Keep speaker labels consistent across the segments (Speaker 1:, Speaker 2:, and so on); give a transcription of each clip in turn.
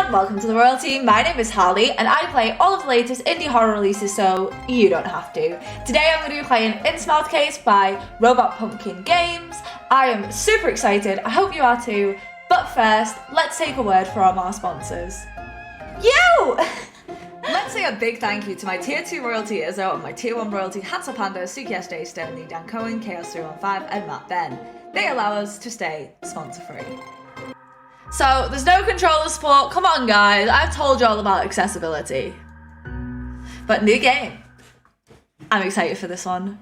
Speaker 1: everyone, welcome to the Royalty. My name is Harley and I play all of the latest indie horror releases so you don't have to. Today I'm going to be playing Innsmouth Case by RobotPumpkin Games. I am super excited, I hope you are too, but first, let's take a word from our sponsors. You!
Speaker 2: Let's say a big thank you to my Tier 2 royalty Izzo and my Tier 1 royalty Hansel Panda, Suki SJ, Sterling, Dan Cohen, Chaos 315 and Matt Ben. They allow us to stay sponsor free.
Speaker 1: So, there's no controller support, come on guys, I've told you all about accessibility. But new game. I'm excited for this one.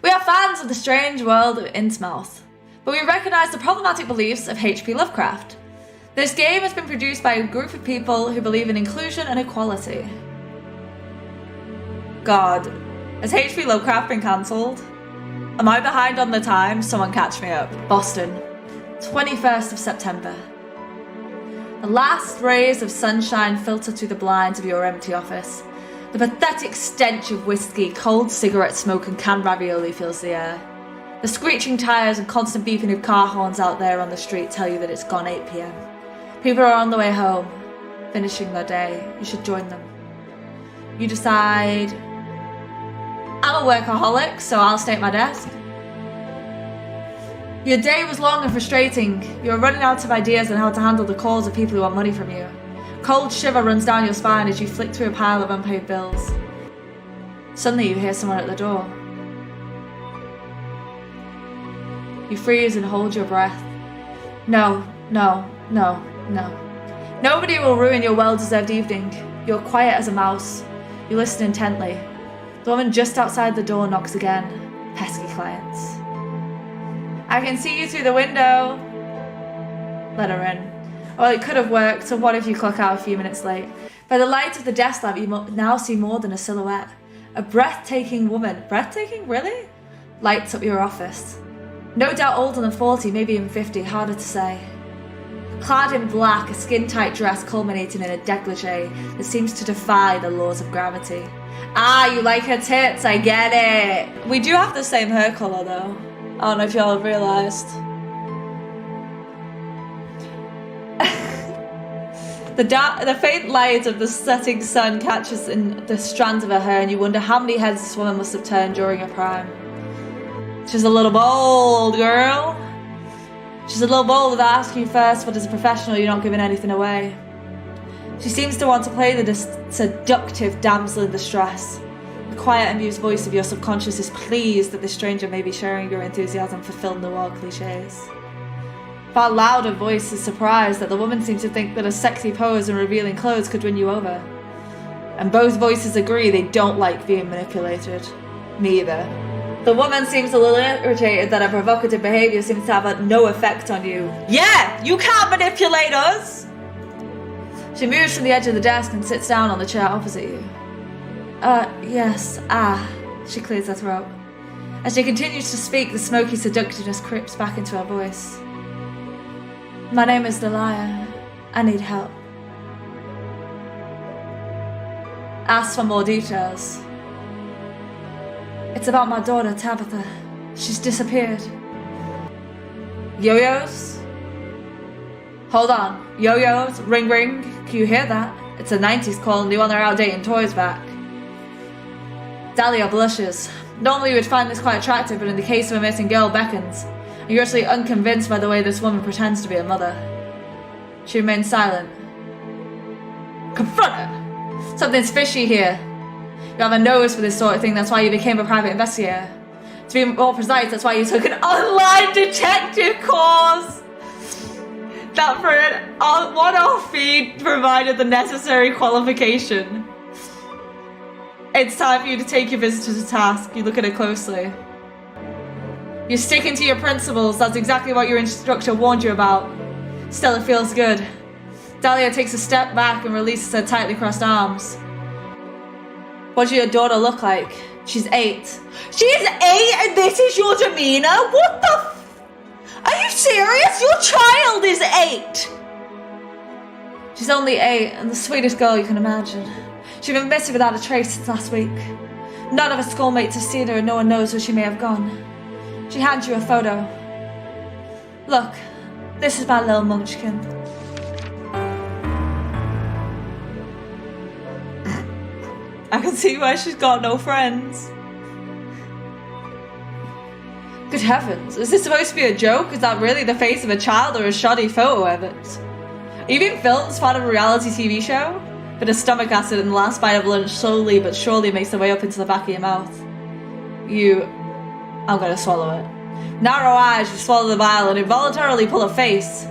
Speaker 1: We are fans of the strange world of Innsmouth, but we recognise the problematic beliefs of H.P. Lovecraft. This game has been produced by a group of people who believe in inclusion and equality. God, has H.P. Lovecraft been cancelled? Am I behind on the time? Someone catch me up. Boston, 21st of September. The last rays of sunshine filter through the blinds of your empty office. The pathetic stench of whiskey, cold cigarette smoke and canned ravioli fills the air. The screeching tyres and constant beeping of car horns out there on the street tell you that it's gone 8 p.m. People are on the way home, finishing their day. You should join them. You decide, I'm a workaholic, so I'll stay at my desk. Your day was long and frustrating. You're running out of ideas on how to handle the calls of people who want money from you. Cold shiver runs down your spine as you flick through a pile of unpaid bills. Suddenly you hear someone at the door. You freeze and hold your breath. No. Nobody will ruin your well-deserved evening. You're quiet as a mouse. You listen intently. The woman just outside the door knocks again. Pesky clients. I can see you through the window. Let her in. Well, it could have worked, so what if you clock out a few minutes late? By the light of the desk lamp, you now see more than a silhouette. A breathtaking woman. Breathtaking? Really? Lights up your office. No doubt older than 40, maybe even 50, harder to say. Clad in black, a skin-tight dress culminating in a dégagé that seems to defy the laws of gravity. Ah, you like her tits, I get it. We do have the same hair colour though. I don't know if y'all have realised. The faint light of the setting sun catches in the strands of her hair and you wonder how many heads this woman must have turned during her prime. She's a little bold, girl. She's a little bold without asking you first, but as a professional you're not giving anything away. She seems to want to play the seductive damsel in distress. The quiet amused voice of your subconscious is pleased that this stranger may be sharing your enthusiasm for film noir cliches. Far louder voice is surprised that the woman seems to think that a sexy pose and revealing clothes could win you over. And both voices agree they don't like being manipulated. Me either. The woman seems a little irritated that her provocative behaviour seems to have no effect on you. Yeah, you can't manipulate us! She moves from the edge of the desk and sits down on the chair opposite you. Yes, she clears her throat. As she continues to speak, the smoky seductiveness creeps back into her voice. My name is Delia. I need help. Ask for more details. It's about my daughter, Tabitha. She's disappeared. Yo-yos? Hold on. Yo-yos? Ring ring? Can you hear that? It's a 90s call and they want their outdated toys back. Dahlia blushes. Normally you would find this quite attractive, but in the case of a missing girl, beckons. You're actually unconvinced by the way this woman pretends to be a mother. She remains silent. Confront her! Something's fishy here. You have a nose for this sort of thing, that's why you became a private investigator. To be more precise, that's why you took an online detective course! That for an one-off fee provided the necessary qualification. It's time for you to take your visitor to task. You look at her closely. You're sticking to your principles, that's exactly what your instructor warned you about. Still, it feels good. Dahlia takes a step back and releases her tightly crossed arms. What does your daughter look like? She's 8. She's 8 and this is your demeanor? What the Are you serious? Your child is 8! She's only 8 and the sweetest girl you can imagine. She's been missing without a trace since last week. None of her schoolmates have seen her and no one knows where she may have gone. She hands you a photo. Look, this is my little munchkin. I can see why she's got no friends. Good heavens, is this supposed to be a joke? Is that really the face of a child or a shoddy photo of it? Are you being filmed as part of a reality TV show? Bit of stomach acid and the last bite of lunch slowly but surely makes their way up into the back of your mouth. I'm gonna swallow it. Narrow eyes, you swallow the bile and involuntarily pull a face.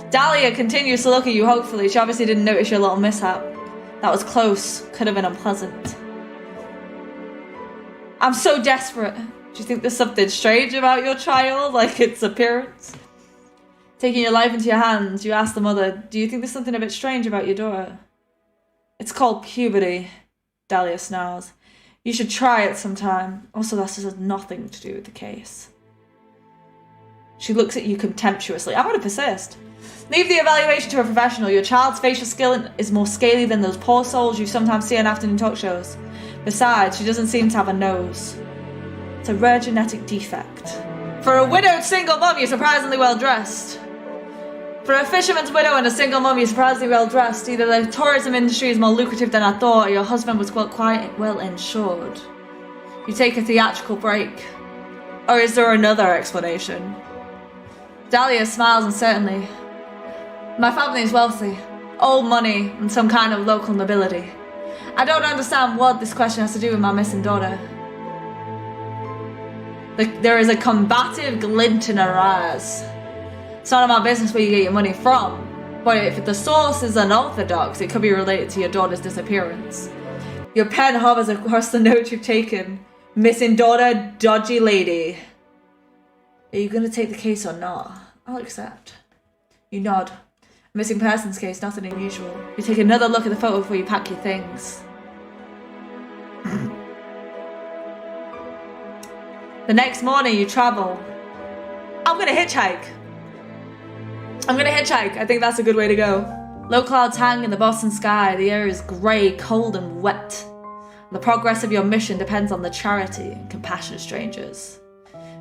Speaker 1: Dahlia continues to look at you hopefully. She obviously didn't notice your little mishap. That was close. Could have been unpleasant. I'm so desperate. Do you think there's something strange about your child, like its appearance? Taking your life into your hands, you ask the mother, do you think there's something a bit strange about your daughter? It's called puberty, Dahlia snarls. You should try it sometime. Also, this has nothing to do with the case. She looks at you contemptuously. I'm going to persist. Leave the evaluation to a professional. Your child's facial skill is more scaly than those poor souls you sometimes see on afternoon talk shows. Besides, she doesn't seem to have a nose. It's a rare genetic defect. For a widowed single mum, you're surprisingly well dressed. For a fisherman's widow and a single mum, you're surprisingly well dressed. Either the tourism industry is more lucrative than I thought, or your husband was quite well insured. You take a theatrical break. Or is there another explanation? Dahlia smiles uncertainly. My family is wealthy. Old money and some kind of local nobility. I don't understand what this question has to do with my missing daughter. There is a combative glint in her eyes. It's none of my business where you get your money from, but if the source is unorthodox, it could be related to your daughter's disappearance. Your pen hovers across the note you've taken. Missing daughter, dodgy lady. Are you going to take the case or not? I'll accept. You nod. A missing persons case, nothing unusual. You take another look at the photo before you pack your things. The next morning you travel. I'm going to hitchhike. I think that's a good way to go. Low clouds hang in the Boston sky. The air is grey, cold and wet. The progress of your mission depends on the charity and compassion of strangers.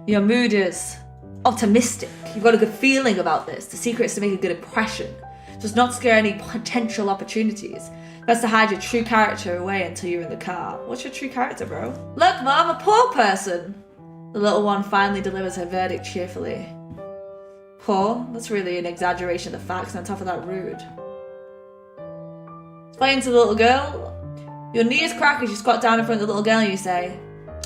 Speaker 1: Your mood is optimistic. You've got a good feeling about this. The secret is to make a good impression. Just not scare any potential opportunities. Best to hide your true character away until you're in the car. What's your true character, bro? Look, Mom, a poor person. The little one finally delivers her verdict cheerfully. Poor? That's really an exaggeration of the facts, and on top of that, rude. Explain to the little girl. Your knees crack as you squat down in front of the little girl and you say,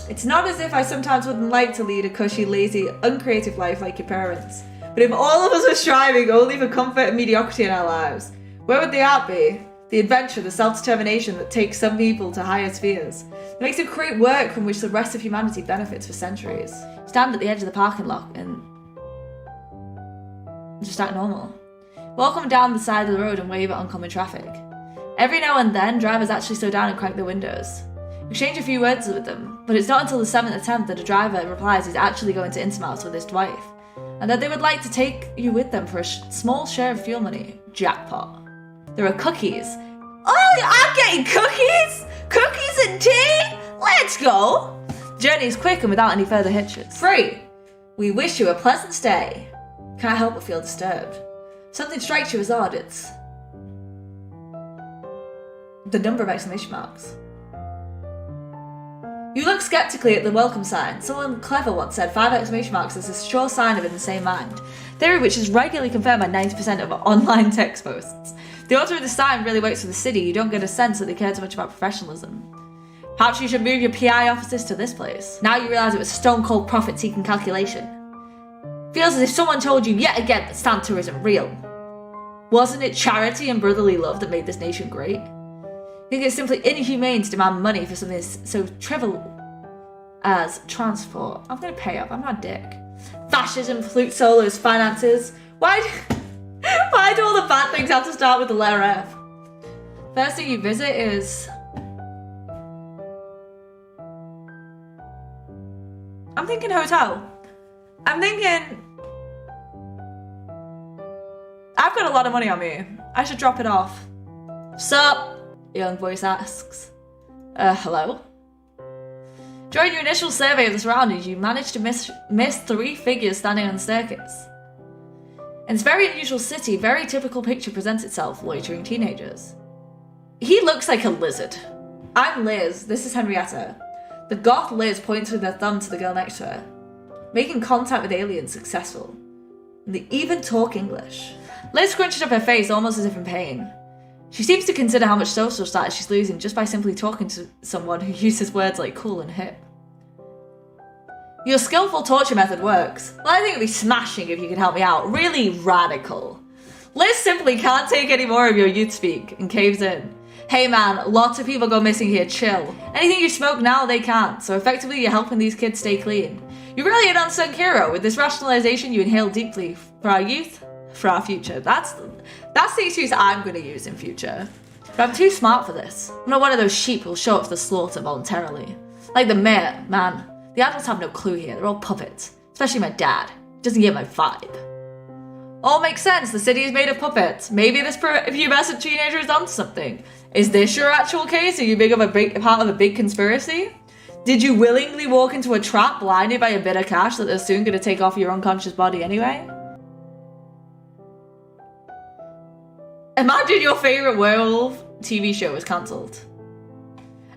Speaker 1: it's not as if I sometimes wouldn't like to lead a cushy, lazy, uncreative life like your parents. But if all of us were striving only for comfort and mediocrity in our lives, where would the art be? The adventure, the self-determination that takes some people to higher spheres. It makes it create work from which the rest of humanity benefits for centuries. Stand at the edge of the parking lot and just act normal. Walk them down the side of the road and wave at oncoming traffic. Every now and then, drivers actually slow down and crack their windows. Exchange a few words with them, but it's not until the 7th attempt that a driver replies he's actually going to Innsmouth with his wife, and that they would like to take you with them for a small share of fuel money. Jackpot. There are cookies. Oh, I'm getting cookies! Cookies and tea? Let's go! The journey is quick and without any further hitches. Free. We wish you a pleasant stay. Can't help but feel disturbed. Something strikes you as odd. It's the number of exclamation marks. You look skeptically at the welcome sign. Someone clever once said 5 exclamation marks is a sure sign of an insane mind. Theory which is regularly confirmed by 90% of online text posts. The author of the sign really works for the city. You don't get a sense that they care too much about professionalism. Perhaps you should move your PI offices to this place. Now you realise it was stone cold profit-seeking calculation. Feels as if someone told you yet again that Santa isn't real. Wasn't it charity and brotherly love that made this nation great? I think it's simply inhumane to demand money for something so trivial as transport. I'm gonna pay up, I'm not a dick. Fascism, flute solos, finances. Why do all the bad things have to start with the letter F? First thing you visit is... I'm thinking hotel. I'm thinking... I've got a lot of money on me. I should drop it off. Sup? A young voice asks. Hello? During your initial survey of the surroundings, you managed to miss 3 figures standing on the staircase. In this very unusual city, very typical picture presents itself, loitering teenagers. He looks like a lizard. I'm Liz. This is Henrietta. The goth Liz points with her thumb to the girl next to her. Making contact with aliens successful. And they even talk English. Liz scrunched up her face almost as if in pain. She seems to consider how much social status she's losing just by simply talking to someone who uses words like cool and hip. Your skillful torture method works. Well, I think it'd be smashing if you could help me out. Really radical. Liz simply can't take any more of your youth speak and caves in. Hey man, lots of people go missing here, chill. Anything you smoke now, they can't, so effectively you're helping these kids stay clean. You're really an unsung hero. With this rationalization you inhale deeply for our youth, for our future. That's the excuse I'm going to use in future. But I'm too smart for this. I'm not one of those sheep who'll show up for the slaughter voluntarily. Like the mayor, man. The adults have no clue here, they're all puppets. Especially my dad. He doesn't get my vibe. All makes sense, the city is made of puppets. Maybe this pubescent teenager is onto something. Is this your actual case? Are you part of a big conspiracy? Did you willingly walk into a trap blinded by a bit of cash that they're soon going to take off your unconscious body anyway? Imagine your favourite werewolf TV show is cancelled.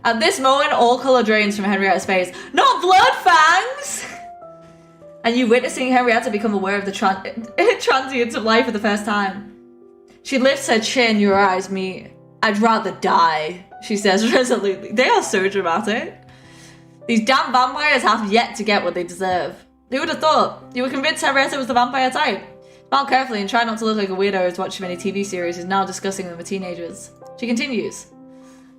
Speaker 1: At this moment, all colour drains from Henrietta's face. Not blood fangs! And you witnessing Henrietta become aware of the transience of life for the first time. She lifts her chin, your eyes meet. I'd rather die, she says resolutely. They are so dramatic. These damn vampires have yet to get what they deserve. Who would have thought? You were convinced Henrietta was the vampire type. Smile carefully and try not to look like a weirdo who's watching many TV series is now discussing them with teenagers. She continues.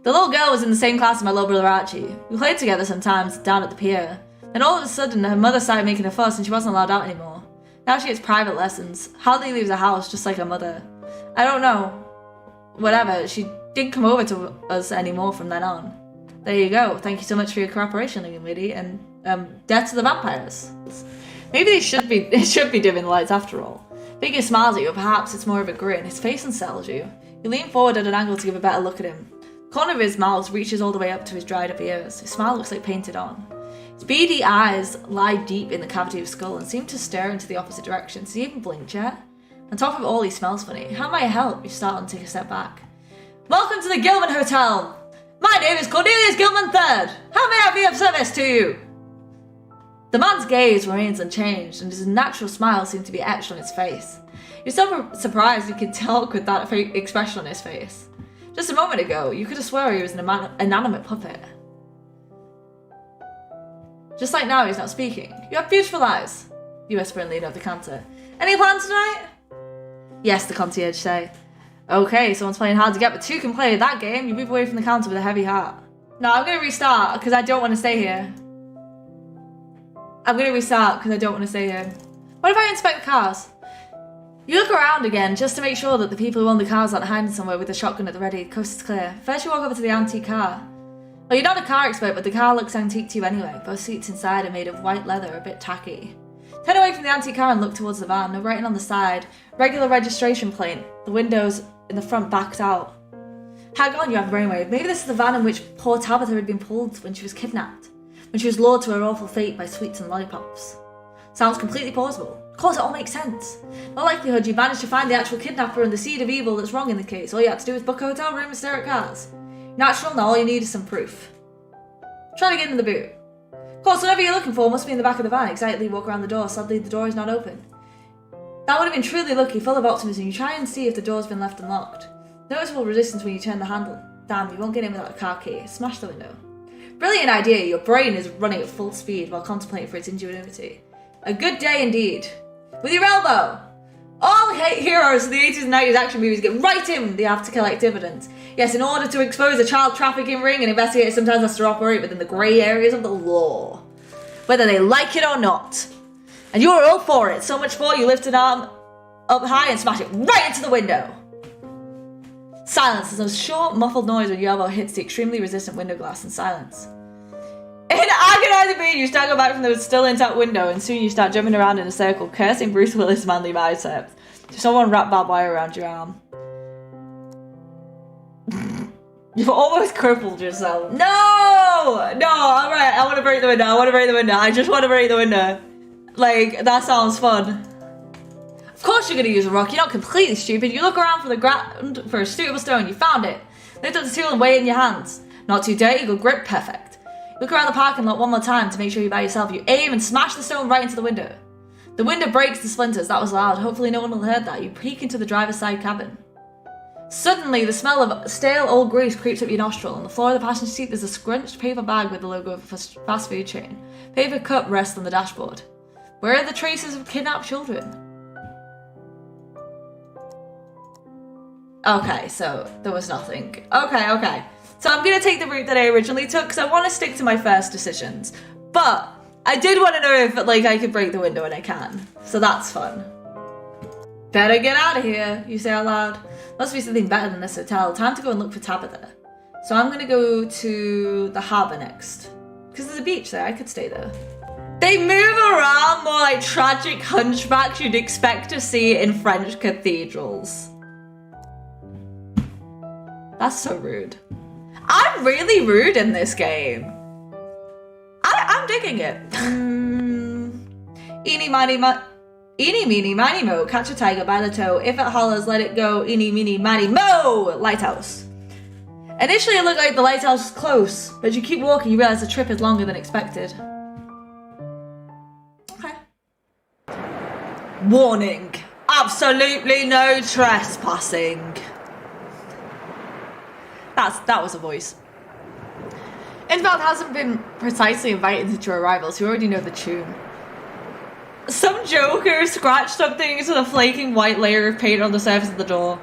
Speaker 1: The little girl was in the same class as my little brother Archie. We played together sometimes down at the pier. Then all of a sudden her mother started making a fuss and she wasn't allowed out anymore. Now she gets private lessons. Hardly leaves the house, just like her mother. I don't know. Whatever, she didn't come over to us anymore from then on. There you go. Thank you so much for your cooperation, young lady, and death to the vampires. Maybe it should be dimming the lights after all. Figure smiles at you, or perhaps it's more of a grin. His face unsettles you. You lean forward at an angle to give a better look at him. The corner of his mouth reaches all the way up to his dried up ears. His smile looks like painted on. His beady eyes lie deep in the cavity of his skull and seem to stare into the opposite direction. Has he even blinked yet? On top of it all, he smells funny. How may I help? You start and take a step back. Welcome to the Gilman Hotel! My name is Cornelius Gilman III! How may I be of service to you? The man's gaze remains unchanged, and his natural smile seems to be etched on his face. You're so surprised he could talk with that expression on his face. Just a moment ago, you could have sworn he was an inanimate puppet. Just like now, he's not speaking. You have beautiful eyes, you whisper and lean over the counter. Any plans tonight? Yes, the concierge say. Okay, someone's playing hard to get, but two can play that game. You move away from the counter with a heavy heart. No, I'm going to restart because I don't want to stay here. I'm going to restart because I don't want to stay here. What if I inspect the cars? You look around again just to make sure that the people who own the cars aren't hiding somewhere with a shotgun at the ready. Coast is clear. First you walk over to the antique car. Well, you're not a car expert, but the car looks antique to you anyway. Both seats inside are made of white leather, a bit tacky. Turn away from the antique car and look towards the van. No writing on the side. Regular registration plate. The windows in the front backed out. Hang on, you have a brainwave. Maybe this is the van in which poor Tabitha had been pulled when she was kidnapped. When she was lured to her awful fate by sweets and lollipops. Sounds completely plausible. Of course, it all makes sense. In all likelihood, you managed to find the actual kidnapper and the seed of evil that's wrong in the case. All you had to do was book a hotel room and stare at cars. Natural, now all you need is some proof. Try to get in the boot. Of course, whatever you're looking for must be in the back of the van. Excitedly walk around the door. Sadly, the door is not open. That would have been truly lucky, full of optimism. You try and see if the door's been left unlocked. Noticeable resistance when you turn the handle. Damn, you won't get in without a car key. Smash the window. Brilliant idea. Your brain is running at full speed while contemplating for its ingenuity. A good day indeed. With your elbow! All heroes of the 80s and 90s action movies get right in they have to collect dividends. Yes, in order to expose a child trafficking ring, an investigator sometimes has to operate within the grey areas of the law. Whether they like it or not. And you were all for it. So much for you lift an arm up high and smash it right into the window. Silence. There's a short, muffled noise when your elbow hits the extremely resistant window glass and silence. In agonizing pain, you stagger back from the still intact window and soon you start jumping around in a circle, cursing Bruce Willis' manly biceps. Someone wrapped barbed wire around your arm. You've almost crippled yourself. No! No, alright, I want to break the window. I just want to break the window. Like, that sounds fun. Of course you're going to use a rock. You're not completely stupid. You look around for the ground for a suitable stone. You found it. Lift up the tool and weigh it in your hands. Not too dirty, good grip, perfect. Look around the parking lot one more time to make sure you're by yourself. You aim and smash the stone right into the window. The window breaks to splinters. That was loud. Hopefully no one will hear that. You peek into the driver's side cabin. Suddenly, the smell of stale old grease creeps up your nostril. On the floor of the passenger seat, there's a scrunched paper bag with the logo of a fast food chain. Paper cup rests on the dashboard. Where are the traces of kidnapped children? Okay, so there was nothing. Okay. So I'm going to take the route that I originally took because I want to stick to my first decisions. But I did want to know if I could break the window, and I can. So that's fun. Better get out of here, you say out loud. Must be something better than this hotel. Time to go and look for Tabitha. So I'm going to go to the harbour next. Because there's a beach there, I could stay there. They move around more like tragic hunchbacks you'd expect to see in French cathedrals. That's so rude. I'm really rude in this game. I'm digging it. Eeny, meeny, miny, mo. Catch a tiger by the toe. If it hollers, let it go. Eeny, meeny, miny, mo. Lighthouse. Initially, it looked like the lighthouse was close, but as you keep walking, you realize the trip is longer than expected. Okay. Warning. Absolutely no trespassing. That was a voice. Innsmouth hasn't been precisely invited into your arrivals. You already know the tune. Some joker scratched something into the flaking white layer of paint on the surface of the door.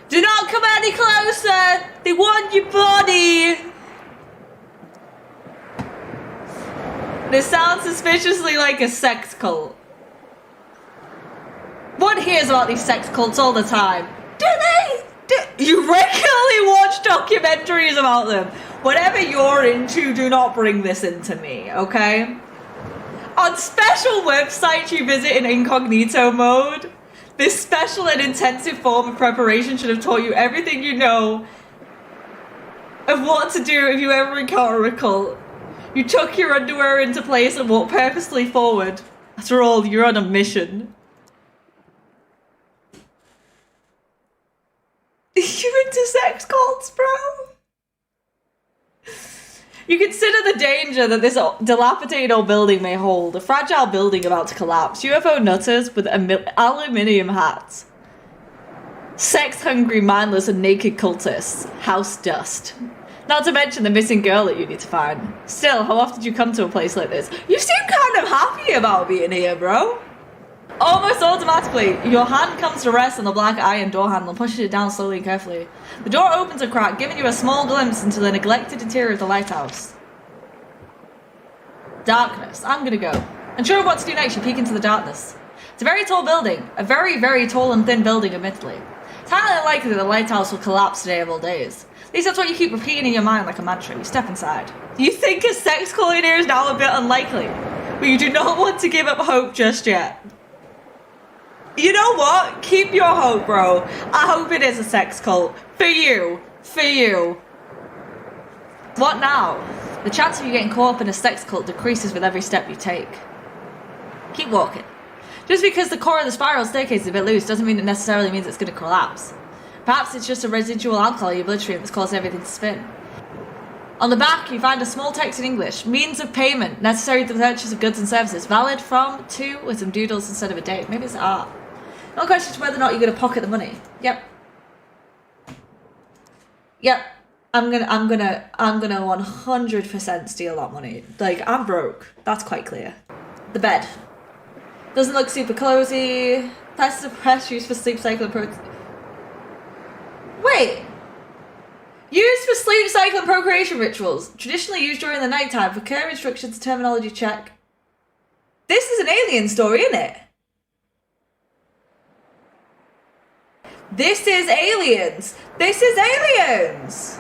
Speaker 1: Do not come any closer! They want your body! This sounds suspiciously like a sex cult. One hears about these sex cults all the time. You regularly watch documentaries about them. Whatever you're into, do not bring this into me, okay? On special websites you visit in incognito mode, this special and intensive form of preparation should have taught you everything you know of what to do if you ever encounter a cult. You tuck your underwear into place and walk purposely forward. After all, you're on a mission. You into sex cults, bro? You consider the danger that this dilapidated old building may hold. A fragile building about to collapse. UFO nutters with aluminium hats. Sex-hungry, mindless, and naked cultists. House dust. Not to mention the missing girl that you need to find. Still, how often do you come to a place like this? You seem kind of happy about being here, bro. Almost automatically, your hand comes to rest on the black iron door handle and pushes it down slowly and carefully. The door opens a crack, giving you a small glimpse into the neglected interior of the lighthouse. Darkness. I'm gonna go. Unsure of what to do next, you peek into the darkness. It's a very tall building. A very, very tall and thin building, admittedly. It's highly unlikely that the lighthouse will collapse today of all days. At least that's what you keep repeating in your mind like a mantra. You step inside. You think a sex cult in here is now a bit unlikely, but you do not want to give up hope just yet. You know what? Keep your hope, bro. I hope it is a sex cult. For you. For you. What now? The chance of you getting caught up in a sex cult decreases with every step you take. Keep walking. Just because the core of the spiral staircase is a bit loose doesn't mean it necessarily means it's going to collapse. Perhaps it's just a residual alcohol in your bloodstream that's caused everything to spin. On the back, you find a small text in English. Means of payment necessary to the purchase of goods and services. Valid from, to, with some doodles instead of a date. Maybe it's art. No question is whether or not you're gonna pocket the money. Yep. I'm gonna 100% steal that money. Like, I'm broke. That's quite clear. The bed. Doesn't look super cozy. That's the press used for sleep cycle and Wait! Used for sleep cycle and procreation rituals. Traditionally used during the nighttime for care instructions, terminology check. This is an alien story, isn't it? This is aliens! This is aliens!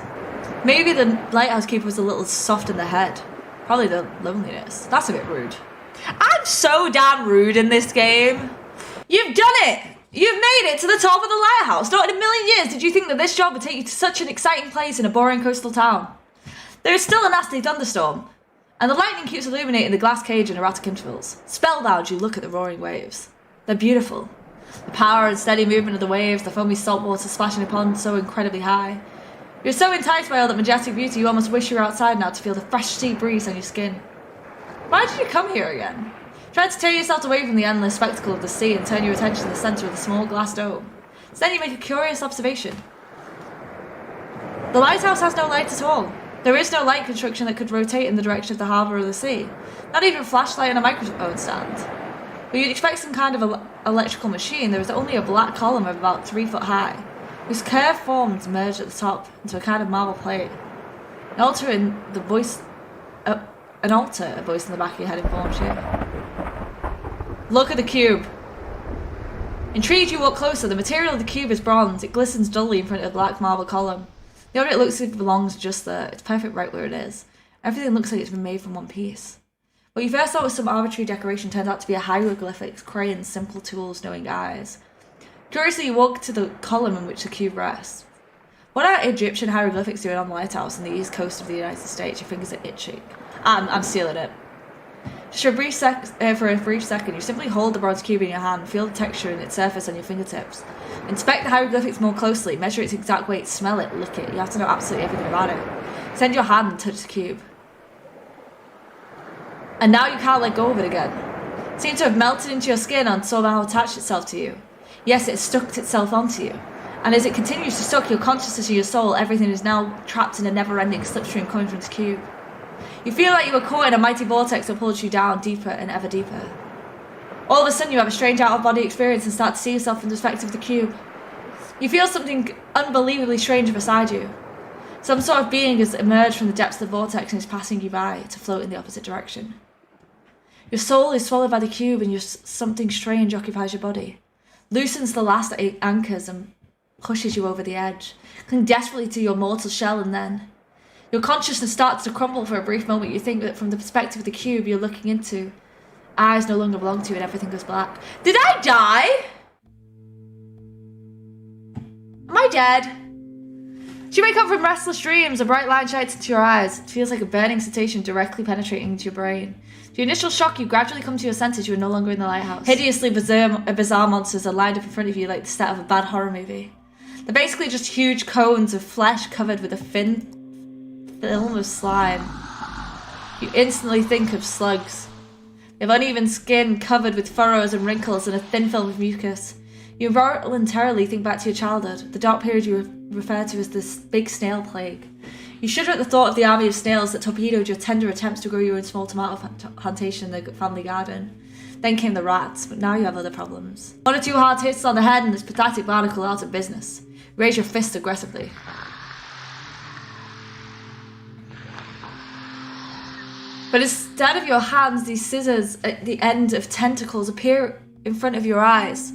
Speaker 1: Maybe the lighthouse keeper was a little soft in the head. Probably the loneliness. That's a bit rude. I'm so damn rude in this game. You've done it! You've made it to the top of the lighthouse. Not in a million years did you think that this job would take you to such an exciting place in a boring coastal town. There is still a nasty thunderstorm, and the lightning keeps illuminating the glass cage in erratic intervals. Spellbound, you look at the roaring waves. They're beautiful. The power and steady movement of the waves, the foamy salt water splashing upon so incredibly high. You're so enticed by all that majestic beauty, you almost wish you were outside now to feel the fresh sea breeze on your skin. Why did you come here again? Try to tear yourself away from the endless spectacle of the sea and turn your attention to the centre of the small glass dome. So then you make a curious observation. The lighthouse has no light at all. There is no light construction that could rotate in the direction of the harbour or the sea. Not even a flashlight and a microphone stand. But you'd expect some kind of electrical machine. There is only a black column of about 3 foot high, whose curved forms merged at the top into a kind of marble plate. An altar, a voice in the back of your head informs you. Look at the cube. Intrigued, you walk closer. The material of the cube is bronze. It glistens dully in front of the black marble column. The object looks as if it belongs just there. It's perfect right where it is. Everything looks like it's been made from one piece. What you first thought was some arbitrary decoration turned out to be a hieroglyphics, crayons, simple tools, knowing eyes. Curiously, you walk to the column in which the cube rests. What are Egyptian hieroglyphics doing on the lighthouse on the east coast of the United States? Your fingers are itching. I'm stealing it. Just for a brief second, you simply hold the bronze cube in your hand, feel the texture and its surface on your fingertips. Inspect the hieroglyphics more closely, measure its exact weight, smell it, lick it. You have to know absolutely everything about it. Send your hand and touch the cube. And now you can't let go of it again. It seems to have melted into your skin and somehow attached itself to you. Yes, it stuck itself onto you. And as it continues to suck your consciousness and your soul, everything is now trapped in a never-ending slipstream coming from this cube. You feel like you were caught in a mighty vortex that pulls you down deeper and ever deeper. All of a sudden you have a strange out-of-body experience and start to see yourself from the perspective of the cube. You feel something unbelievably strange beside you. Some sort of being has emerged from the depths of the vortex and is passing you by to float in the opposite direction. Your soul is swallowed by the cube and something strange occupies your body. Loosens the last 8 anchors and pushes you over the edge. Cling desperately to your mortal shell and then your consciousness starts to crumble for a brief moment. You think that from the perspective of the cube you're looking into, eyes no longer belong to you and everything goes black. Did I die? Am I dead? As you wake up from restless dreams, a bright light shines into your eyes. It feels like a burning sensation directly penetrating into your brain. To your initial shock, you gradually come to your senses. You are no longer in the lighthouse. Hideously bizarre monsters are lined up in front of you like the set of a bad horror movie. They're basically just huge cones of flesh covered with a thin film of slime. You instantly think of slugs. They have uneven skin covered with furrows and wrinkles and a thin film of mucus. You involuntarily think back to your childhood, the dark period you refer to as the big snail plague. You shudder at the thought of the army of snails that torpedoed your tender attempts to grow your own small tomato plantation in the family garden. Then came the rats, but now you have other problems. 1 or 2 hard hits on the head and this pathetic barnacle out of business. Raise your fist aggressively. But instead of your hands, these scissors at the end of tentacles appear in front of your eyes.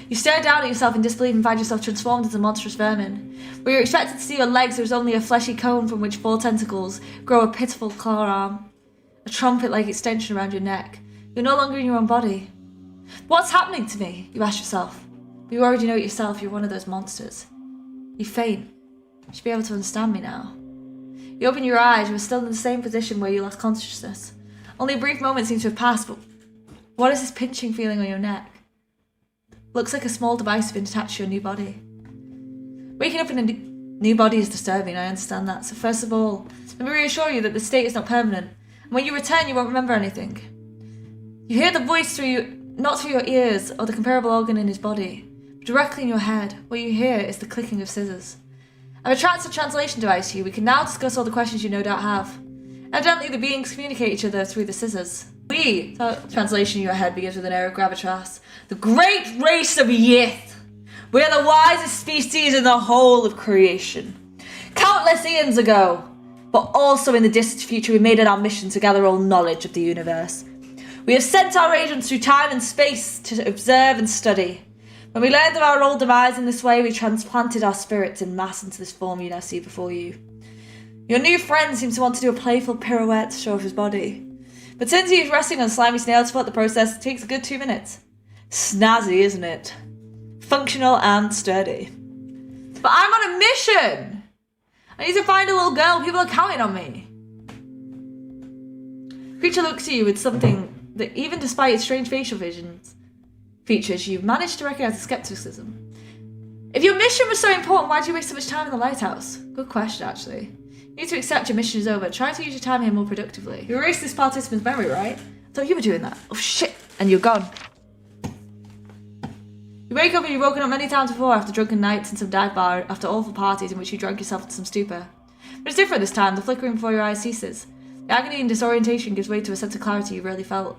Speaker 1: You stare down at yourself in disbelief and find yourself transformed into monstrous vermin. Where you're expected to see your legs, there is only a fleshy cone from which 4 tentacles grow a pitiful claw arm. A trumpet-like extension around your neck. You're no longer in your own body. What's happening to me? You ask yourself. But you already know it yourself, you're one of those monsters. You faint. You should be able to understand me now. You open your eyes, you are still in the same position where you lost consciousness. Only a brief moment seems to have passed, but what is this pinching feeling on your neck? Looks like a small device has been attached to your new body. Waking up in a new body is disturbing, I understand that. So first of all, let me reassure you that the state is not permanent. And when you return, you won't remember anything. You hear the voice not through your ears or the comparable organ in his body, but directly in your head. What you hear is the clicking of scissors. I've attracted a translation device to you. We can now discuss all the questions you no doubt have. Evidently, the beings communicate each other through the scissors. We, translation in your head begins with an air of gravitas. The great race of Yith. We are the wisest species in the whole of creation. Countless eons ago, but also in the distant future, we made it our mission to gather all knowledge of the universe. We have sent our agents through time and space to observe and study. When we learned of our old demise in this way, we transplanted our spirits in mass into this form you now see before you. Your new friend seems to want to do a playful pirouette to show off his body. But since he's resting on a slimy snail to support the process, it takes a good 2 minutes. Snazzy, isn't it? Functional and sturdy. But I'm on a mission! I need to find a little girl. People are counting on me. Creature looks at you with something that, even despite its strange facial features, you've managed to recognize the skepticism. If your mission was so important, why did you waste so much time in the lighthouse? Good question, actually. You need to accept your mission is over. Try to use your time here more productively. You erased this participant's memory, right? I thought you were doing that. Oh shit! And you're gone. You wake up and you've woken up many times before after drunken nights in some dive bar, after awful parties in which you drank yourself to some stupor. But it's different this time. The flickering before your eyes ceases. The agony and disorientation gives way to a sense of clarity you rarely felt.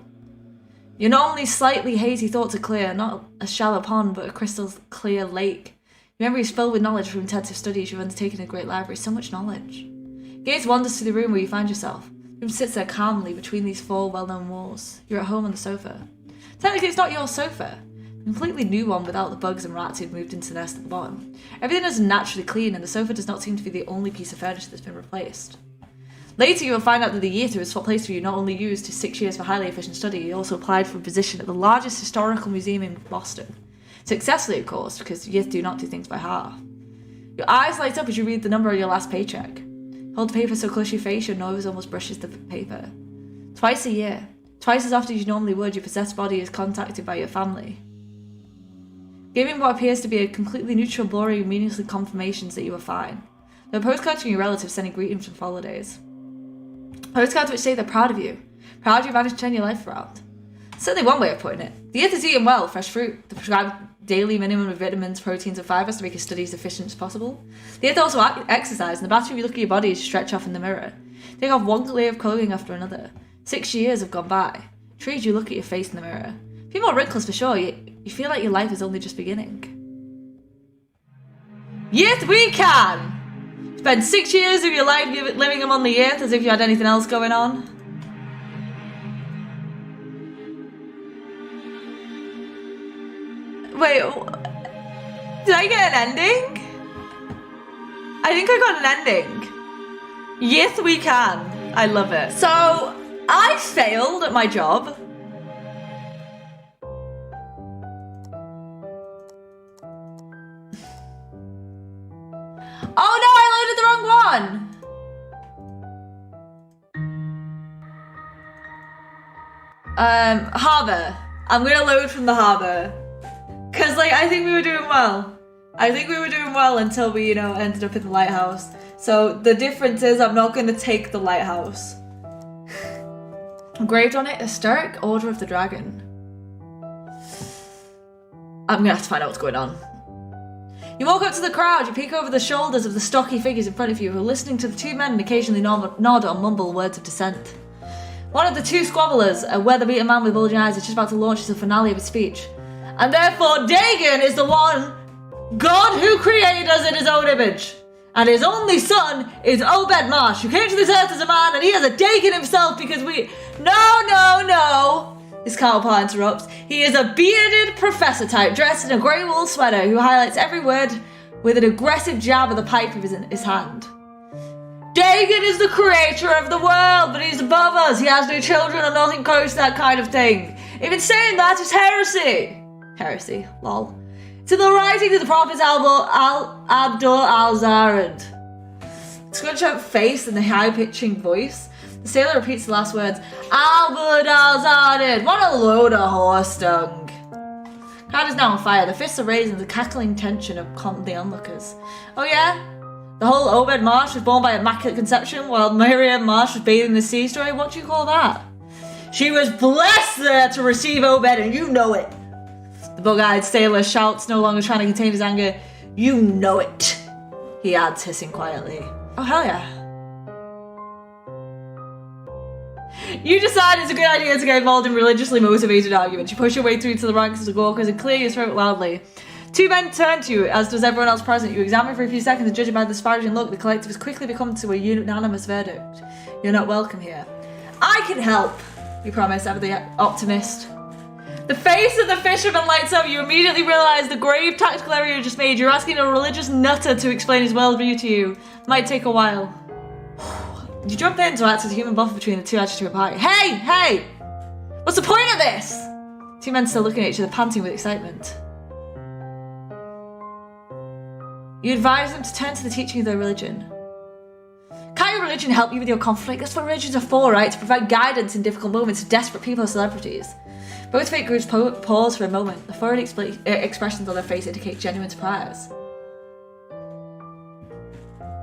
Speaker 1: Your normally slightly hazy thoughts are clear, not a shallow pond, but a crystal clear lake. Your memory is filled with knowledge from intensive studies you've undertaken in a great library. So much knowledge. Gaze wanders to the room where you find yourself. The room sits there calmly between these four well-known walls. You're at home on the sofa. Technically, it's not your sofa. A completely new one without the bugs and rats who'd moved into the nest at the bottom. Everything is naturally clean, and the sofa does not seem to be the only piece of furniture that's been replaced. Later, you will find out that the year through his place for you not only used his 6 years for highly efficient study, he also applied for a position at the largest historical museum in Boston. Successfully, of course, because youth do not do things by half. Your eyes light up as you read the number on your last paycheck. Hold the paper so close to your face, your nose almost brushes the paper. Twice a year, twice as often as you normally would, your possessed body is contacted by your family, giving what appears to be a completely neutral, boring, meaningless confirmations that you are fine. There are postcards from your relatives sending greetings from holidays. Postcards which say they're proud of you managed to turn your life around. Certainly one way of putting it. The youth is eating well, fresh fruit, the prescribed daily minimum of vitamins, proteins and fibres to make his studies as efficient as possible. The youth also exercise. In the bathroom you look at your body as you stretch off in the mirror. Take off one layer of clothing after another. 6 years have gone by. Intrigued you look at your face in the mirror. A few more wrinkles for sure, you feel like your life is only just beginning. Yes, we can! Spend 6 years of your life living among the earth as if you had anything else going on. Wait, did I get an ending? I think I got an ending. Yes, we can. I love it. So, I failed at my job. Oh no, I loaded the wrong one! Harbour. I'm gonna load from the harbour. Cause like, I think we were doing well. I think we were doing well until we, ended up in the lighthouse. So the difference is I'm not gonna take the lighthouse. Engraved on it, Historic Order of the Dragon. I'm gonna have to find out what's going on. You walk up to the crowd, you peek over the shoulders of the stocky figures in front of you who are listening to the two men and occasionally nod or mumble words of dissent. One of the two squabblers, a weather-beaten man with bulging eyes, is just about to launch the finale of his speech. And therefore Dagon is the one God who created us in his own image. And his only son is Obed Marsh, who came to this earth as a man, and he has a Dagon himself because we... No! His counterpart interrupts. He is a bearded professor type, dressed in a grey wool sweater, who highlights every word with an aggressive jab of the pipe of his hand. Dagon is the creator of the world, but he's above us. He has no children or nothing close to that kind of thing. Even saying that is heresy. Heresy, lol. To the writings of the prophets Abdul al-Zarad. Scrunch up face and the high-pitching voice. The sailor repeats the last words. Abdul al-Zarad. What a load of horse dung. The crowd is now on fire. The fists are raised and the cackling tension of the onlookers. Oh yeah? The whole Obed Marsh was born by immaculate conception while Miriam Marsh was bathing in the sea story? What do you call that? She was blessed there to receive Obed, and you know it. The bug-eyed sailor shouts, no longer trying to contain his anger. You know it, he adds, hissing quietly. Oh, hell yeah. You decide it's a good idea to get involved in religiously motivated arguments. You push your way through to the ranks of the Gawkers and clear your throat loudly. Two men turn to you, as does everyone else present. You examine for a few seconds and judging by the disparaging look, the collective has quickly become to a unanimous verdict. You're not welcome here. I can help, you promise, ever the optimist. The face of the fisherman lights up. You immediately realise the grave tactical error you just made. You're asking a religious nutter to explain his worldview to you. Might take a while. You jump in to act as a human buffer between the two agitated party. Hey! What's the point of this? Two men still looking at each other, panting with excitement. You advise them to turn to the teaching of their religion. Can't your religion help you with your conflict? That's what religions are for, right? To provide guidance in difficult moments to desperate people or celebrities. Both fake groups pause for a moment. The forward expressions on their face indicate genuine surprise.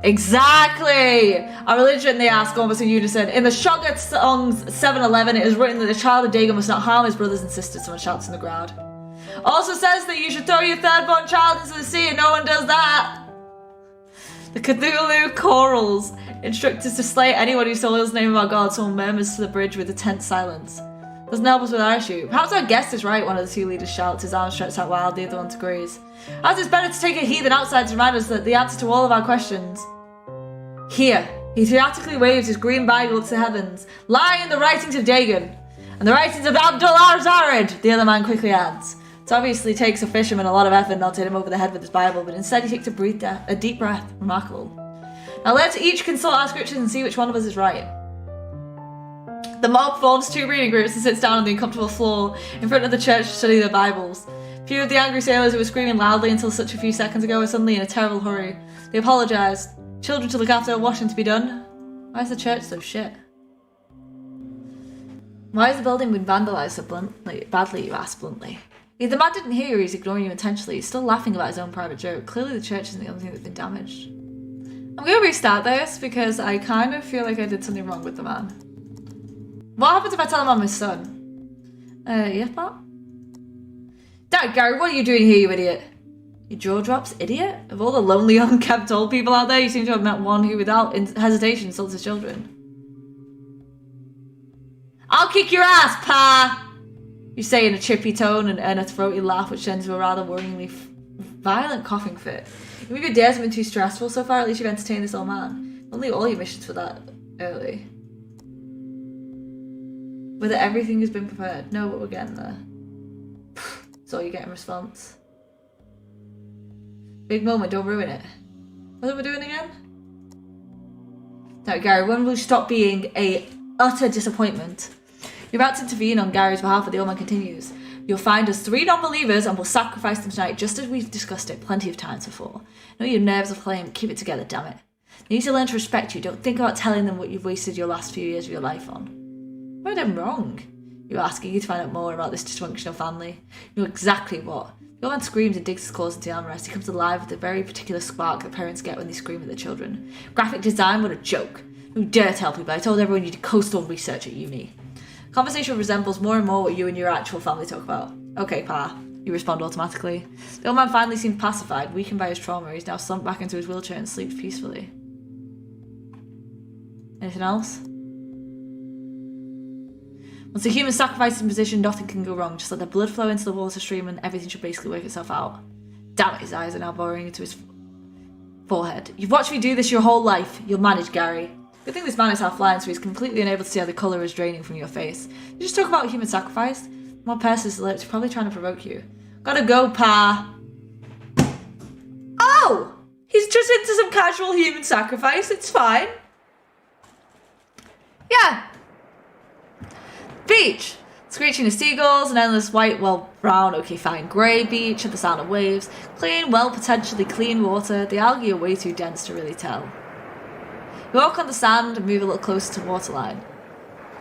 Speaker 1: Exactly! Our religion, they ask almost in unison. In the Shoggoth songs 7-11, it is written that the child of Dagon must not harm his brothers and sisters, someone shouts in the crowd. Also says that you should throw your third-born child into the sea, and no one does that! The Cthulhu chorals instruct us to slay anyone who soils the name of our god, someone murmurs to the bridge with a tense silence. Doesn't help us with our issue. Perhaps our guest is right, one of the two leaders shouts, his arms stretched out wild, the other one agrees. As it's better to take a heathen outside to remind us that the answer to all of our questions. Here, he theatrically waves his green Bible up to the heavens, lying in the writings of Dagon, and the writings of Abdul-Zarid, the other man quickly adds. It obviously takes a fisherman a lot of effort not to hit him over the head with his Bible, but instead he takes a deep breath. Remarkable. Now let's each consult our scriptures and see which one of us is right. The mob forms two reading groups and sits down on the uncomfortable floor in front of the church to study their Bibles. Few of the angry sailors who were screaming loudly until such a few seconds ago are suddenly in a terrible hurry. They apologise. Children to look after, washing to be done. Why is the church so shit? Why has the building been vandalised so badly, you ask bluntly. If the man didn't hear you, he's ignoring you intentionally. He's still laughing about his own private joke. Clearly the church isn't the only thing that's been damaged. I'm going to restart this because I kind of feel like I did something wrong with the man. What happens if I tell him I'm my son? Yes, Pat? Dad, Gary, what are you doing here, you idiot? Your jaw drops, idiot? Of all the lonely, unkempt old people out there, you seem to have met one who, without hesitation, insults his children. I'll kick your ass, Pa! You say in a chippy tone and a throaty laugh which ends to a rather worryingly violent coughing fit. Maybe your days have been too stressful so far, at least you've entertained this old man. Only all your missions for that early. Whether everything has been prepared. No, but we're getting there. That's all you get in response. Big moment, don't ruin it. What are we doing again? Now, Gary, when will you stop being a utter disappointment? You're about to intervene on Gary's behalf, but the old man continues. You'll find us 3 non-believers and we'll sacrifice them tonight, just as we've discussed it plenty of times before. Know your nerves are flame, keep it together, damn it. They need to learn to respect you, don't think about telling them what you've wasted your last few years of your life on. What have I done wrong? You ask, eager to find out more about this dysfunctional family. You know exactly what. The old man screams and digs his claws into the armrest. He comes alive with the very particular spark that parents get when they scream at their children. Graphic design, what a joke. Who dare tell people? I told everyone you did coastal research at uni. Conversation resembles more and more what you and your actual family talk about. Okay, Pa. You respond automatically. The old man finally seemed pacified, weakened by his trauma. He's now slumped back into his wheelchair and sleeps peacefully. Anything else? Once a human sacrifice in position, nothing can go wrong. Just let the blood flow into the water stream and everything should basically work itself out. Damn it, his eyes are now boring into his forehead. You've watched me do this your whole life. You'll manage, Gary. Good thing this man is half blind, so he's completely unable to see how the colour is draining from your face. You just talk about human sacrifice? More purses lips, probably trying to provoke you. Gotta go, Pa. Oh! He's just into some casual human sacrifice, it's fine. Yeah. Beach! Screeching of seagulls, an endless white, well, brown, okay fine, grey beach at the sound of waves. Clean, well, potentially clean water. The algae are way too dense to really tell. You walk on the sand and move a little closer to the waterline.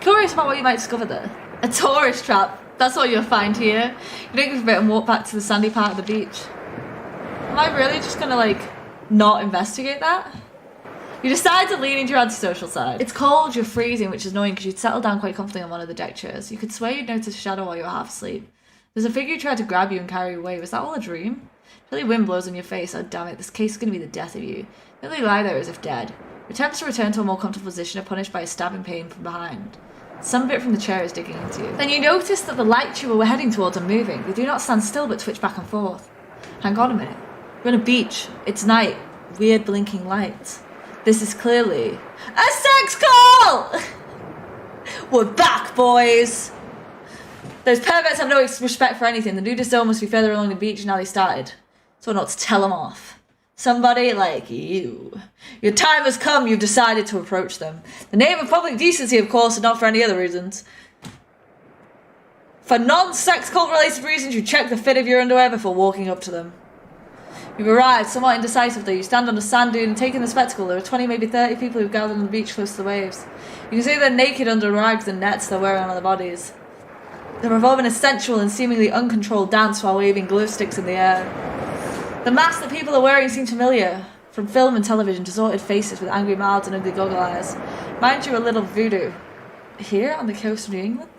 Speaker 1: Curious about what you might discover there. A tourist trap. That's what you'll find here. You don't give a bit and walk back to the sandy part of the beach. Am I really just gonna, like, not investigate that? You decide to lean into your antisocial side. It's cold, you're freezing, which is annoying because you'd settled down quite comfortably on one of the deck chairs. You could swear you'd noticed a shadow while you were half asleep. There's a figure who tried to grab you and carry you away. Was that all a dream? Till the wind blows on your face. Oh damn it, this case is going to be the death of you. You really lie there as if dead. Your attempts to return to a more comfortable position are punished by a stabbing pain from behind. Some bit from the chair is digging into you. Then you notice that the lights you were heading towards are moving. They do not stand still but twitch back and forth. Hang on a minute. We're on a beach. It's night. Weird blinking lights. This is clearly a sex call! We're back, boys! Those perverts have no respect for anything. The nudist zone must be further along the beach now they started. So not to tell them off. Somebody like you. Your time has come, you've decided to approach them. The name of public decency, of course, and not for any other reasons. For non-sex cult related reasons, you check the fit of your underwear before walking up to them. You've arrived, somewhat indecisively. You stand on a sand dune and take in the spectacle. There are 20, maybe 30 people who've gathered on the beach close to the waves. You can see they're naked under rags and nets they're wearing on their bodies. They're performing a sensual and seemingly uncontrolled dance while waving glow sticks in the air. The masks that people are wearing seem familiar. From film and television, distorted faces with angry mouths and ugly goggle eyes. Mind you, a little voodoo. Here, on the coast of New England?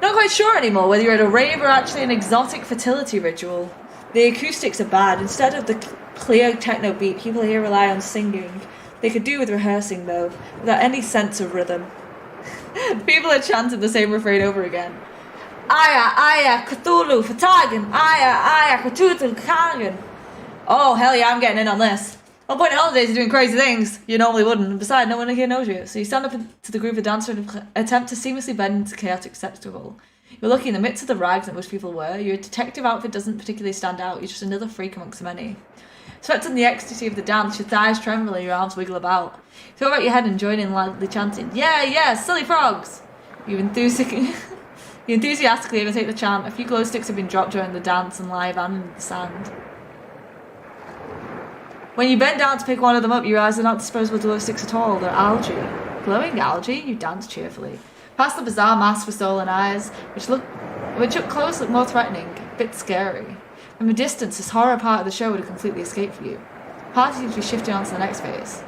Speaker 1: Not quite sure anymore whether you're at a rave or actually an exotic fertility ritual. The acoustics are bad. Instead of the clear techno beat, people here rely on singing. They could do with rehearsing, though, without any sense of rhythm. People are chanting the same refrain over again. Aya, aya, Cthulhu, Fatagan, aya, aya, Cthulhu, Kagan. Oh, hell yeah, I'm getting in on this. No point in holidays are doing crazy things. You normally wouldn't. And besides, no one here knows you. So you stand up to the group of dancers and attempt to seamlessly blend into chaotic spectacle. You're lucky in the midst of the rags that most people wear. Your detective outfit doesn't particularly stand out. You're just another freak amongst the many. Swept in the ecstasy of the dance, your thighs tremble and your arms wiggle about. Throw out your head and join in loudly chanting, yeah, yeah, silly frogs! You enthusiastically imitate the chant. A few glow sticks have been dropped during the dance and lie abandoned in the sand. When you bend down to pick one of them up, you realise they're not disposable glow sticks at all. They're algae. Glowing algae? You dance cheerfully. Past the bizarre mask with stolen eyes, which up close look more threatening, a bit scary. From a distance, this horror part of the show would have completely escaped for you. Party seems to be shifting on to the next phase.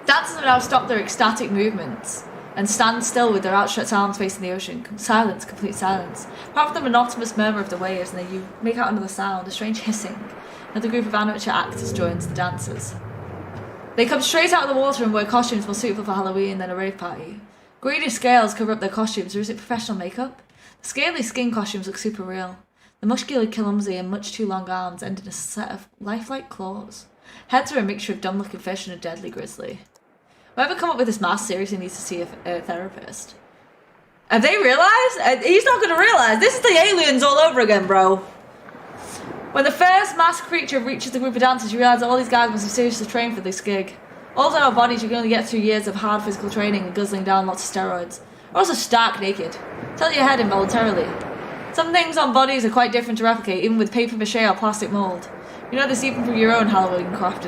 Speaker 1: Dancers have now stopped their ecstatic movements and stand still with their outstretched arms facing the ocean. Silence, complete silence. Apart from the monotonous murmur of the waves, and then you make out another sound, a strange hissing. Another group of amateur actors joins the dancers. They come straight out of the water and wear costumes more suitable for Halloween than a rave party. Greedy scales cover up their costumes, or is it professional makeup? The scaly skin costumes look super real. The muscular, clumsy, and much too long arms end in a set of lifelike claws. Heads are a mixture of dumb-looking fish and a deadly grizzly. Whoever come up with this mask seriously needs to see a therapist. Have they realised? He's not going to realise. This is the aliens all over again, bro. When the first masked creature reaches the group of dancers, you realise that all these guys must have seriously trained for this gig. All in our bodies, you can only get through years of hard physical training and guzzling down lots of steroids. We're also stark naked. Tilt your head involuntarily. Some things on bodies are quite different to replicate, even with paper mache or plastic mould. You know this even from your own Halloween craft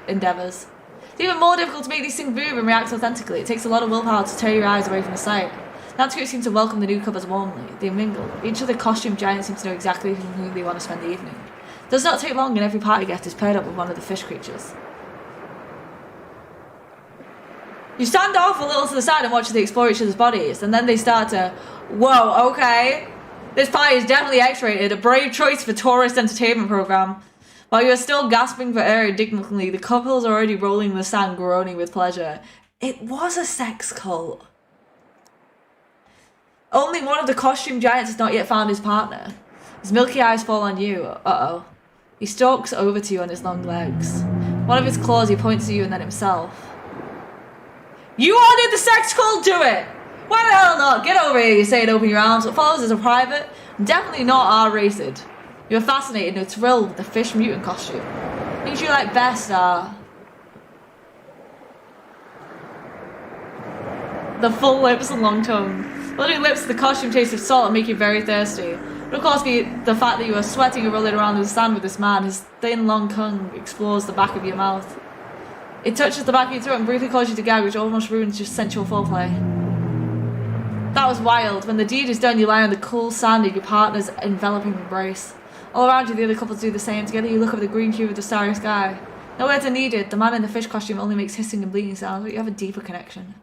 Speaker 1: endeavours. It's even more difficult to make these things move and react authentically. It takes a lot of willpower to tear your eyes away from the sight. Dance groups seem to welcome the newcomers warmly. They mingle. Each of the costume giants seems to know exactly with whom they want to spend the evening. It does not take long and every party guest is paired up with one of the fish creatures. You stand off a little to the side and watch as they explore each other's bodies, and then they start to, whoa, okay. This party is definitely X-rated, a brave choice for tourist entertainment program. While you are still gasping for air indignantly, the couples are already rolling in the sand, groaning with pleasure. It was a sex cult. Only one of the costume giants has not yet found his partner. His milky eyes fall on you. Uh-oh. He stalks over to you on his long legs. One of his claws, he points at you and then himself. You ordered the sex cult, do it! Why the hell not? Get over here, you say and open your arms. What follows is a private, definitely not R-rated. You're fascinated and thrilled with the fish mutant costume. Things you like best are the full lips and long tongue. Bloody lips, the costume taste of salt and make you very thirsty. But of course, the fact that you are sweating and rolling around in the sand with this man, his thin, long tongue explores the back of your mouth. It touches the back of your throat and briefly causes you to gag, which almost ruins your sensual foreplay. That was wild. When the deed is done, you lie on the cool sand in your partner's enveloping embrace. All around you, the other couples do the same. Together, you look up at the green cube of the starry sky. No words are needed. The man in the fish costume only makes hissing and bleating sounds, but you have a deeper connection.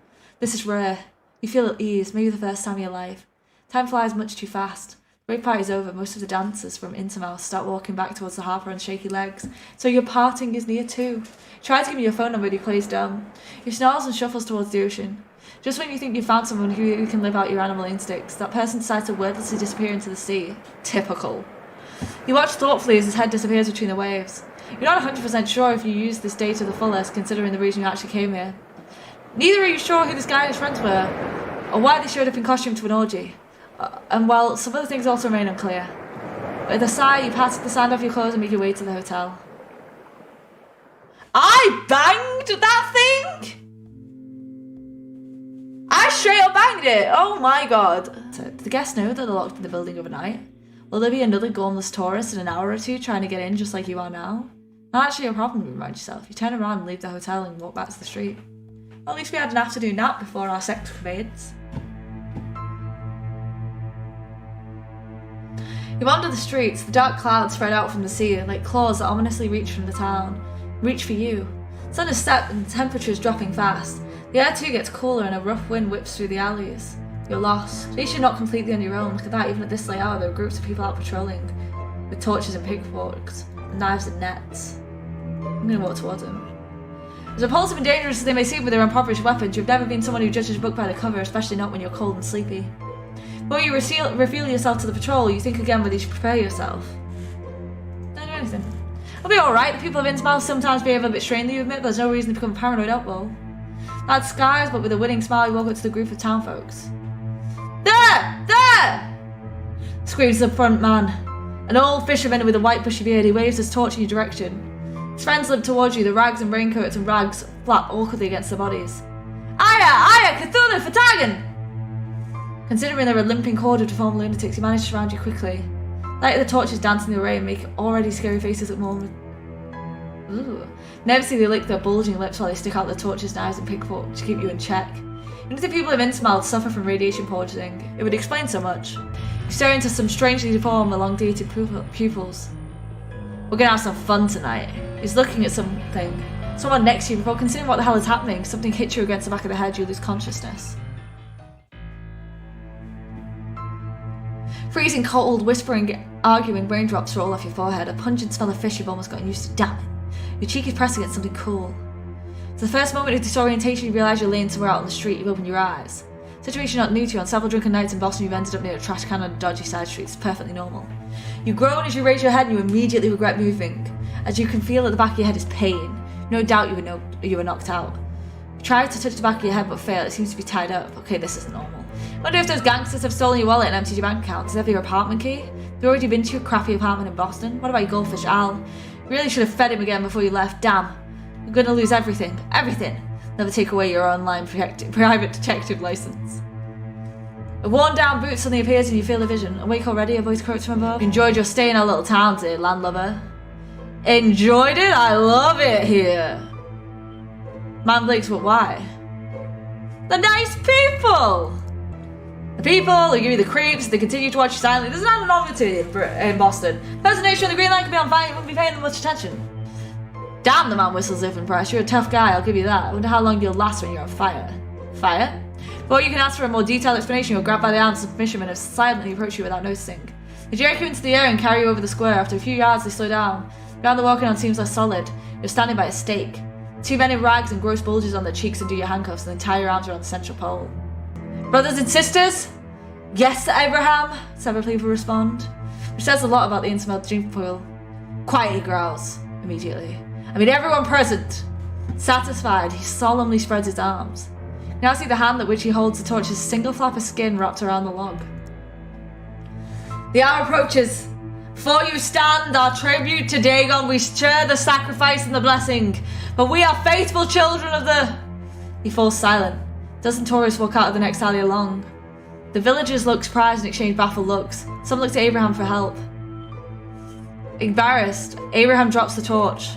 Speaker 1: This is rare. You feel at ease, maybe the first time in your life. Time flies much too fast. The rave party's over. Most of the dancers from Innsmouth start walking back towards the harbour on shaky legs. So your parting is near too. Try to give me your phone number, but he plays dumb. He snarls and shuffles towards the ocean. Just when you think you've found someone who can live out your animal instincts, that person decides to wordlessly disappear into the sea. Typical. You watch thoughtfully as his head disappears between the waves. You're not 100% sure if you used this day to the fullest, considering the reason you actually came here. Neither are you sure who this guy and his friends were, or why they showed up in costume to an orgy. And well, some other things also remain unclear. With a sigh, you pat the sand off your clothes and make your way to the hotel. I banged that thing? I straight up banged it! Oh my god. So, do the guests know that they're locked in the building overnight? Will there be another gormless tourist in an hour or two trying to get in just like you are now? Not actually a problem, you remind yourself. You turn around and leave the hotel and walk back to the street. Well, at least we had an afternoon nap before our sex fades. You wander the streets, the dark clouds spread out from the sea like claws that ominously reach from the town. Reach for you. The sun is set and the temperature is dropping fast. The air too gets cooler and a rough wind whips through the alleys. You're lost. At least you're not completely on your own. Look at that, even at this late hour there are groups of people out patrolling, with torches and pitchforks, and knives and nets. I'm gonna walk towards them. As repulsive and dangerous as they may seem with their impoverished weapons, you've never been someone who judges a book by the cover, especially not when you're cold and sleepy. Before you reveal yourself to the patrol, you think again whether you should prepare yourself. Don't do anything. I'll be alright. The people of Innsmouth sometimes behave a bit strangely, you admit, but there's no reason to become a paranoid outlaw. That's skies, but with a winning smile, you walk up to the group of townfolks. There! There! Screams the front man. An old fisherman with a white bushy beard, he waves his torch in your direction. His friends limp towards you, the rags and raincoats and rags flap awkwardly against their bodies. Aya! Cthulhu for tagging! Considering they're a limping horde of deformed lunatics, you manage to surround you quickly. Light the torches dance in the rain, make already scary faces look more... Ooh. Nervously they lick their bulging lips while they stick out their torches, knives and pitchforks to keep you in check. Even if the people of Innsmouth suffer from radiation poisoning, it would explain so much. You stare into some strangely deformed, elongated pupils. We're gonna have some fun tonight. He's looking at something. Someone next to you. Before considering what the hell is happening, something hits you against the back of the head, you lose consciousness. Freezing cold, whispering, arguing raindrops roll off your forehead. A pungent smell of fish you've almost gotten used to. Damn it. Your cheek is pressed against something cool. It's the first moment of disorientation you realise you're laying somewhere out on the street. You open your eyes. Situation not new to you. On several drunken nights in Boston, you've ended up near a trash can on a dodgy side street. It's perfectly normal. You groan as you raise your head and you immediately regret moving. As you can feel at the back of your head is pain. No doubt you were knocked out. You try to touch the back of your head but fail. It seems to be tied up. Okay, this isn't normal. Wonder if those gangsters have stolen your wallet and emptied your bank account. Does they have your apartment key? Have you already been to your crappy apartment in Boston? What about your goldfish Al? You really should have fed him again before you left. Damn. You're gonna lose everything. Everything. Never take away your online private detective license. A worn down boot suddenly appears and you feel a vision. Awake already? A voice croaks from above. Enjoyed your stay in our little town today, landlubber. Enjoyed it? I love it here. Man blinks, but why? The nice people! The people who give you the creeps, they continue to watch you silently. There's an anonymity in Boston. Person on the green line could be on fire, you wouldn't be paying them much attention. Damn, the man whistles if impressed. You're a tough guy, I'll give you that. I wonder how long you'll last when you're on fire. Fire? Before you can ask for a more detailed explanation, you're grabbed by the arms of fishermen and silently approach you without noticing. They jerk you into the air and carry you over the square. After a few yards, they slow down. The ground they're walking on seems less solid. You're standing by a stake. Two men in rags and gross bulges on their cheeks undo your handcuffs and then tie your arms around the central pole. Brothers and sisters? Yes, Abraham, several people respond. Which says a lot about the Innsmouth gene pool. Quiet, he growls, immediately. I mean, everyone present. Satisfied, he solemnly spreads his arms. You now see the hand at which he holds the torch, a single flap of skin wrapped around the log. The hour approaches. Before you stand, our tribute to Dagon, we share the sacrifice and the blessing. But we are faithful children of the... He falls silent. Dozen tourists walk out of the next alley along. The villagers look surprised and exchange baffled looks. Some look to Abraham for help. Embarrassed, Abraham drops the torch.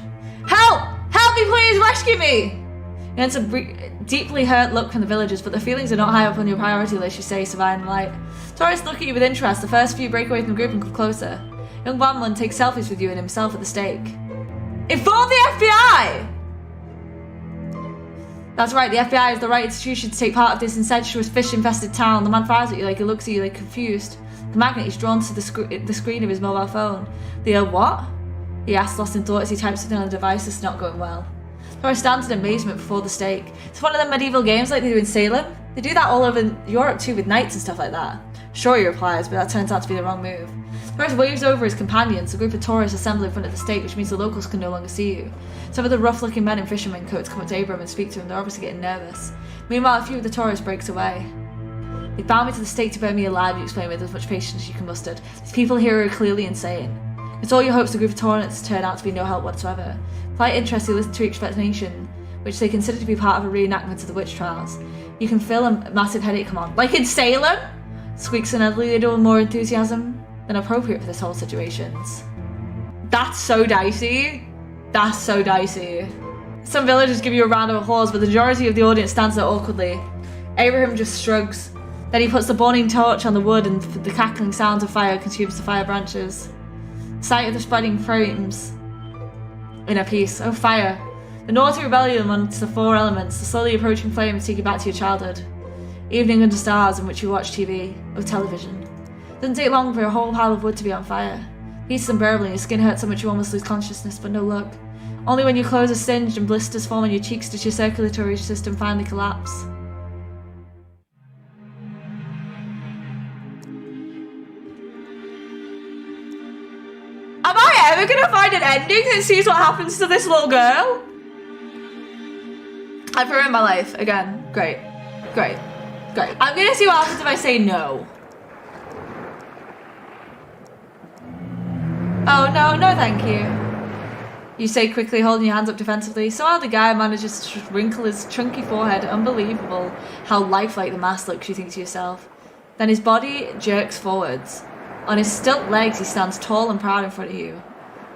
Speaker 1: Help! Help me please! Rescue me! He gets a deeply hurt look from the villagers, but their feelings are not high up on your priority list, you say, surviving the light. Tourists look at you with interest. The first few break away from the group and come closer. Young Bamlin takes selfies with you and himself at the stake. Inform the FBI! That's right, the FBI is the right institution to take part of this incestuous fish-infested town. The man fires at you like he looks at you like confused. The magnet is drawn to the screen of his mobile phone. The what? He asks, lost in thought as he types something on the device that's not going well. Torres stands in amazement before the stake. It's one of them medieval games like they do in Salem. They do that all over Europe too, with knights and stuff like that. Sure, he replies, but that turns out to be the wrong move. Torres waves over his companions. A group of tourists assemble in front of the stake, which means the locals can no longer see you. Some of the rough-looking men in fisherman coats come up to Abram and speak to him. They're obviously getting nervous. Meanwhile, a few of the tourists breaks away. They bound me to the stake to burn me alive, you explain with as much patience as you can muster. These people here are clearly insane. It's all your hopes the group of tourists turn out to be no help whatsoever. Polite interest, they listen to your explanation, which they consider to be part of a reenactment of the witch trials. You can feel a massive headache come on. Like in Salem? Squeaks an elderly lady with more enthusiasm than appropriate for this whole situation. That's so dicey. That's so dicey. Some villagers give you a round of applause, but the majority of the audience stands there awkwardly. Abraham just shrugs. Then he puts the burning torch on the wood and the crackling sounds of fire consumes the fire branches. Sight of the spreading flames in a piece. Oh, fire. The naughty rebellion amongst the four elements, the slowly approaching flames take you back to your childhood. Evening under stars in which you watch TV, or television. Doesn't take long for a whole pile of wood to be on fire. Heat is unbearable and your skin hurts so much you almost lose consciousness, but no luck. Only when your clothes are singed and blisters form on your cheeks does your circulatory system finally collapse. Am I ever gonna find an ending that sees what happens to this little girl? I've ruined my life again. Great. Great. Great. I'm gonna see what happens if I say no. Oh, no, no thank you. You say quickly, holding your hands up defensively. Somehow the guy manages to wrinkle his chunky forehead. Unbelievable how lifelike the mask looks, you think to yourself. Then his body jerks forwards. On his stilt legs, he stands tall and proud in front of you,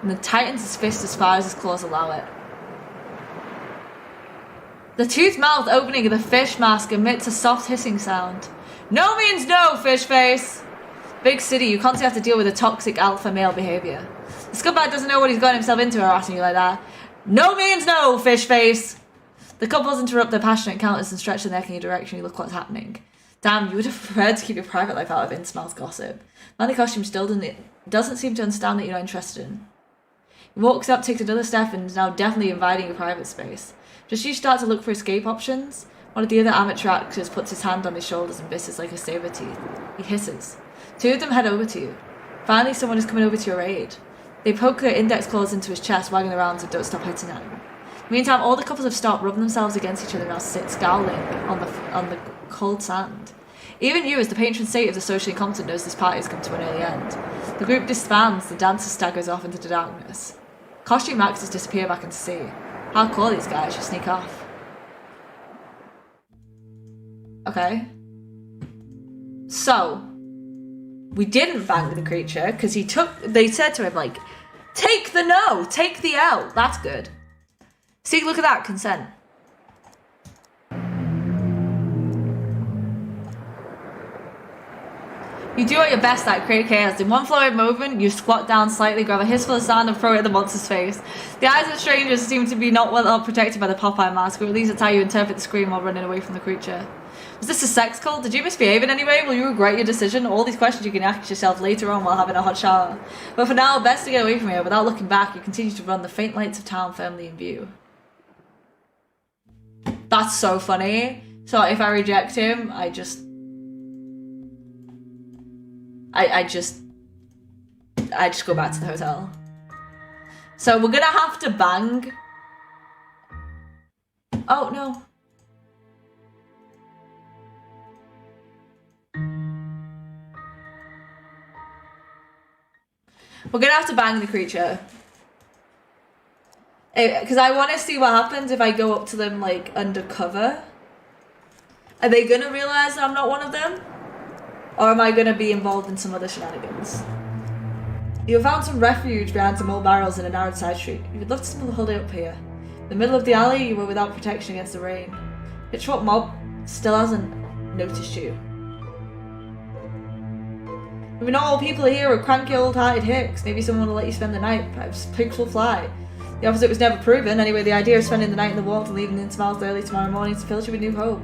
Speaker 1: and then tightens his fist as far as his claws allow it. The toothed-mouthed opening of the fish mask emits a soft hissing sound. No means no, fish face! Big city, you constantly have to deal with a toxic alpha male behaviour. The scumbag doesn't know what he's gotten himself into harassing you like that. No means no, fish face! The couples interrupt their passionate encounters and stretch their neck in your direction. You look what's happening. Damn, you would have preferred to keep your private life out of Innsmouth gossip. Man in the costume still doesn't seem to understand that you're not interested in. He walks up, takes another step, and is now definitely invading your private space. Just as you start to look for escape options, one of the other amateur actors puts his hand on his shoulders and bites like a saber teeth. He hisses. Two of them head over to you. Finally, someone is coming over to your aid. They poke their index claws into his chest, wagging their arms and don't stop hitting at him. Meantime, all the couples have stopped, rubbing themselves against each other and now sit scowling on the cold sand. Even you, as the patron saint of the socially incompetent, knows this party has come to an early end. The group disbands, the dancer staggers off into the darkness. Costume actors disappear back into sea. How cool these guys, just sneak off. Okay. So, we didn't bang the creature, because they said to him, like, take the no, take the L. That's good. See, look at that, consent. You do your best at create chaos. In one flowing movement, you squat down slightly, grab a hissful of sand and throw it at the monster's face. The eyes of strangers seem to be not well protected by the Popeye mask, or at least it's how you interpret the scream while running away from the creature. Was this a sex cult? Did you misbehave in any way? Will you regret your decision? All these questions you can ask yourself later on while having a hot shower. But for now, best to get away from here. Without looking back, you continue to run, the faint lights of town firmly in view. That's so funny. So if I reject him, I just go back to the hotel. So we're gonna have to bang. Oh no. We're gonna have to bang the creature. Because I want to see what happens if I go up to them, like, undercover. Are they gonna realise that I'm not one of them? Or am I gonna be involved in some other shenanigans? You have found some refuge behind some old barrels in a narrow side street. You would love to spend the whole day up here. In the middle of the alley, you were without protection against the rain. Pitchfork Mob still hasn't noticed you. Maybe not all people here are cranky old-hearted hicks. Maybe someone will let you spend the night. Perhaps pigs will fly. The opposite was never proven. Anyway, the idea of spending the night in the warmth and leaving Innsmouth early tomorrow morning fills you with new hope.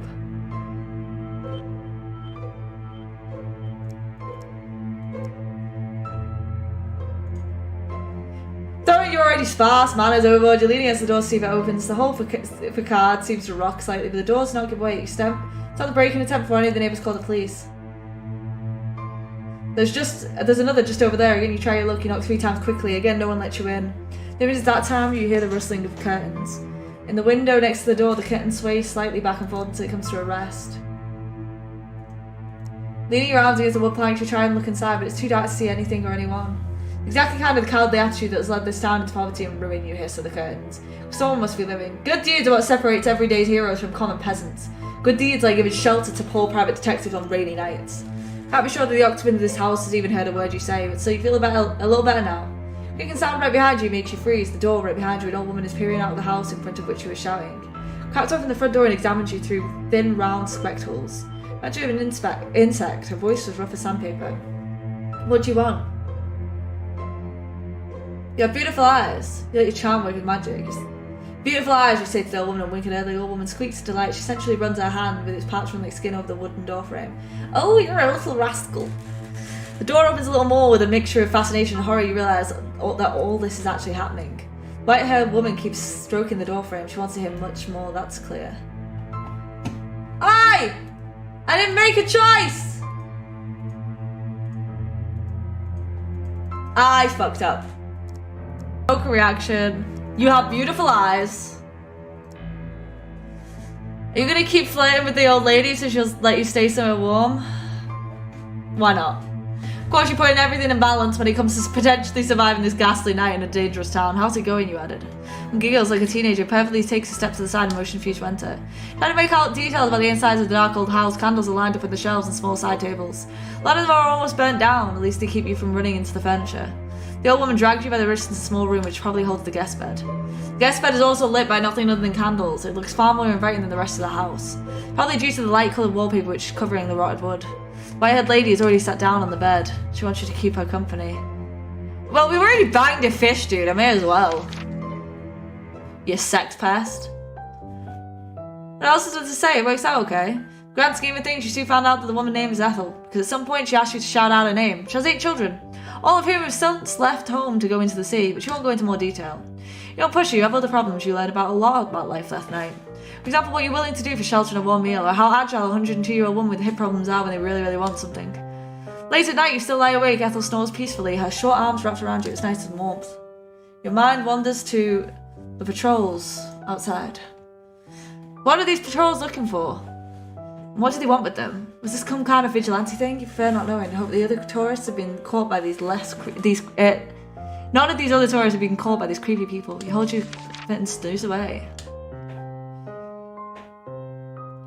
Speaker 1: Throwing your already sparse manners overboard, you're leaning against the door to see if it opens. The whole facade seems to rock slightly, but the door does not give way. You stop the break-in attempt before any of the neighbours call the police. There's another just over there. Again, you try your luck, you knock 3 times quickly. Again, no one lets you in. Maybe it's that time you hear the rustling of curtains. In the window next to the door, the curtain sways slightly back and forth until it comes to a rest. Leaning your arms against the wood plank, you try and look inside, but it's too dark to see anything or anyone. Exactly kind of the cowardly attitude that has led this town into poverty and ruin, you hiss at the curtains. Someone must be living. Good deeds are what separates everyday heroes from common peasants. Good deeds like giving shelter to poor private detectives on rainy nights. Can't be sure that the occupant of this house has even heard a word you say, but so you feel a little better now. A clicking sound right behind you makes you freeze. The door right behind you, an old woman is peering out of the house in front of which you were shouting. Cracked open the front door and examines you through thin, round spectacles. I drew an insect. Her voice was rough as sandpaper. What do you want? You have beautiful eyes. You let your charm work with magic. Beautiful eyes, you say to the old woman and wink at her. The old woman squeaks in delight. She sensually runs her hand with its parchment-like skin over the wooden door frame. Oh, you're a little rascal. The door opens a little more with a mixture of fascination and horror. You realise that all this is actually happening. White-haired woman keeps stroking the door frame. She wants to hear much more, that's clear. I didn't make a choice! I fucked up. Broken reaction. You have beautiful eyes. Are you gonna keep flirting with the old lady so she'll let you stay somewhere warm? Why not? Of course, you're putting everything in balance when it comes to potentially surviving this ghastly night in a dangerous town. How's it going, you added? And giggles like a teenager, perfectly takes a step to the side and motion for you to enter. Trying to make out details about the insides of the dark old house. Candles are lined up with the shelves and small side tables. A lot of them are almost burnt down, at least they keep you from running into the furniture. The old woman dragged you by the wrist into a small room which probably holds the guest bed. The guest bed is also lit by nothing other than candles. It looks far more inviting than the rest of the house. Probably due to the light-coloured wallpaper which is covering the rotted wood. White-haired lady has already sat down on the bed. She wants you to keep her company. Well, we've already banged a fish, dude. I may as well. You sex pest. What else is there to say? It works out okay. Grand scheme of things, you soon found out that the woman's name is Ethel, because at some point she asked you to shout out her name. She has 8 children, all of whom have since left home to go into the sea, but she won't go into more detail. You don't push her, you have other problems. You learn about a lot about life last night. For example, what you're willing to do for shelter and a warm meal, or how agile a 102-year-old woman with hip problems are when they really, really want something. Late at night, you still lie awake. Ethel snores peacefully, her short arms wrapped around you. It's nice and warmth. Your mind wanders to the patrols outside. What are these patrols looking for? And what do they want with them? Was this some kind of vigilante thing? You prefer not knowing. I hope the other tourists have been caught by these none of these other tourists have been caught by these creepy people. You hold your and snooze away.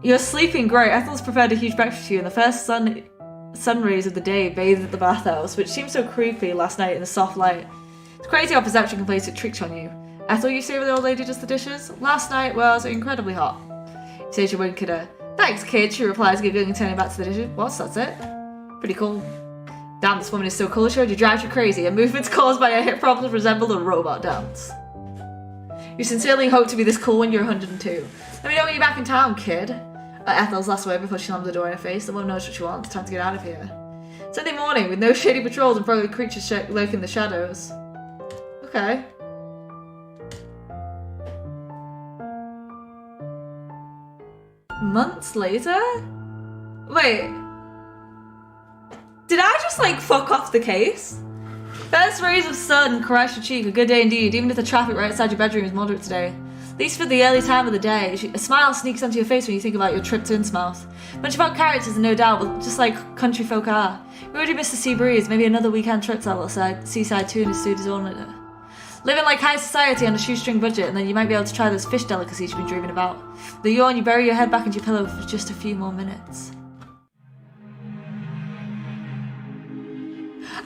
Speaker 1: You're sleeping great. Ethel's prepared a huge breakfast for you, and the first sun rays of the day bathed at the bathhouse, which seemed so creepy last night in the soft light. It's crazy how perception can play tricks on you. Ethel, you say where the old lady does the dishes? Last night was incredibly hot. He says you wink at her. Thanks, kid, she replies, giggling and turning back to the dishes. What? That's it? Pretty cool. Damn, this woman is so cool. She already drives you crazy. Her movements caused by her hip problems resemble a robot dance. You sincerely hope to be this cool when you're 102. Let me know when you're back in town, kid. Ethel's last word before she slams the door in her face. The woman knows what she wants. Time to get out of here. Sunday morning, with no shady patrols and probably creatures lurking in the shadows. Okay. Months later? Wait. Did I just, like, fuck off the case? First rays of sun caress your cheek. A good day indeed, even if the traffic right outside your bedroom is moderate today. At least for the early time of the day. A smile sneaks onto your face when you think about your trip to Innsmouth. Bunch of odd characters, no doubt, but just like country folk are. We already missed the sea breeze. Maybe another weekend trip to that seaside tune is suited his own later. Living like high society on a shoestring budget, and then you might be able to try those fish delicacies you've been dreaming about. The yawn, you bury your head back into your pillow for just a few more minutes.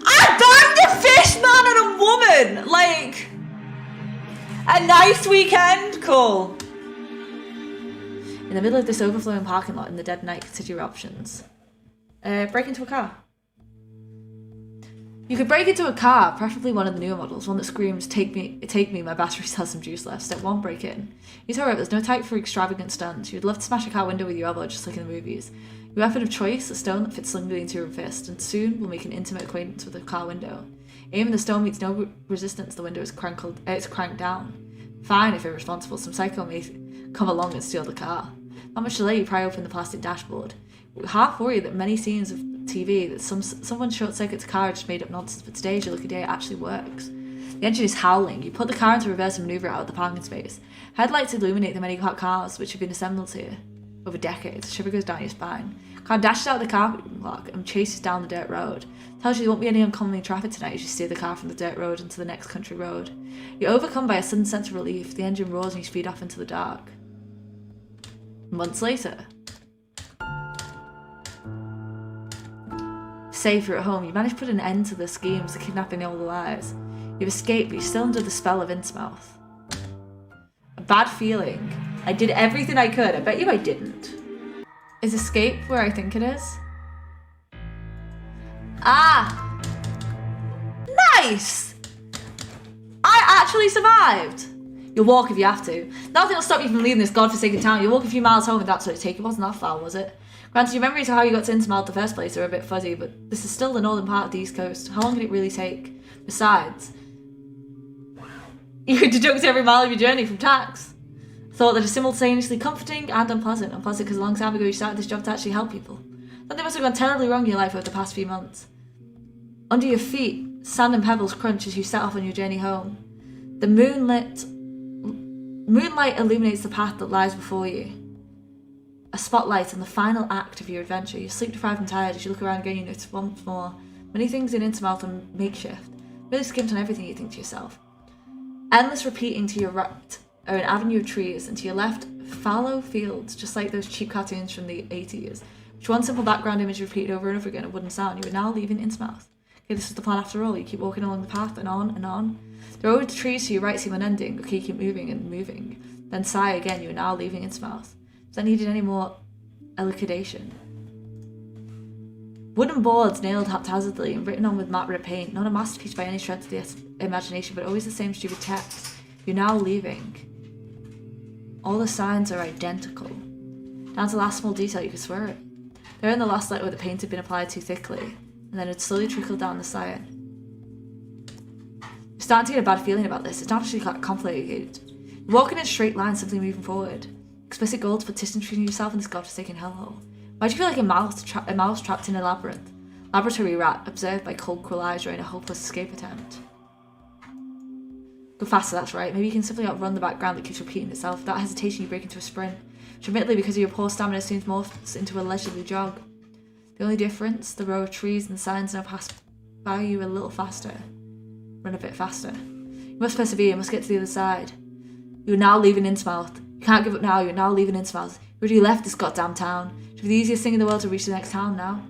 Speaker 1: I banged a fish man and a woman! Like, a nice weekend? Cool. In the middle of this overflowing parking lot in the dead night, consider your options. Break into a car. You could break into a car, preferably one of the newer models, one that screams, take me, my battery still has some juice left. Step 1, break in. Use her up, there's no type for extravagant stunts. You'd love to smash a car window with your elbow, just like in the movies. Your weapon of choice, a stone that fits slimly into your fist, and soon we'll make an intimate acquaintance with the car window. Aim and the stone meets no resistance, the window is cranked down. Fine if irresponsible, some psycho may come along and steal the car. Not much delay, you pry open the plastic dashboard. We're half worried that many scenes of TV that someone short-circuits a car just made up nonsense, but today is your lucky day, it actually works. The engine is howling. You put the car into reverse and maneuver out of the parking space. Headlights illuminate the many hot cars which have been assembled here over decades. A shiver goes down your spine. Car dashes out of the car block and chases down the dirt road. Tells you there won't be any oncoming traffic tonight as you steer the car from the dirt road into the next country road. You're overcome by a sudden sense of relief. The engine roars and you speed off into the dark. Months later. Safe, you're at home. You managed to put an end to the schemes of kidnapping all the lives. You've escaped, but you're still under the spell of Innsmouth. A bad feeling. I did everything I could. I bet you I didn't. Is escape where I think it is? Ah! Nice! I actually survived! You'll walk if you have to. Nothing will stop you from leaving this godforsaken town. You'll walk a few miles home if that's what it takes. It wasn't that far, was it? Granted, your memories of how you got to Innsmouth in the first place are a bit fuzzy, but this is still the northern part of the East Coast. How long can it really take? Besides, you could deduct every mile of your journey from tax. Thought that is simultaneously comforting and unpleasant. Unpleasant because a long time ago you started this job to actually help people. Something must have gone terribly wrong in your life over the past few months. Under your feet, sand and pebbles crunch as you set off on your journey home. The moonlight illuminates the path that lies before you. A spotlight on the final act of your adventure. You're sleep deprived and tired. As you look around again, you notice once more many things in Innsmouth are makeshift. Really skimped on everything you think to yourself. Endless repeating to your right are an avenue of trees, and to your left, fallow fields, just like those cheap cartoons from the 80s, which one simple background image repeated over and over again, a wooden sound. You are now leaving Innsmouth. Okay, this is the plan after all. You keep walking along the path and on and on. The road to trees to your right seem unending. Okay, you keep moving and moving. Then sigh again, you are now leaving Innsmouth. Does that needed any more elucidation? Wooden boards nailed haphazardly and written on with matte red paint. Not a masterpiece by any stretch of the imagination, but always the same stupid text. You're now leaving. All the signs are identical. Down to the last small detail, you could swear it. They're in the last letter where the paint had been applied too thickly, and then it slowly trickled down the sign. You're starting to get a bad feeling about this. It's not actually quite complicated. You're walking in a straight line, simply moving forward. Explicit goal to put distance between yourself and this godforsaken hellhole. Why do you feel like a mouse trapped in a labyrinth? Laboratory rat, observed by cold, cruel eyes during a hopeless escape attempt. Go faster, that's right. Maybe you can simply outrun the background that keeps repeating itself. Without hesitation, you break into a sprint, which admittedly, because of your poor stamina, seems morphs into a leisurely jog. The only difference, the row of trees and signs now pass by you a little faster. Run a bit faster. You must persevere, you must get to the other side. You are now leaving Innsmouth. You can't give up now, you're now leaving Innsmouth. You already left this goddamn town. It should be the easiest thing in the world to reach the next town now.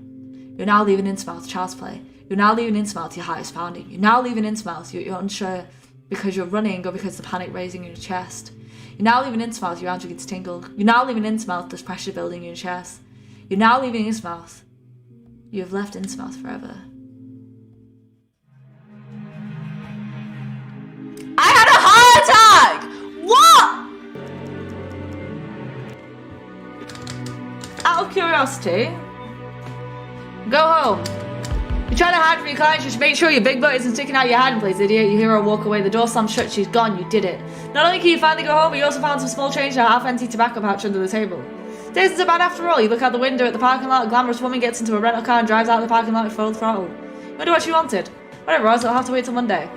Speaker 1: You're now leaving Innsmouth, child's play. You're now leaving Innsmouth, your heart is pounding. You're now leaving Innsmouth, you're unsure because you're running or because the panic raising in your chest. You're now leaving Innsmouth, your arms begin to tingle. You're now leaving Innsmouth, there's pressure building in your chest. You're now leaving Innsmouth. You have left Innsmouth forever. I had a heart attack! What? Out of curiosity, go home. You're trying to hide from your clients, you should make sure your big butt isn't sticking out your hiding place, idiot. You hear her walk away, the door slams shut, she's gone, you did it. Not only can you finally go home, but you also found some small change in a half-empty tobacco pouch under the table. This isn't so bad after all. You look out the window at the parking lot, a glamorous woman gets into a rental car and drives out of the parking lot with full throttle. You wonder what she wanted. Whatever, else I'll have to wait till Monday.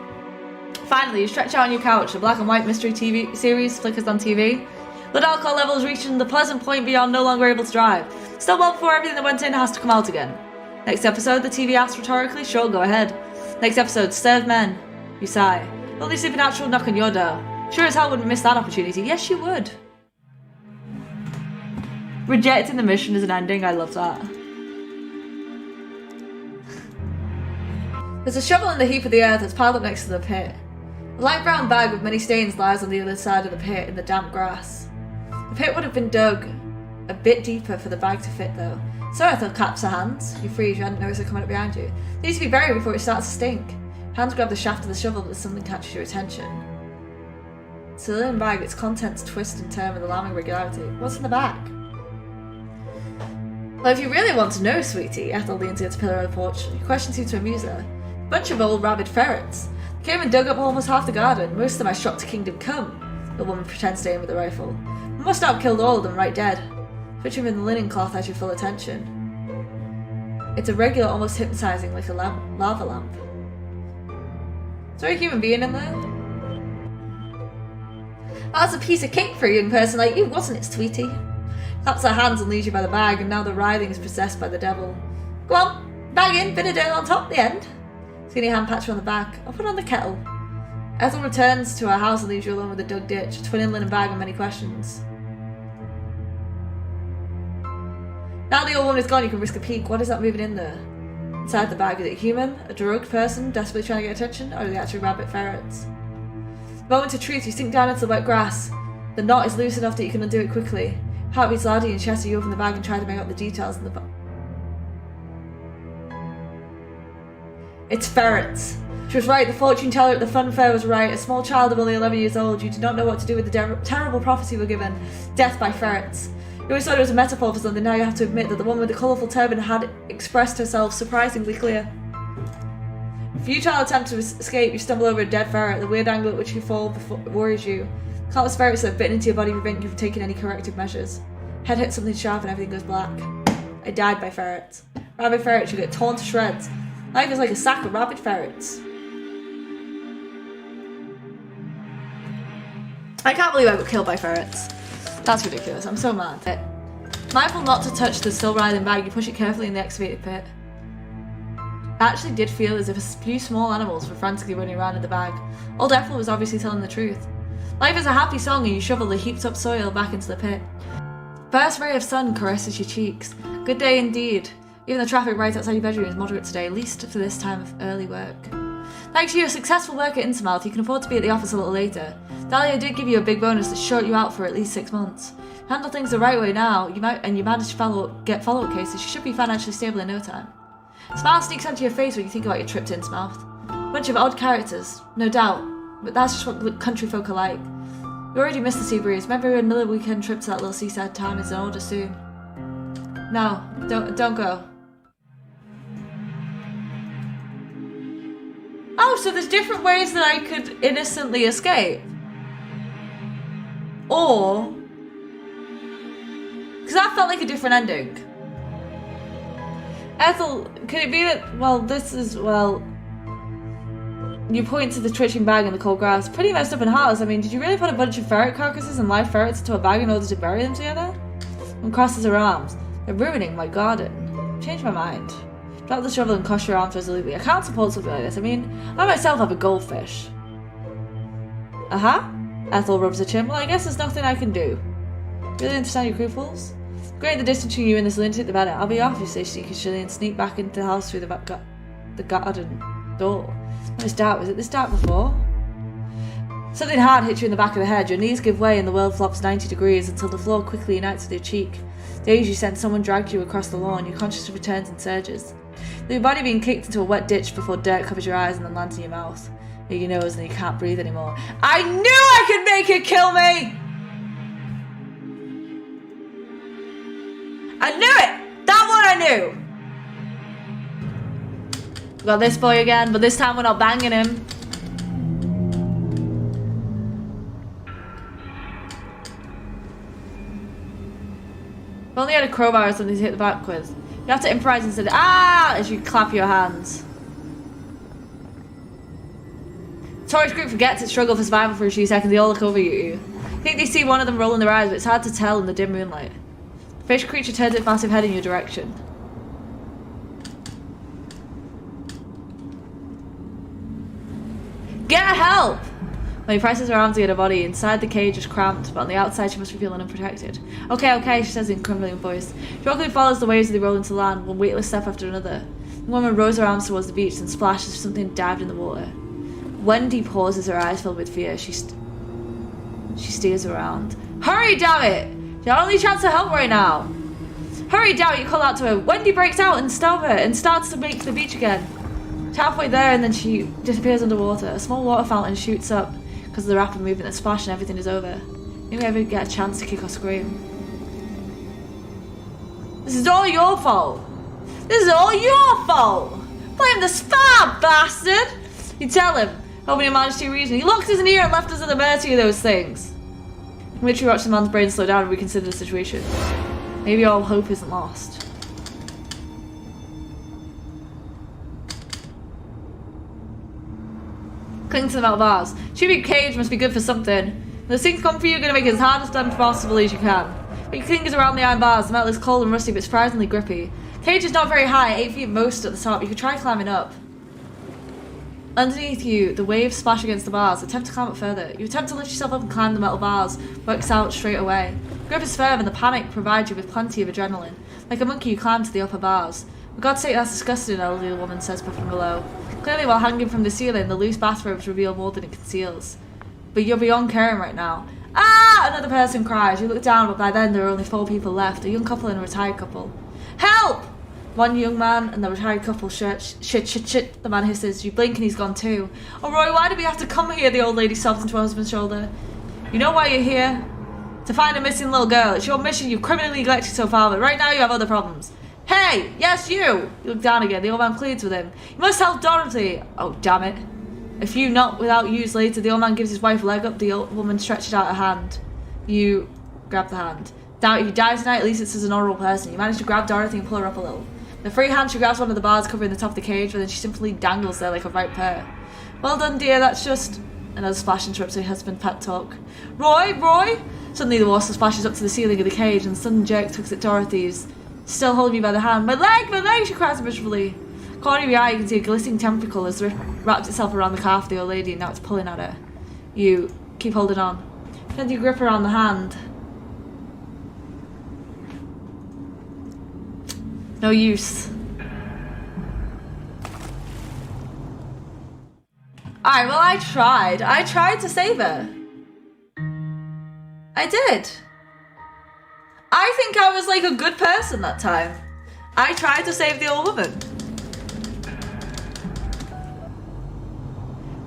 Speaker 1: Finally, you stretch out on your couch, a black and white mystery TV series flickers on TV. Blood alcohol levels reaching the pleasant point beyond no longer able to drive. Still well before everything that went in has to come out again. Next episode, the TV asks rhetorically, sure, go ahead. Next episode, serve men. You sigh. Only supernatural knock on your door. Sure as hell wouldn't miss that opportunity. Yes, you would. Rejecting the mission as an ending, I love that. There's a shovel in the heap of the earth that's piled up next to the pit. A light brown bag with many stains lies on the other side of the pit in the damp grass. The pit would have been dug a bit deeper for the bag to fit though. Sorry, I thought claps her hands. You freeze, you hadn't noticed her coming up behind you. It needs to be buried before it starts to stink. Hands grab the shaft of the shovel, but something catches your attention. It's a linen bag, its contents twist and turn with alarming regularity. What's in the bag? Well, if you really want to know, sweetie, Ethel leans against a pillar of the porch. Your question seems to amuse her. A bunch of old rabid ferrets. They came and dug up almost half the garden. Most of them I shot to kingdom come. The woman pretends to aim with a rifle. I must not have killed all of them right dead. Picture him in the linen cloth has your full attention. It's a regular, almost hypnotizing, like a lava lamp. Is there a human being in there? That's a piece of cake for a young person like you, wasn't it, sweetie? Claps her hands and leads you by the bag, and now the writhing is possessed by the devil. Go on, bag in, bit of dirt on top, the end. Skinny hand pats you on the back. I'll put on the kettle. Ethel returns to her house and leaves you alone with a dug ditch, a twin linen bag, and many questions. Now the old woman is gone, you can risk a peek. What is that moving in there? Inside the bag, is it a human? A drugged person desperately trying to get attention? Or are they actually rabbit ferrets? Moment of truth, you sink down into the wet grass. The knot is loose enough that you can undo it quickly. Heart beats loudly and she has to open the bag and try to make out the details in the bag. It's ferrets. She was right, the fortune teller at the fun fair was right. A small child of only 11 years old, you did not know what to do with the terrible prophecy you were given. Death by ferrets. You always thought it was a metaphor for something, now you have to admit that the woman with the colourful turban had expressed herself surprisingly clear. If you try to attempt to escape, you stumble over a dead ferret. The weird angle at which you fall worries you. Countless ferrets that have bitten into your body prevent you from taking any corrective measures. Head hits something sharp and everything goes black. I died by ferrets. Rabid ferrets, you get torn to shreds. Life is like a sack of rabid ferrets. I can't believe I got killed by ferrets. That's ridiculous. I'm so mad. Mindful not to touch the still writhing bag, you push it carefully in the excavated pit. It actually did feel as if a few small animals were frantically running around in the bag. Old Ethel was obviously telling the truth. Life is a happy song and you shovel the heaped up soil back into the pit. First ray of sun caresses your cheeks. Good day indeed. Even the traffic right outside your bedroom is moderate today, at least for this time of early work. Thanks to your successful work at Innsmouth, you can afford to be at the office a little later. Dahlia did give you a big bonus to short you out for at least 6 months. Handle things the right way now, you manage to get follow-up cases, you should be financially stable in no time. Smile sneaks onto your face when you think about your trip to Innsmouth. A bunch of odd characters, no doubt, but that's just what country folk are like. You already missed the sea breeze. Remember another weekend trip to that little seaside town is in order soon. No, don't go. Oh, so there's different ways that I could innocently escape. Or... because that felt like a different ending. Ethel, could it be that, well, this is, well... you point to the twitching bag in the cold grass. Pretty messed up and heartless. I mean, did you really put a bunch of ferret carcasses and live ferrets into a bag in order to bury them together? And crosses her arms. They're ruining my garden. Change my mind. Drop the shovel and cross your arms resolutely. I can't support something like this. I mean, I myself have a goldfish. Ethel rubs her chin. Well, I guess there's nothing I can do. Really understand your scruples? Great the distance between you and this lunatic, the better. I'll be off, you say, Shilly, and sneak back into the house through the garden door. When it's dark, was it this dark before? Something hard hits you in the back of the head. Your knees give way and the world flops 90 degrees until the floor quickly unites with your cheek. Days you sense someone dragged you across the lawn. Your consciousness returns and surges. Your body being kicked into a wet ditch before dirt covers your eyes and then lands in your mouth. Your nose and you can't breathe anymore. I knew I could make it kill me! I knew it! That one I knew! We got this boy again, but this time we're not banging him. If only had a crowbar or something to hit the back with. You have to improvise instead of as you clap your hands. The tourist group forgets its struggle for survival for a few seconds. They all look over at you. You think they see one of them rolling their eyes, but it's hard to tell in the dim moonlight. The fish creature turns its massive head in your direction. Get help! When he presses her arms against her body, inside the cage is cramped, but on the outside she must be feeling unprotected. Okay, she says in a crumbling voice. She quickly follows the waves as they roll into land, one weightless step after another. The woman rows her arms towards the beach and splashes as if something dived in the water. Wendy pauses, her eyes filled with fear. She steers around. Hurry, damn it! Your only chance to help right now! Hurry, damn it, you call out to her. Wendy breaks out and stop her and starts to make for the beach again. She's halfway there and then she disappears underwater. A small water fountain shoots up because of the rapid movement and splash and everything is over. You never ever get a chance to kick or scream. This is all your fault! This is all your fault! Blame the spa, bastard! You tell him, hoping he managed to reason. He locked us in here and left us at the mercy of those things. Literally watch the man's brain slow down and reconsider the situation. Maybe all hope isn't lost. Cling to the metal bars. Tubing cage must be good for something. When the things come for you, you're going to make it as hard as done possible as you can. But your fingers around the iron bars. The metal is cold and rusty, but surprisingly grippy. Cage is not very high, 8 feet most at the top. You could try climbing up. Underneath you, the waves splash against the bars. Attempt to climb up further. You attempt to lift yourself up and climb the metal bars. Works out straight away. Grip is firm and the panic provides you with plenty of adrenaline. Like a monkey, you climb to the upper bars. For God's sake, that's disgusting, an elderly woman says from below. Clearly, while hanging from the ceiling, the loose bathrobes reveal more than it conceals. But you're beyond caring right now. Ah! Another person cries. You look down, but by then there are only 4 people left. A young couple and a retired couple. Help! One young man and the retired couple shit. The man hisses. You blink and he's gone too. Oh, Roy, why did we have to come here? The old lady sobs into her husband's shoulder. You know why you're here? To find a missing little girl. It's your mission. You've criminally neglected so far, but right now you have other problems. Hey! Yes, you! You look down again. The old man pleads with him. You must help Dorothy. Oh, damn it. A few not without use later, the old man gives his wife a leg up. The old woman stretches out her hand. You grab the hand. Doubt if you die tonight, at least it's as an honourable person. You manage to grab Dorothy and pull her up a little. The free hand, she grabs one of the bars covering the top of the cage, but then she simply dangles there like a ripe pear. Well done, dear, that's just... Another splash interrupts her husband's pet talk. Roy! Suddenly the water splashes up to the ceiling of the cage, and a sudden jerk tugs at Dorothy's. Still holding me by the hand. My leg, she cries miserably. Corner of your eye, you can see a glistening tentacle has wrapped itself around the calf of the old lady, and now it's pulling at her. You keep holding on. Then you grip around the hand. No use. Alright, well, I tried. I tried to save her. I did. I think I was like a good person that time. I tried to save the old woman.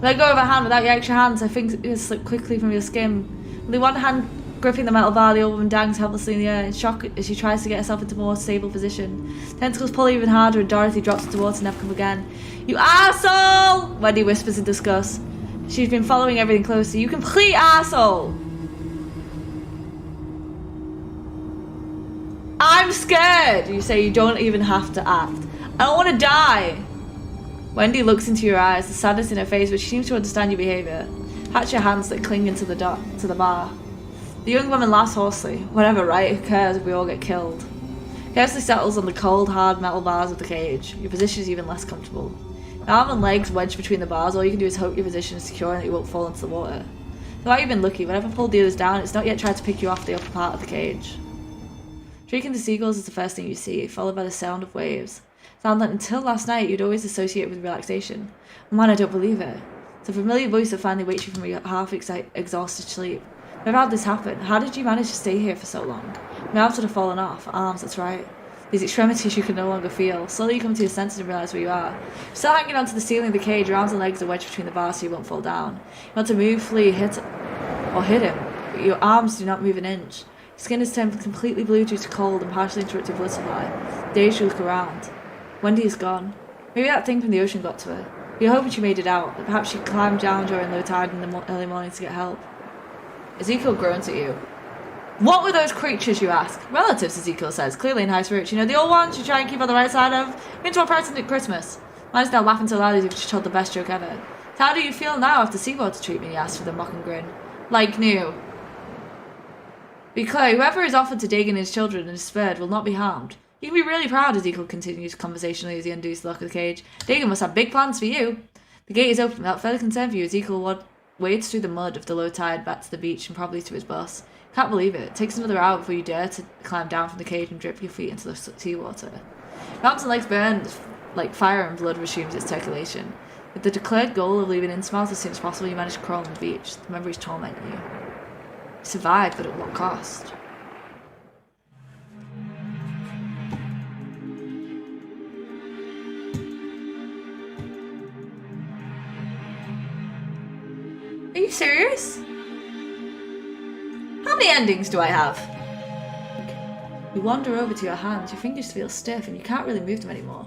Speaker 1: Let go of her hand without your extra hands. I think it slipped quickly from your skin. With one hand gripping the metal bar, the old woman dangs helplessly in the air in shock as she tries to get herself into a more stable position. Tentacles pull even harder and Dorothy drops into water and never come again. You arsehole! Wendy whispers in disgust. She's been following everything closely. You complete arsehole! I'm scared! You say. You don't even have to act. I don't want to die! Wendy looks into your eyes, the sadness in her face, but she seems to understand your behaviour. Patch your hands that cling into the bar. The young woman laughs hoarsely. Whatever, right? Who cares if we all get killed? Carefully settles on the cold, hard metal bars of the cage. Your position is even less comfortable. Your arm and legs wedged between the bars. All you can do is hope your position is secure and that you won't fall into the water. Though you've been lucky, whatever pulled the others down, it's not yet tried to pick you off the upper part of the cage. Shrieking the seagulls is the first thing you see, followed by the sound of waves. Sound that until last night you'd always associate with relaxation. Man, I don't believe it. It's a familiar voice that finally wakes you from your half-exhausted sleep. But how did this happen? How did you manage to stay here for so long? My arms would have fallen off. Arms, that's right. These extremities you can no longer feel. Slowly you come to your senses and realise where you are. You're still hanging onto the ceiling of the cage. Your arms and legs are wedged between the bars so you won't fall down. You want to move, flee, hit him. But your arms do not move an inch. Your skin has turned completely blue due to cold and partially interrupted blood supply. Dazed, you look around. Wendy is gone. Maybe that thing from the ocean got to her. You're hoping she made it out. That perhaps she climbed down during low tide in the early morning to get help. Ezekiel groans at you. What were those creatures, you ask? Relatives, Ezekiel says, clearly in high spirits. You know, the old ones you try and keep on the right side of? Been to our present at Christmas. Mine is now laughing so loud as if she told the best joke ever. So how do you feel now after seawater treatment, he asked with a mocking grin. Like new. Be clear, whoever is offered to Dagon and his children and is spared will not be harmed. You can be really proud, Ezekiel continues conversationally as he undoes the lock of the cage. Dagon must have big plans for you. The gate is open without further concern for you. Ezekiel wades through the mud of the low tide back to the beach and probably to his bus. Can't believe it. It takes another hour before you dare to climb down from the cage and drip your feet into the seawater. Your arms and legs burn like fire and blood resumes its circulation. With the declared goal of leaving Innsmouth as soon as possible, you manage to crawl on the beach. The memories torment you. You survived, but at what cost? Are you serious? How many endings do I have? You wander over to your hands, your fingers feel stiff and you can't really move them anymore.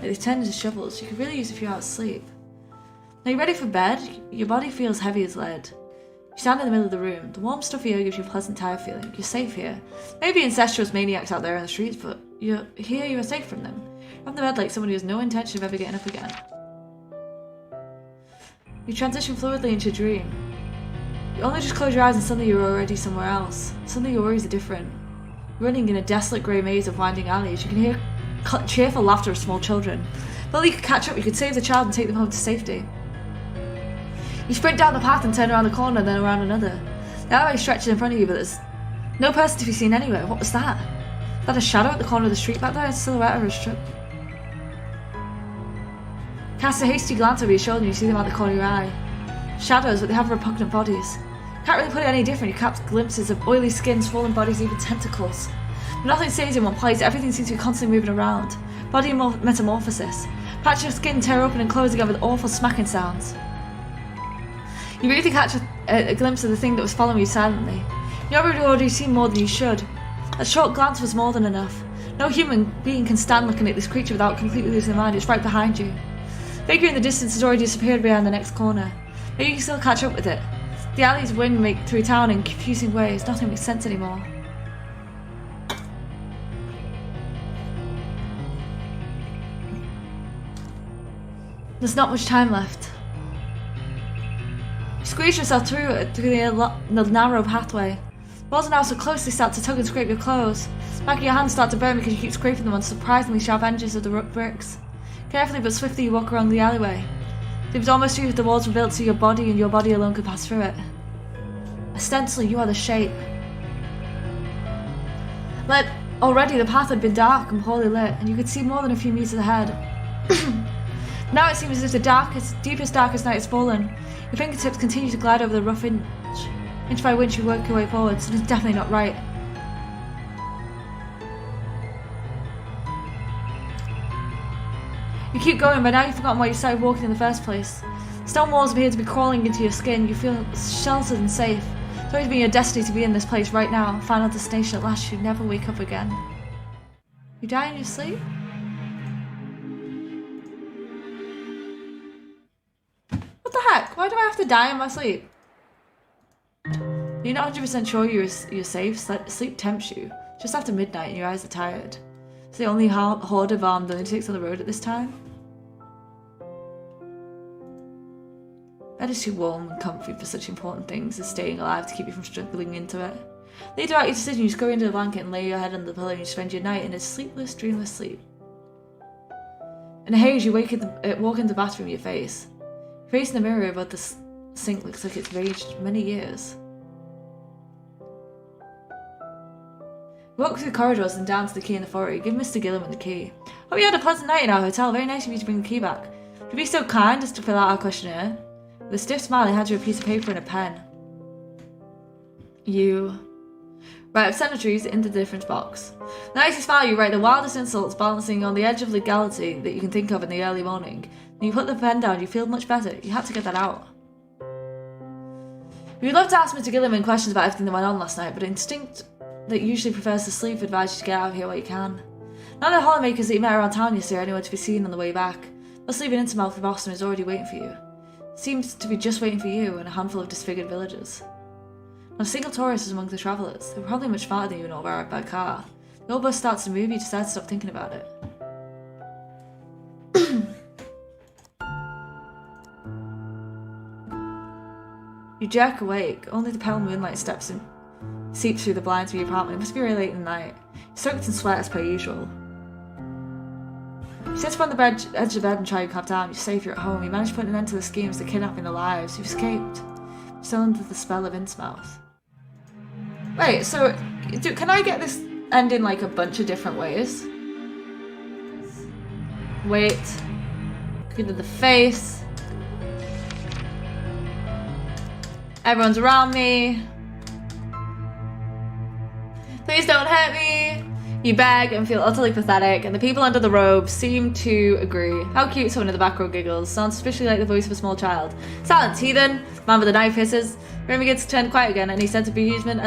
Speaker 1: They've turned into shovels, you could really use a few hours sleep. Are you ready for bed? Your body feels heavy as lead. You stand in the middle of the room. The warm stuffy air gives you a pleasant tired feeling. You're safe here. Maybe incestuous maniacs out there in the streets, but you're here, you are safe from them. You're on the bed like someone who has no intention of ever getting up again. You transition fluidly into a dream. You only just close your eyes and suddenly you're already somewhere else. Suddenly your worries are different. Running in a desolate grey maze of winding alleys, you can hear cheerful laughter of small children. Well, you could catch up, you could save the child and take them home to safety. You sprint down the path and turn around the corner, then around another. The highway stretches in front of you, but there's no person to be seen anywhere. What was that? Is that a shadow at the corner of the street back there? A silhouette of a strip. Cast a hasty glance over your shoulder and you see them out the corner of your eye. Shadows, but they have repugnant bodies. Can't really put it any different. You catch glimpses of oily skin, swollen bodies, even tentacles. But nothing stays in one place. Everything seems to be constantly moving around. Body metamorphosis. Patches of skin tear open and close again with awful smacking sounds. You briefly catch a glimpse of the thing that was following you silently. You already already seen more than you should. A short glance was more than enough. No human being can stand looking at this creature without completely losing their mind. It's right behind you. Figure in the distance has already disappeared behind the next corner. Maybe you can still catch up with it. The alleys wind make through town in confusing ways. Nothing makes sense anymore. There's not much time left. You squeeze yourself through the narrow pathway. Walls are now so close they start to tug and scrape your clothes. Back of your hands start to burn because you keep scraping them on surprisingly sharp edges of the bricks. Carefully but swiftly you walk around the alleyway. It was almost as if the walls were built so your body and your body alone could pass through it. Ostensibly, you are the shape. Already the path had been dark and poorly lit, and you could see more than a few meters ahead. Now it seems as if the deepest, darkest night has fallen. Your fingertips continue to glide over the rough inch. Inch by inch you work your way forwards, and it's definitely not right. You keep going, but now you've forgotten why you started walking in the first place. Stone walls appear to be crawling into your skin. You feel sheltered and safe. It's always been your destiny to be in this place right now. Final destination at last. You never wake up again. You die in your sleep? What the heck? Why do I have to die in my sleep? You're not 100% sure you're safe. Sleep tempts you. Just after midnight and your eyes are tired. It's the only horde of armed lunatics on the road at this time. Bed is too warm and comfy for such important things as staying alive to keep you from struggling into it. Later out your decision, you scurry into the blanket and lay your head on the pillow and you spend your night in a sleepless, dreamless sleep. In a haze, you walk into the bathroom with your face. Your face in the mirror above the sink looks like it's aged many years. You walk through the corridors and down to the key in the foyer. You give Mr. Gilliman the key. Hope you had a pleasant night in our hotel. Very nice of you to bring the key back. Would you be so kind as to fill out our questionnaire? With a stiff smile, he hands you a piece of paper and a pen. You write obscenities into the difference box. The nicest smile, you write the wildest insults balancing on the edge of legality that you can think of in the early morning. When you put the pen down, you feel much better. You had to get that out. You'd love to ask Mr. Gilliman questions about everything that went on last night, but instinct that usually prefers to sleep advises you to get out of here while you can. None of the holidaymakers that you met around town yesterday are anywhere to be seen on the way back. Most leaving Innsmouth for Boston is already waiting for you. Seems to be just waiting for you and a handful of disfigured villagers. Not a single tourist is among the travellers. They were probably much farther than you and all arrived by car. The old bus starts to move, you decide to stop thinking about it. You jerk awake. Only the pale moonlight seeps through the blinds of your apartment. It must be very late in the night. You're soaked in sweat as per usual. You sit upon the edge of the bed and try to calm down. You're safe, you're at home. You manage to put an end to the schemes that kidnapping the lives. You've escaped. You're still under the spell of Innsmouth. Wait, so can I get this ending like a bunch of different ways? Wait. Get to the face. Everyone's around me. Please don't hurt me. You beg and feel utterly pathetic, and the people under the robe seem to agree. How cute, someone in the back row giggles. Sounds suspiciously like the voice of a small child. Silence, heathen! The man with the knife hisses. The room begins to turn quiet again, and he sense of bemusement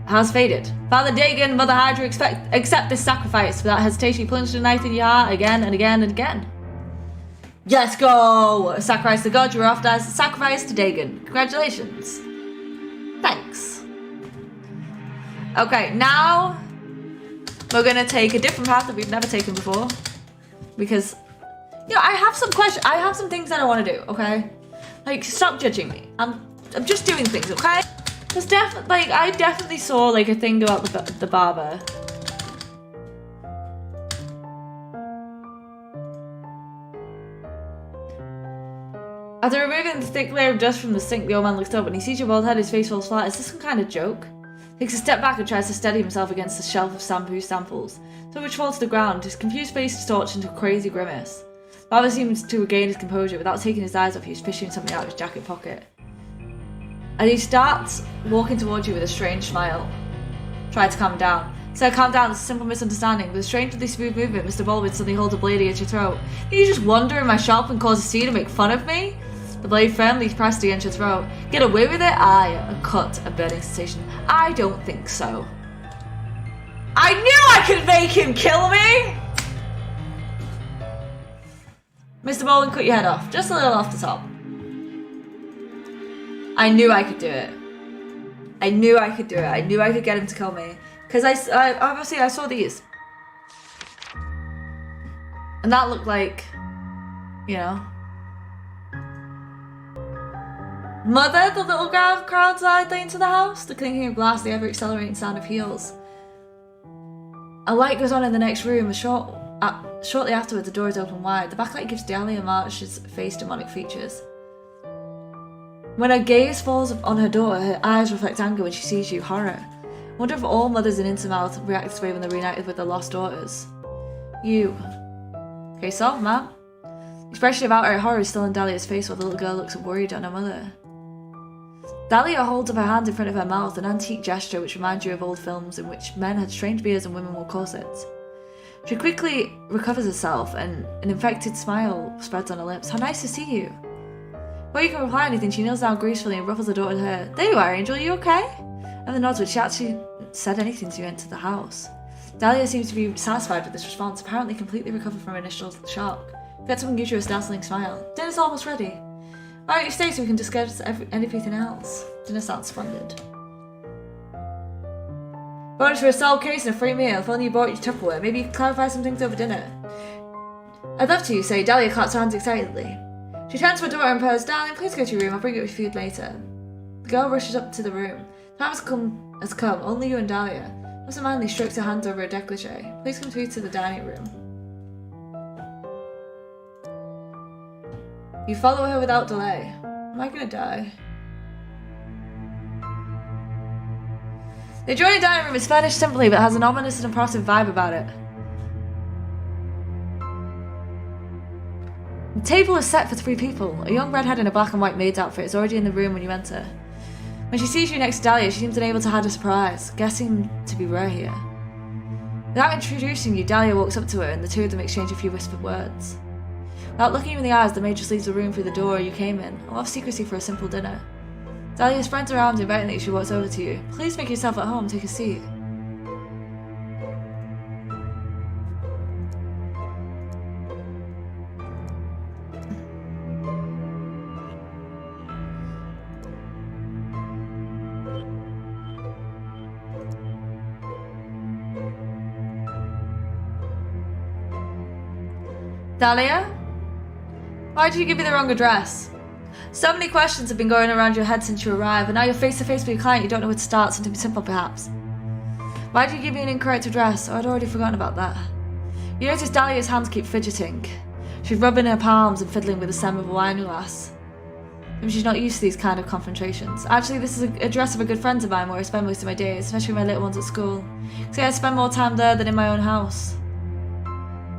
Speaker 1: has faded. Father Dagon, Mother Hydra, accept this sacrifice. Without hesitation, you plunge the knife in your heart again and again and again. Let's go! Sacrifice to God, you are off as a sacrifice to Dagon. Congratulations. Thanks. Okay, now we're gonna take a different path that we've never taken before. Because, you know, I have some questions. I have some things that I want to do, okay? Like, stop judging me. I'm just doing things, okay? There's I definitely saw, like, a thing about the barber. After removing the thick layer of dust from the sink, the old man looks up and he sees your bald head, his face falls flat. Is this some kind of joke? He takes a step back and tries to steady himself against the shelf of shampoo samples, some of which fall to the ground. His confused face distorts into a crazy grimace. Barber seems to regain his composure. Without taking his eyes off, he was fishing something out of his jacket pocket. And he starts walking towards you with a strange smile. Try to calm him down. So calm down, it's a simple misunderstanding. With a strangely smooth movement, Mr. Baldwin suddenly holds a blade against your throat. Did you just wander in my shop and cause a scene to make fun of me? The blade firmly pressed against your throat. Get away with it? Aye, a cut, a burning sensation. I don't think so. I knew I could make him kill me! Mr. Baldwin, cut your head off. Just a little off the top. I knew I could do it. I knew I could do it. I knew I could get him to kill me. Because I obviously I saw these. And that looked like, you know. Mother, the little crowd sliding into the house. The clinking of glass, the ever-accelerating sound of heels. A light goes on in the next room. Shortly afterwards, the doors open wide. The backlight gives Dahlia March's face demonic features. When her gaze falls on her daughter, her eyes reflect anger when she sees you, horror. I wonder if all mothers in Innsmouth react this way when they're reunited with their lost daughters. You. Okay, solved, ma'am. The expression of outright horror is still in Dahlia's face while the little girl looks worried at her mother. Dahlia holds up her hand in front of her mouth, an antique gesture which reminds you of old films in which men had strange beards and women wore corsets. She quickly recovers herself and an infected smile spreads on her lips. How nice to see you. Before you can reply anything, she kneels down gracefully and ruffles her daughter's hair. There you are, Angel, you okay? And the nods when she actually said anything to you enter the house. Dahlia seems to be satisfied with this response, apparently completely recovered from her initial shock. Forget someone gives you a dazzling smile. Dinner's almost ready. Why don't you stay so we can discuss everything else? Dinner sounds splendid. Bonus for a solved case and a free meal. If only you bought your Tupperware, maybe you could clarify some things over dinner. I'd love to, you say. Dahlia claps her hands excitedly. She turns to her daughter and purrs, Darling, please go to your room. I'll bring you food later. The girl rushes up to the room. Time has come. Only you and Dahlia. Mr. Manley strokes her hands over her décolleté. Please come through to the dining room. You follow her without delay. Am I gonna die? The adjoining dining room is furnished simply but has an ominous and impressive vibe about it. The table is set for 3 people. A young redhead in a black and white maid's outfit is already in the room when you enter. When she sees you next to Dahlia, she seems unable to hide her surprise, guessing to be rare here. Without introducing you, Dahlia walks up to her and the two of them exchange a few whispered words. Without looking you in the eyes, the maid just leaves the room through the door you came in. A lot of secrecy for a simple dinner. Dahlia spreads her arms invitingly as she walks over to you. Please make yourself at home, take a seat. Dahlia? Why did you give me the wrong address? So many questions have been going around your head since you arrived, and now you're face to face with your client, you don't know where to start, something simple perhaps. Why did you give me an incorrect address? Oh, I'd already forgotten about that. You notice Dahlia's hands keep fidgeting. She's rubbing her palms and fiddling with the stem of a wine glass. Maybe she's not used to these kind of confrontations. Actually, this is an address of a good friend of mine where I spend most of my days, especially my little ones at school. See, I spend more time there than in my own house.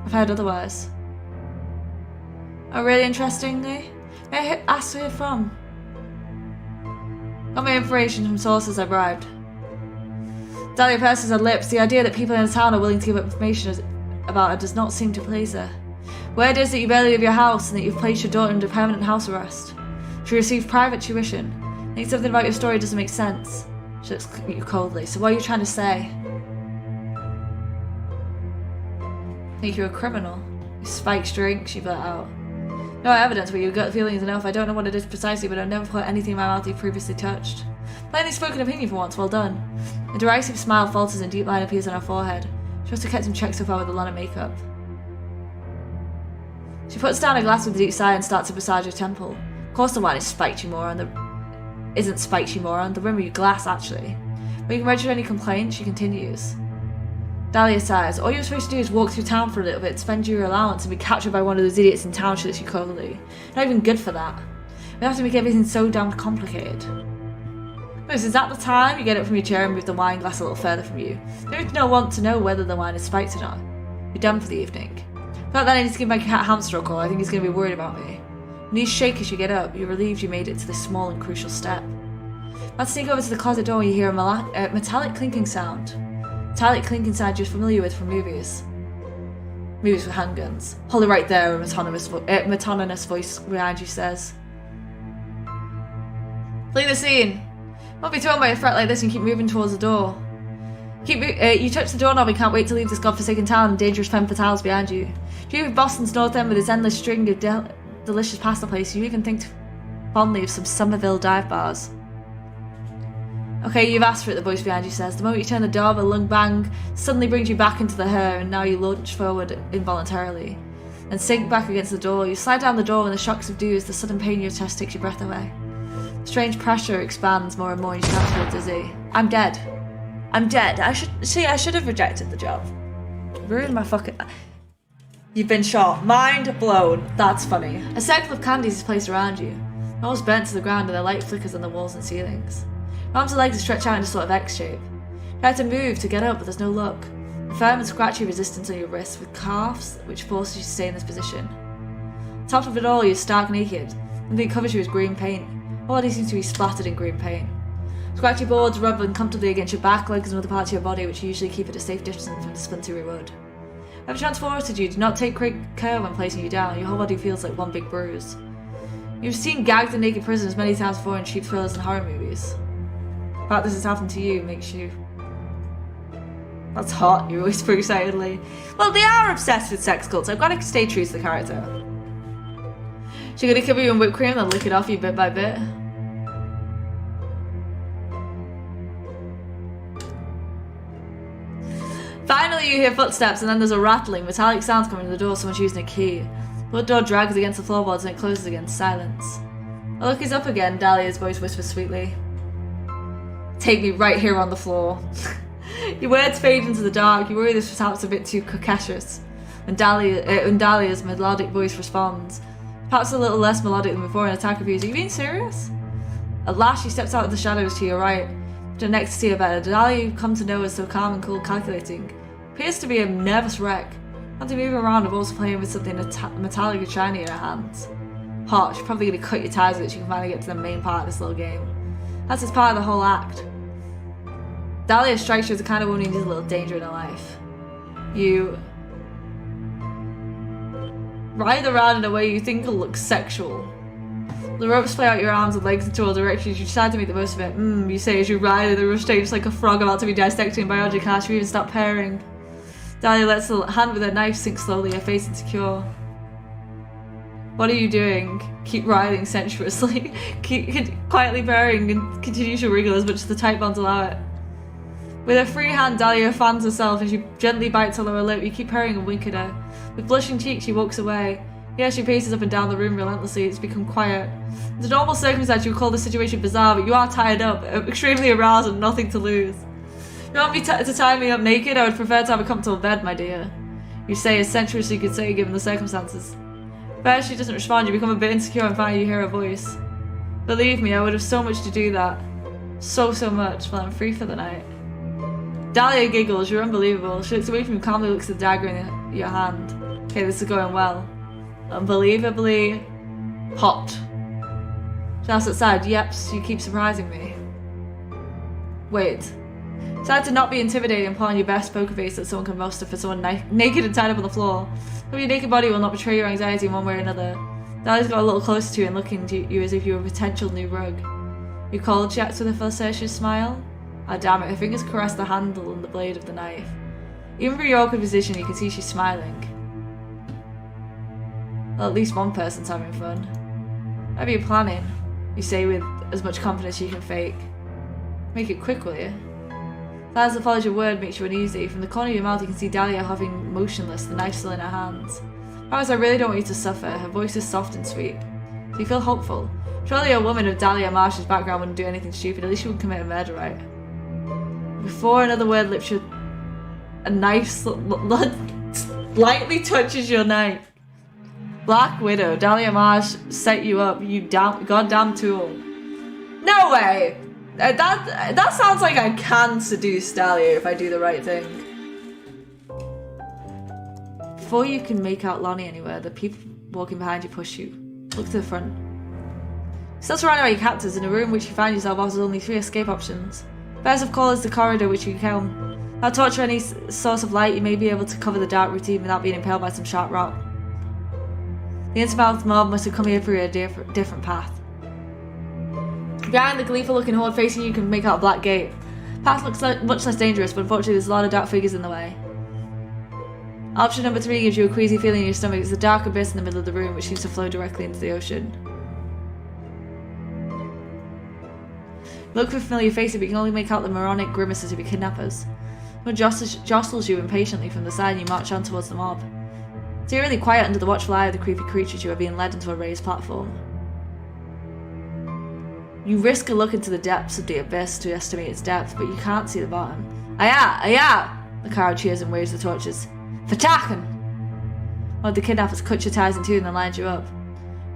Speaker 1: I've heard otherwise. Oh, really interestingly? May I ask where you're from? Got my information from sources I bribed. Dahlia purses her lips. The idea that people in the town are willing to give up information about her does not seem to please her. Word is that you barely leave your house and that you've placed your daughter under permanent house arrest. She received private tuition. I think something about your story doesn't make sense. She looks at you coldly. So what are you trying to say? I think you're a criminal. You spiked drinks, you blurt out. No evidence, but your gut feeling is enough. I don't know what it is precisely, but I've never put anything in my mouth you've previously touched. Plainly spoken opinion for once, well done. A derisive smile falters and a deep line appears on her forehead. She must have kept him checked so far with a lot of makeup. She puts down a glass with a deep sigh and starts to massage her temple. Of course the wine is spiked, you moron. Isn't spiked, you moron. The rim of your glass, actually. But you can register any complaints, she continues. Dahlia sighs. All you're supposed to do is walk through town for a little bit, spend your allowance, and be captured by one of those idiots in town, she looks you coldly. Not even good for that. We have to make everything so damn complicated. But is that the time? You get up from your chair and move the wine glass a little further from you. You don't want to know whether the wine is spiked or not. You're done for the evening. Not that I need to give my cat Hamster a call. I think he's going to be worried about me. Knees shake as you get up. You're relieved you made it to this small and crucial step. Let's sneak over to the closet door. You hear a metallic clinking sound. Metallic clinking sound you're familiar with from movies. Movies with handguns. Hold it right there, a monotonous voice behind you says. Flee the scene. Won't be thrown by a threat like this and keep moving towards the door. You touch the doorknob and can't wait to leave this godforsaken town and dangerous femme fatales behind you. You leave Boston's North End with its endless string of delicious pasta places. You even think fondly of some Somerville dive bars. Okay, you've asked for it, the voice behind you says. The moment you turn the door, a lung bang suddenly brings you back into the hair, and now you lunge forward involuntarily and sink back against the door. You slide down the door and the shocks subdue as the sudden pain in your chest takes your breath away. Strange pressure expands more and more and you start to feel dizzy. I'm dead. I'm dead. I should have rejected the job. Ruined my fucking... You've been shot. Mind blown. That's funny. A circle of candles is placed around you. Almost burnt to the ground and the light flickers on the walls and ceilings. Your arms and legs are stretched out in a sort of X shape. You try to move to get up, but there's no luck. A firm and scratchy resistance on your wrists with calves, which forces you to stay in this position. On top of it all, you're stark naked, and the thing covers you with green paint. Your body seems to be splattered in green paint. Scratchy boards rub uncomfortably against your back, legs, and other parts of your body, which you usually keep at a safe distance from the splintery wood. Whoever transported you do not take great care when placing you down. Your whole body feels like one big bruise. You've seen gagged and naked prisoners many times before in cheap thrillers and horror movies. The fact this has happened to you makes you... That's hot, you whisper excitedly. Well, they are obsessed with sex cults. I've got to stay true to the character. She's gonna cover you in whipped cream and lick it off you bit by bit. Finally, you hear footsteps, and then there's a rattling, metallic sounds coming to the door. Someone's using a key. The door drags against the floorboards and it closes again. Silence. A look is up again. Dahlia's voice whispers sweetly. Take me right here on the floor. Your words fade into the dark. You worry this was perhaps a bit too coquettious. When Dahlia's melodic voice responds, perhaps a little less melodic than before, in attack reviews. Are you being serious? At last, she steps out of the shadows to your right. To next to see her better. Dahlia, you've come to know as so calm and cool, calculating. Appears to be a nervous wreck. Not to move around, but also playing with something metallic and shiny in her hands. Hot. She's probably going to cut your ties with it so you can finally get to the main part of this little game. That's just part of the whole act. Dahlia strikes you as the kind of woman who needs a little danger in her life. You ride around in a way you think will look sexual. The ropes play out your arms and legs into all directions. You decide to make the most of it. You say as you ride in the rough stage like a frog about to be dissected in biology class. You even stop pairing. Dahlia lets the hand with her knife sink slowly, her face insecure. What are you doing? Keep writhing sensuously. Keep quietly purring and continues to wriggle as much as the tight bonds allow it. With her free hand, Dahlia fans herself as she gently bites her lower lip. You keep purring and wink at her. With blushing cheeks, she walks away. Yes, she paces up and down the room relentlessly. It's become quiet. It's a normal circumstance, you would call this situation bizarre, but you are tired up, extremely aroused and nothing to lose. You want me to tie me up naked? I would prefer to have a comfortable bed, my dear. You say as sensuous as you could say, given the circumstances. First, she doesn't respond. You become a bit insecure and finally you hear her voice. Believe me, I would have so much to do that. So much, but I'm free for the night. Dahlia giggles. You're unbelievable. She looks away from you, calmly looks at the dagger in your hand. Okay, this is going well. Unbelievably hot. She asks outside. Yep, you keep surprising me. Wait. Decide to not be intimidating and put on your best poker face that someone can muster for someone naked and tied up on the floor. Hope your naked body will not betray your anxiety in one way or another. Dahlia's got a little closer to you and looking to you as if you were a potential new rug. You cold, she acts with a flirtatious smile. Ah, damn it, her fingers caress the handle and the blade of the knife. Even from your awkward position, you can see she's smiling. Well, at least one person's having fun. What are you planning? You say with as much confidence as you can fake. Make it quick, will you? The silence that follows your word makes you uneasy. From the corner of your mouth, you can see Dahlia hovering motionless, the knife still in her hands. Promise, I really don't want you to suffer. Her voice is soft and sweet. So you feel hopeful. Surely a woman of Dahlia Marsh's background wouldn't do anything stupid. At least she wouldn't commit a murder, right? Before another word lips you, a knife slightly touches your neck. Black Widow, Dahlia Marsh set you up, you goddamn tool. No way! That sounds like I can seduce Dahlia if I do the right thing. Before you can make out Lonnie anywhere, the people walking behind you push you. Look to the front. Still surrounded by your captors, in a room which you find yourself offers only 3 escape options. First of all is the corridor which you come. Without torch or any source of light, you may be able to cover the dark routine without being impaled by some sharp rock. The Innsmouth mob must have come here through a different path. Behind the gleeful-looking horde facing you can make out a black gate. The path looks much less dangerous, but unfortunately there's a lot of dark figures in the way. Option number 3 gives you a queasy feeling in your stomach. It's a dark abyss in the middle of the room which seems to flow directly into the ocean. You look for a familiar faces, but you can only make out the moronic grimaces of your kidnappers. One jostles you impatiently from the side and you march on towards the mob. It's eerily quiet under the watchful eye of the creepy creatures. You are being led into a raised platform. You risk a look into the depths of the abyss to estimate its depth, but you can't see the bottom. Aya! Aya! The crowd cheers and waves the torches. Vertaken! One of the kidnappers cuts your ties in two and then lines you up.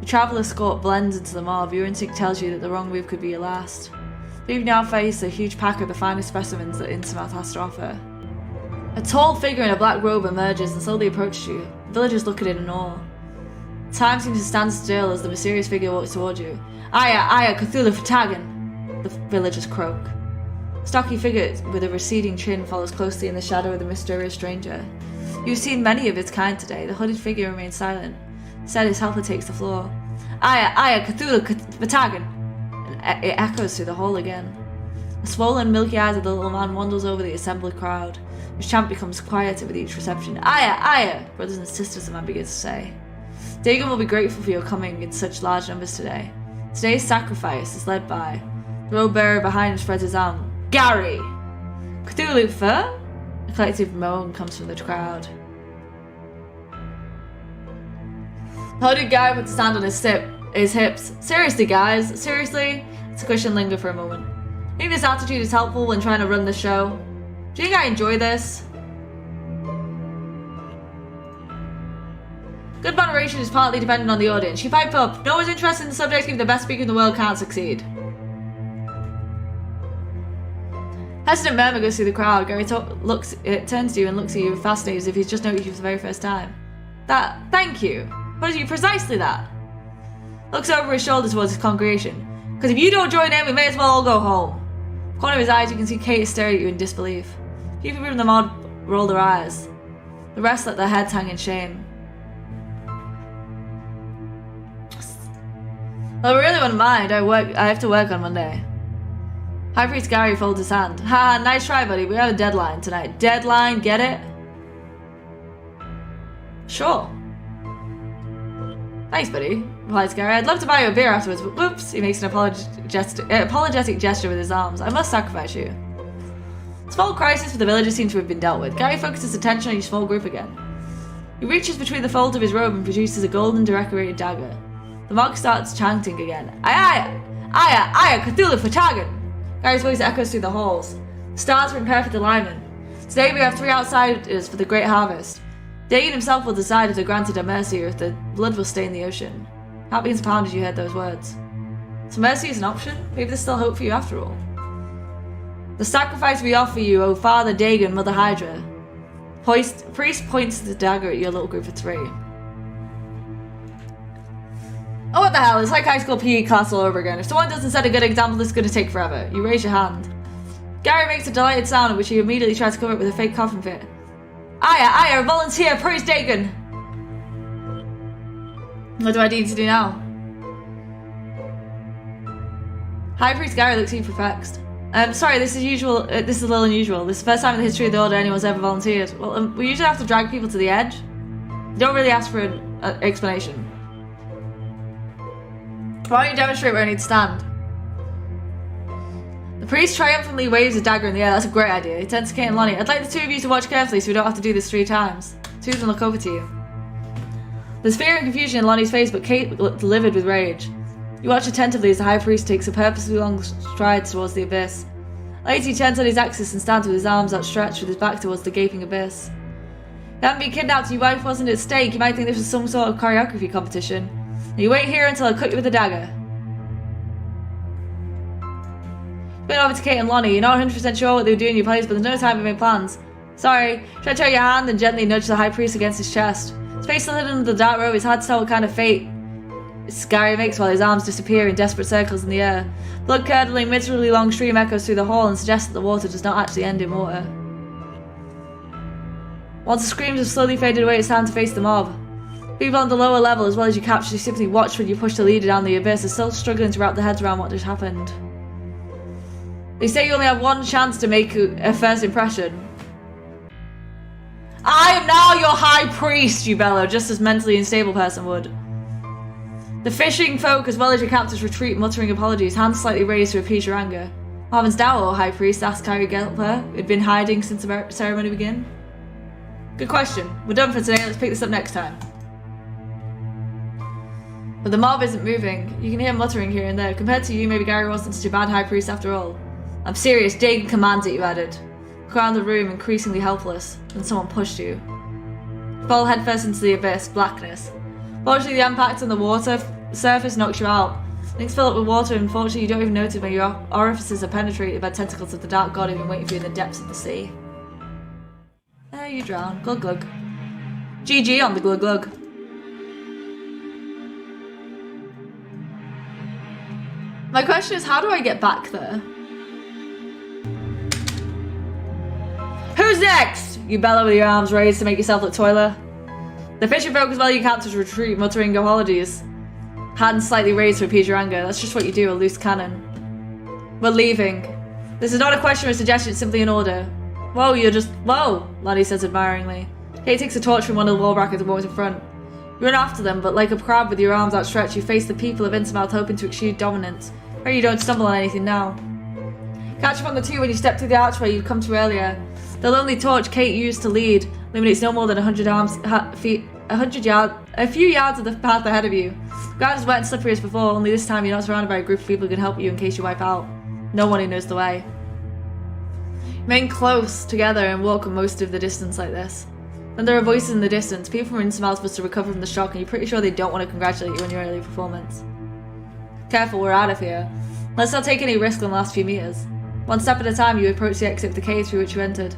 Speaker 1: Your travel escort blends into the mob. Your instinct tells you that the wrong move could be your last. But you now face a huge pack of the finest specimens that Innsmouth has to offer. A tall figure in a black robe emerges and slowly approaches you. The villagers look at it in awe. Time seems to stand still as the mysterious figure walks towards you. Aya, Aya, Cthulhu Fatagan! The villagers croak. A stocky figure with a receding chin follows closely in the shadow of the mysterious stranger. You've seen many of its kind today. The hooded figure remains silent. Instead, his helper takes the floor. Aya, Aya, Cthulhu Fatagan! And it echoes through the hall again. The swollen, milky eyes of the little man wanders over the assembled crowd. His chant becomes quieter with each reception. Aya, Aya! Brothers and sisters, the man begins to say. Dagon will be grateful for your coming in such large numbers today. Today's sacrifice is led by the robe bearer behind him spreads his arm. Gary! Cthulhu Fur? A collective moan comes from the crowd. The hooded guy puts his hand on his hips. Seriously, guys? Seriously? Discussion linger for a moment. I think this attitude is helpful when trying to run the show. Do you think I enjoy this? Good moderation is partly dependent on the audience. You pipe up. No one's interested in the subject if the best speaker in the world can't succeed. Hesitant murmur goes through the crowd. Gary turns to you and looks at you fascinated as if he's just noticed you for the very first time. Thank you. What is you? Precisely that. Looks over his shoulder towards his congregation. Because if you don't join in, we may as well all go home. Corner of his eyes, you can see Kate staring at you in disbelief. A few people in the mob roll their eyes. The rest let their heads hang in shame. Well, I really wouldn't mind. I have to work on Monday. High Priest Gary folds his hand. Ha, nice try, buddy. We have a deadline tonight. Deadline, get it? Sure. Thanks, buddy, replies Gary. I'd love to buy you a beer afterwards, but whoops, he makes an apologetic gesture with his arms. I must sacrifice you. Small crisis for the villagers seem to have been dealt with. Gary focuses attention on your small group again. He reaches between the folds of his robe and produces a golden decorated dagger. The monk starts chanting again. Aya! Aya! Aya! Cthulhu Fatagan! Gary's voice echoes through the halls. The stars are in perfect alignment. Today we have 3 outsiders for the great harvest. Dagon himself will decide if they're granted a mercy or if the blood will stain the ocean. Heart beats a pound as you heard those words. So mercy is an option? Maybe there's still hope for you after all. The sacrifice we offer you, O Father Dagon, Mother Hydra. Priest points the dagger at your little group of 3. Oh, what the hell? It's like high school PE class all over again. If someone doesn't set a good example, this is going to take forever. You raise your hand. Gary makes a delighted sound in which he immediately tries to cover it with a fake coughing fit. Aya, Aya, volunteer, praise Dagon! What do I need to do now? High Priest Gary looks at you perplexed. Sorry, this is usual. This is a little unusual. This is the first time in the history of the Order anyone's ever volunteered. Well, we usually have to drag people to the edge. You don't really ask for an explanation. Why don't you demonstrate where I need to stand? The priest triumphantly waves a dagger in the air. That's a great idea. He turns to Kate and Lonnie. I'd like the 2 of you to watch carefully so we don't have to do this 3 times. 2 of them look over to you. There's fear and confusion in Lonnie's face, but Kate looks livid with rage. You watch attentively as the high priest takes a purposefully long stride towards the abyss. Later he turns on his axis and stands with his arms outstretched with his back towards the gaping abyss. You haven't been kidnapped and your wife wasn't at stake. You might think this was some sort of choreography competition. Now you wait here until I cut you with a dagger. Been over to Kate and Lonnie. You're not 100% sure what they were doing in your place, but there's no time to make plans. Sorry. Stretch out your hand and gently nudge the high priest against his chest. His face still hidden under the dark robe. It's hard to tell what kind of fate Gary makes while his arms disappear in desperate circles in the air. Blood-curdling, miserably long stream echoes through the hall and suggests that the water does not actually end in water. Once the screams have slowly faded away, it's time to face the mob. People on the lower level, as well as your captors, you simply watch when you push the leader down the abyss, are still struggling to wrap their heads around what just happened. They say you only have one chance to make a first impression. I am now your high priest, you bellow, just as mentally unstable person would. The fishing folk, as well as your captors, retreat, muttering apologies, hands slightly raised to appease your anger. What happens now, O High Priest? Asked Kyrie Gelper, who'd been hiding since the ceremony began. Good question. We're done for today, let's pick this up next time. But the mob isn't moving. You can hear muttering here and there. Compared to you, maybe Gary wasn't such a bad High Priest after all. I'm serious, Dagon commands it, you added. Look around the room, increasingly helpless. Then someone pushed you. You fall headfirst into the abyss, blackness. Fortunately, the impact on the water surface knocks you out. Things fill up with water, and fortunately, you don't even notice when your orifices are penetrated by tentacles of the dark god who've been waiting for you in the depths of the sea. There you drown. Glug glug. GG on the glug glug. My question is, how do I get back there? Who's next? You bellow with your arms raised to make yourself look taller. The fishing folk as well, you captors retreat, muttering apologies. Hands slightly raised to appease your anger. That's just what you do, a loose cannon. We're leaving. This is not a question or a suggestion, it's simply an order. Whoa, you're just... Whoa, Lottie says admiringly. Kate takes a torch from one of the wall brackets and walks in front. You run after them, but like a crab with your arms outstretched, you face the people of Innsmouth hoping to exude dominance. Pray you don't stumble on anything now. Catch up on the two when you step through the archway you'd come to earlier. The lonely torch Kate used to lead illuminates no more than a few yards of the path ahead of you. The ground is wet and slippery as before, only this time you're not surrounded by a group of people who can help you in case you wipe out. No one who knows the way. Remain close together and walk most of the distance like this. Then there are voices in the distance. People from Innsmouth supposed to recover from the shock, and you're pretty sure they don't want to congratulate you on your early performance. Careful, we're out of here. Let's not take any risk on the last few meters. One step at a time, you approach the exit of the cave through which you entered.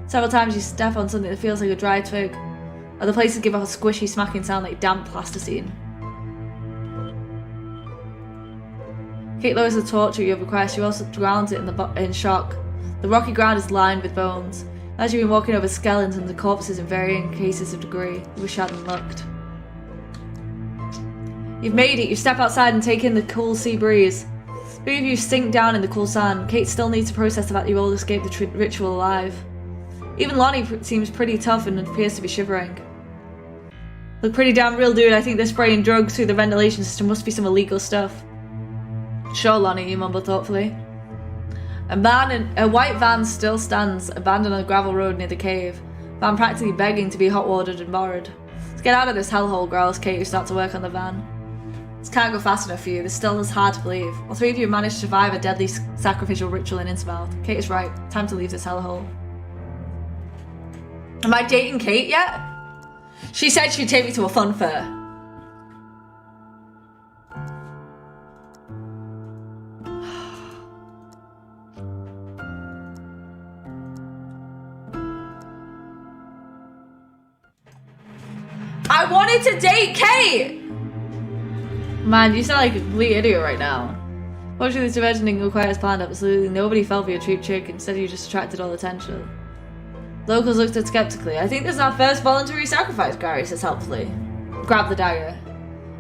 Speaker 1: Several times you step on something that feels like a dry twig. Other places give off a squishy, smacking sound like damp plasticine. Kate lowers the torch at your request. You also grounds it in shock. The rocky ground is lined with bones. As you've been walking over skeletons and corpses in varying cases of degree, you wish you hadn't looked. You've made it. You step outside and take in the cool sea breeze. Three of you sink down in the cool sand. Kate still needs to process the fact that you all escaped the ritual alive. Even Lonnie seems pretty tough and appears to be shivering. Look pretty damn real, dude. I think they're spraying drugs through the ventilation system. Must be some illegal stuff. Sure, Lonnie, you mumbled thoughtfully. A white van still stands, abandoned on a gravel road near the cave. Van practically begging to be hot-watered and borrowed. Let's get out of this hellhole, growls Kate, who starts to work on the van. This can't go fast enough for you. This still is hard to believe. All three of you managed to survive a deadly sacrificial ritual in Innsmouth. Kate is right. Time to leave this hellhole. Am I dating Kate yet? She said she'd take me to a fun fair. I wanted to date Kate! Man, you sound like a complete idiot right now. Fortunately, this diversion didn't go quite as planned. Absolutely nobody fell for your cheap chick. Instead, you just attracted all attention. Locals looked at skeptically. I think this is our first voluntary sacrifice, Gary says helpfully. Grab the dagger.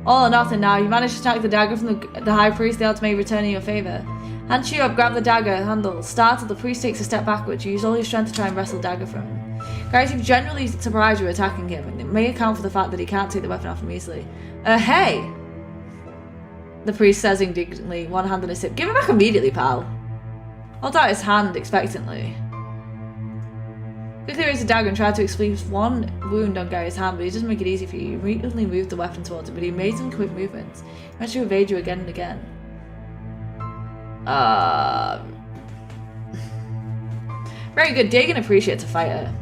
Speaker 1: All or nothing now. You managed to snag the dagger from the high priest. They ultimately return in your favor. Hand you up, grab the dagger handle. Startled, the priest takes a step backwards. You use all your strength to try and wrestle the dagger from him. Gary seems generally surprised you're attacking him, and it may account for the fact that he can't take the weapon off him easily. Hey! The priest says indignantly, one hand on his hip. Give it back immediately, pal. Holds out his hand expectantly. Quickly raised the dagger and tried to explain one wound on Gary's hand, but he doesn't make it easy for you. You immediately moved the weapon towards him, but he made some quick movements. He managed to evade you again and again. Very good. Dagon appreciates a fighter.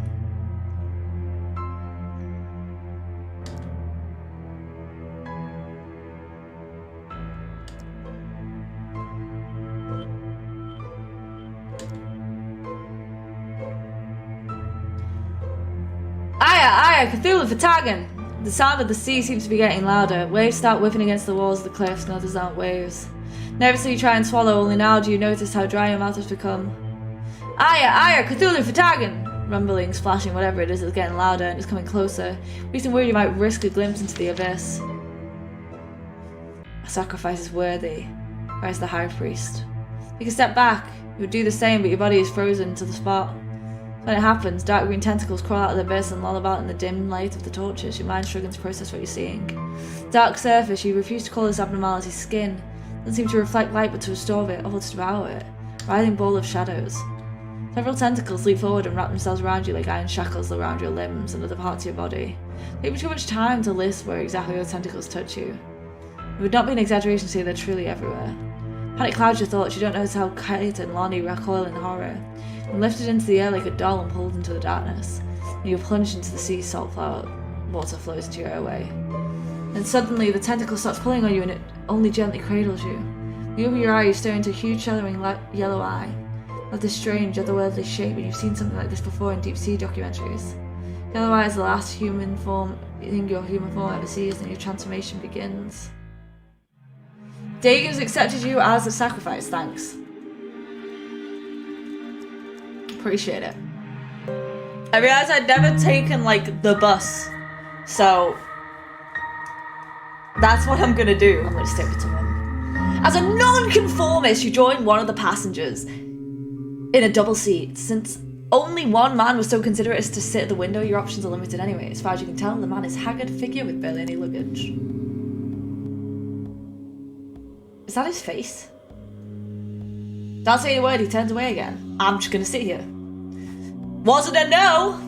Speaker 1: Aya, Cthulhu for Tagan. The sound of the sea seems to be getting louder. Waves start whipping against the walls of the cliffs, and others aren't waves. Nervously you try and swallow, only now do you notice how dry your mouth has become. Aya, Cthulhu Fatagan! Rumbling, splashing, whatever it is getting louder and it's coming closer. You seem worried you might risk a glimpse into the abyss. A sacrifice is worthy, cries the high priest. Take a step back. You would do the same, but your body is frozen to the spot. When it happens, dark green tentacles crawl out of the abyss and loll about in the dim light of the torches, your mind struggling to process what you're seeing. Dark surface, you refuse to call this abnormality skin. Doesn't seem to reflect light but to restore it, or to devour it. Writhing ball of shadows. Several tentacles leap forward and wrap themselves around you like iron shackles around your limbs and other parts of your body. Take too much time to list where exactly your tentacles touch you. It would not be an exaggeration to say they're truly everywhere. Panic clouds your thoughts, you don't notice how Kate and Lonnie recoil in horror. You're lifted into the air like a doll and pulled into the darkness. And you're plunged into the sea's salt water flows into your airway. And suddenly the tentacle starts pulling on you and it only gently cradles you. You open your eye, you stare into a huge shadowing yellow eye. Of this strange, otherworldly shape, and you've seen something like this before in deep sea documentaries. Yellow eye is the last human form your human form ever sees, and your transformation begins. Dagon's accepted you as a sacrifice, thanks. Appreciate it. I realized I'd never taken, like, the bus, so that's what I'm gonna do. I'm gonna stick with someone. As a non-conformist, you join one of the passengers in a double seat. Since only one man was so considerate as to sit at the window, your options are limited anyway. As far as you can tell, the man is a haggard figure with barely any luggage. Is that his face? Don't say a word, he turns away again. I'm just gonna sit here. Wasn't a no!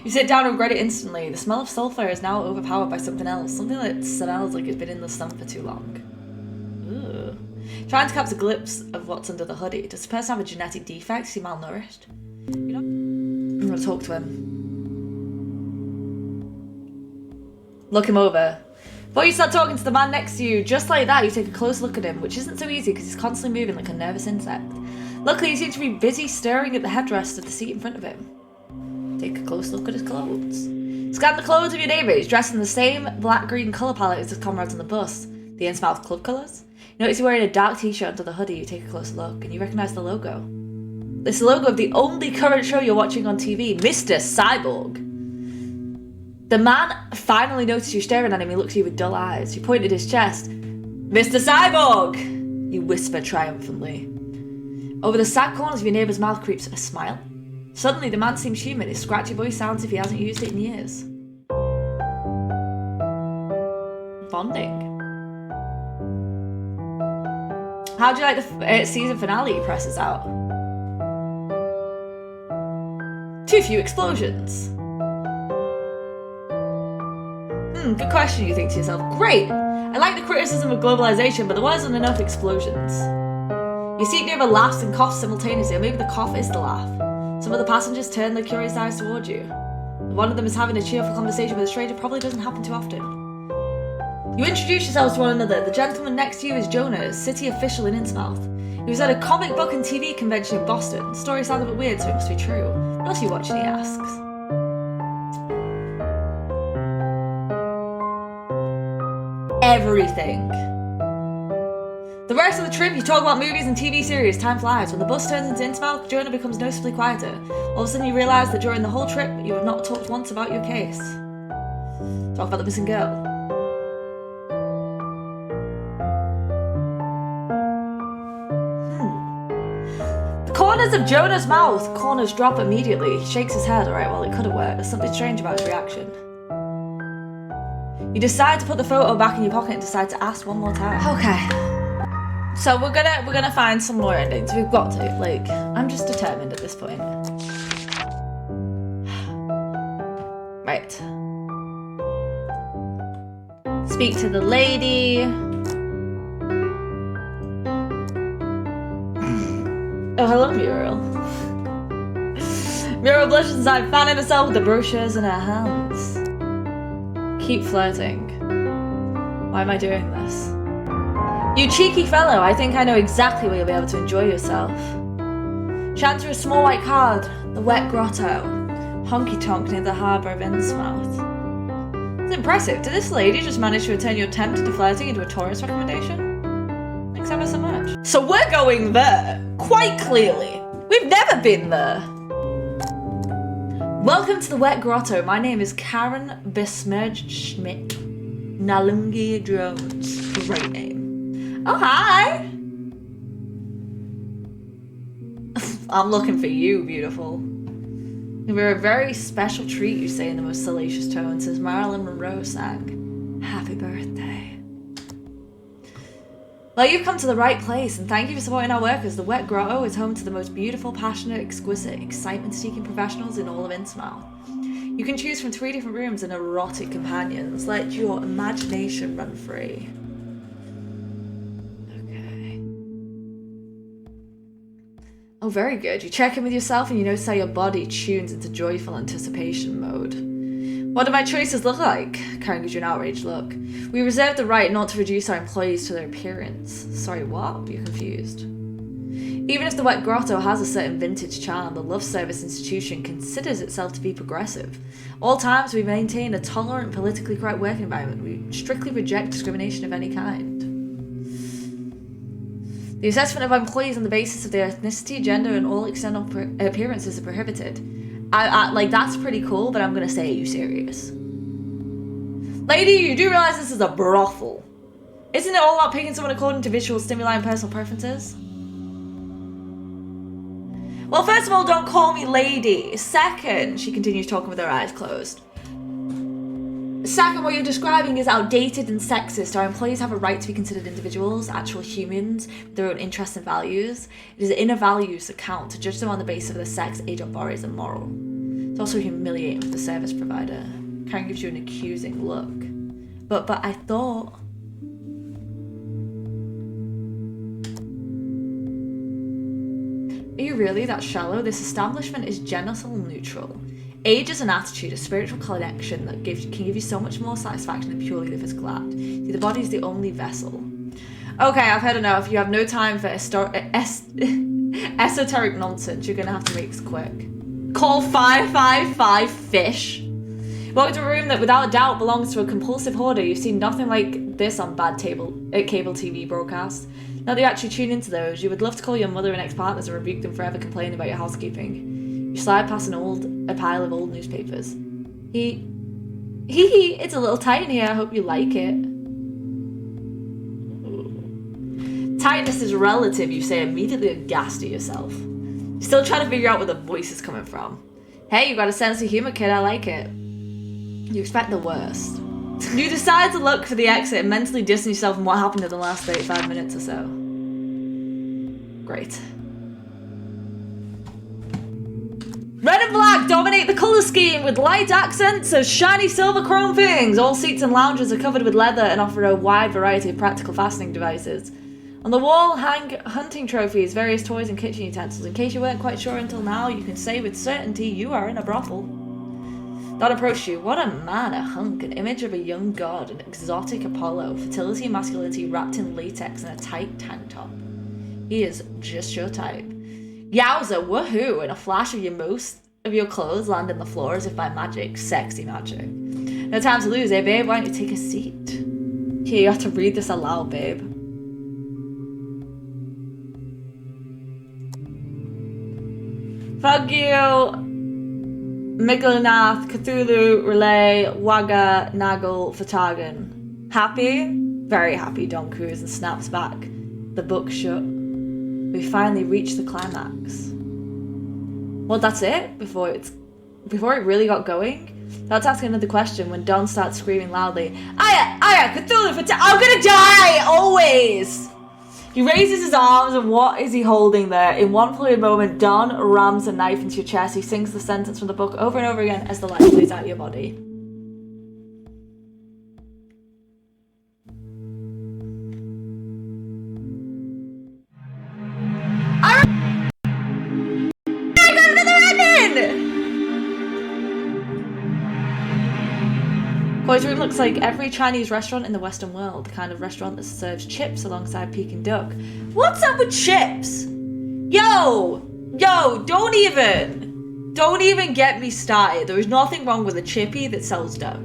Speaker 1: You sit down and regret it instantly. The smell of sulfur is now overpowered by something else. Something that smells like it's been in the sun for too long. Ugh. Trying to capture a glimpse of what's under the hoodie. Does the person have a genetic defect? Is he malnourished? You know? I'm gonna talk to him. Look him over. Before you start talking to the man next to you, just like that, you take a close look at him, which isn't so easy because he's constantly moving like a nervous insect. Luckily, he seems to be busy staring at the headrest of the seat in front of him. Take a close look at his clothes. Scan the clothes of your neighbour. He's dressed in the same black-green colour palette as his comrades on the bus. The Innsmouth club colours. You notice he's wearing a dark t-shirt under the hoodie. You take a close look and you recognise the logo. It's the logo of the only current show you're watching on TV, Mr. Cyborg. The man finally notices you staring at him. He looks at you with dull eyes. You point at his chest. Mr. Cyborg! You whisper triumphantly. Over the sad corners of your neighbour's mouth creeps a smile. Suddenly, the man seems human. His scratchy voice sounds as if he hasn't used it in years. Bonding. How do you like the season finale? He presses out. Too few explosions. Good question, you think to yourself. Great! I like the criticism of globalization, but there wasn't enough explosions. Your seat neighbour laughs and coughs simultaneously, or maybe the cough is the laugh. Some of the passengers turn their curious eyes towards you. One of them is having a cheerful conversation with a stranger. Probably doesn't happen too often. You introduce yourselves to one another. The gentleman next to you is Jonah, a city official in Innsmouth. He was at a comic book and TV convention in Boston. The story sounds a bit weird, so it must be true. What else are you watching, he asks. Everything. The rest of the trip, you talk about movies and TV series. Time flies. When the bus turns into Innsmouth, Jonah becomes noticeably quieter. All of a sudden you realise that during the whole trip, you have not talked once about your case. Talk about the missing girl. The corners of Jonah's mouth, corners drop immediately. He shakes his head. Alright, well, it could have worked. There's something strange about his reaction. You decide to put the photo back in your pocket and decide to ask one more time. Okay. So we're gonna find some more endings. We've got to. Like, I'm just determined at this point. Right. Speak to the lady. Oh, hello, Muriel. Muriel blushes inside, fanning herself with the brochures in her hands. Keep flirting. Why am I doing this? You cheeky fellow, I think I know exactly where you'll be able to enjoy yourself. Chance for a small white card, the wet grotto, honky tonk near the harbour of Innsmouth. It's impressive. Did this lady just manage to turn your attempt at flirting into a tourist recommendation? Thanks ever so much. So we're going there, quite clearly. We've never been there. Welcome to the Wet Grotto. My name is Karen Besmerge-Schmidt Nalungi Jones. Great name. Oh, hi. I'm looking for you, beautiful. We're a very special treat, you say in the most salacious tones, as Marilyn Monroe sang, "Happy birthday." Well, you've come to the right place, and thank you for supporting our work, as the Wet Grotto is home to the most beautiful, passionate, exquisite, excitement-seeking professionals in all of Innsmouth. You can choose from 3 different rooms and erotic companions. Let your imagination run free. Okay. Oh, very good. You check in with yourself and you notice how your body tunes into joyful anticipation mode. What do my choices look like? Karen gives you an outraged look. We reserve the right not to reduce our employees to their appearance. Sorry, what? You're confused. Even if the Wet Grotto has a certain vintage charm, the love service institution considers itself to be progressive. All times we maintain a tolerant, politically correct work environment. We strictly reject discrimination of any kind. The assessment of employees on the basis of their ethnicity, gender, and all external appearances are prohibited. Like, that's pretty cool, but I'm gonna say, are you serious? Lady, you do realize this is a brothel. Isn't it all about picking someone according to visual stimuli and personal preferences? Well, first of all, don't call me lady. Second, she continues talking with her eyes closed. Second, what you're describing is outdated and sexist. Our employees have a right to be considered individuals, actual humans, with their own interests and values. It is inner values that count. To judge them on the basis of their sex, age, or body is immoral. It's also humiliating for the service provider. Karen gives you an accusing look. But I thought... Are you really that shallow? This establishment is genital neutral. Age is an attitude, a spiritual connection that can give you so much more satisfaction than purely the physical act. See, the body is the only vessel. Okay, I've heard enough. You have no time for esoteric nonsense. You're gonna have to make this quick. Call 555 fish. Welcome to a room that without a doubt belongs to a compulsive hoarder. You've seen nothing like this on cable TV broadcasts. Now that you actually tune into those, you would love to call your mother and ex-partners and rebuke them for ever complaining about your housekeeping. You slide past a pile of old newspapers. It's a little tight in here. I hope you like it. Tightness is relative, you say, immediately aghast at yourself. You're still trying to figure out where the voice is coming from. Hey, you got a sense of humor, kid. I like it. You expect the worst. You decide to look for the exit and mentally distance yourself from what happened in the last 35 minutes or so. Great. Red and black dominate the colour scheme with light accents of shiny silver chrome things. All seats and lounges are covered with leather and offer a wide variety of practical fastening devices. On the wall hang hunting trophies, various toys and kitchen utensils. In case you weren't quite sure until now, you can say with certainty you are in a brothel. Don approached you. What a man, a hunk, an image of a young god, an exotic Apollo, fertility and masculinity wrapped in latex and a tight tank top. He is just your type. Yowza, woohoo, and a flash of most of your clothes land on the floor as if by magic. Sexy magic. No time to lose, eh, babe? Why don't you take a seat? Here, you have to read this aloud, babe. Fuck you. Miglanath, Cthulhu, Relay, Wagga, Nagel, Fatagan. Happy? Very happy, Don Cruz, and snaps back. The book shut. We finally reached the climax. Well, that's it? Before it really got going? That's asking another question when Don starts screaming loudly, Aya, Cthulhu, I'm gonna die! Always! He raises his arms, and what is he holding there? In one fluid moment, Don rams a knife into your chest. He sings the sentence from the book over and over again as the light plays out of your body. I got another ending! Boy's room looks like every Chinese restaurant in the Western world, the kind of restaurant that serves chips alongside Peking duck. What's up with chips? Yo, don't even get me started. There is nothing wrong with a chippy that sells duck.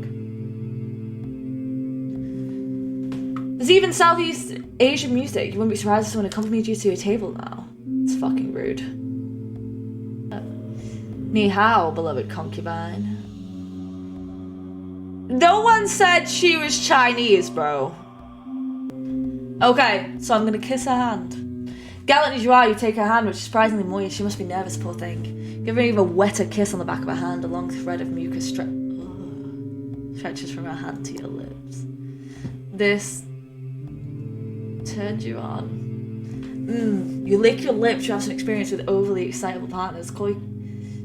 Speaker 1: There's even Southeast Asian music. You wouldn't be surprised if someone accompanied you to your table now. It's fucking rude. Ni hao, beloved concubine. No one said she was Chinese, bro. Okay, so I'm gonna kiss her hand. Gallant as you are, you take her hand, which is surprisingly moist. She must be nervous, poor thing. Give her an even wetter kiss on the back of her hand. A long thread of mucus stretches from her hand to your lips. This turns you on. You lick your lips. You have some experience with overly excitable partners. Koi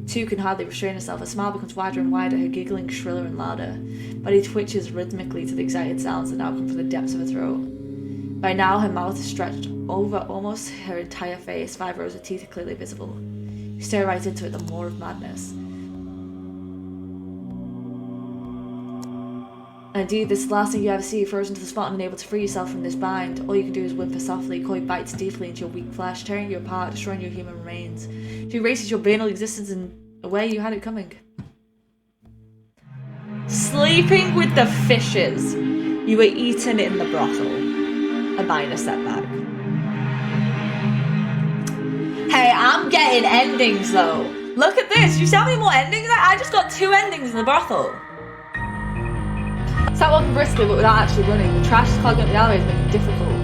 Speaker 1: too can hardly restrain herself. Her smile becomes wider and wider, her giggling shriller and louder. Body twitches rhythmically to the excited sounds that now come from the depths of her throat. By now, her mouth is stretched over almost her entire face. 5 rows of teeth are clearly visible. You stare right into it, the more of madness. And indeed, this is the last thing you ever see. Frozen to the spot and unable to free yourself from this bind. All you can do is whimper softly. Koi bites deeply into your weak flesh, tearing you apart, destroying your human remains. She erases your banal existence in a way you had it coming. Sleeping with the fishes. You were eaten in the brothel. A minor setback. Hey, I'm getting endings though. Look at this. You see how many more endings? I just got 2 endings in the brothel. Start walking briskly but without actually running. The trash is clogging up the alleyways, making it difficult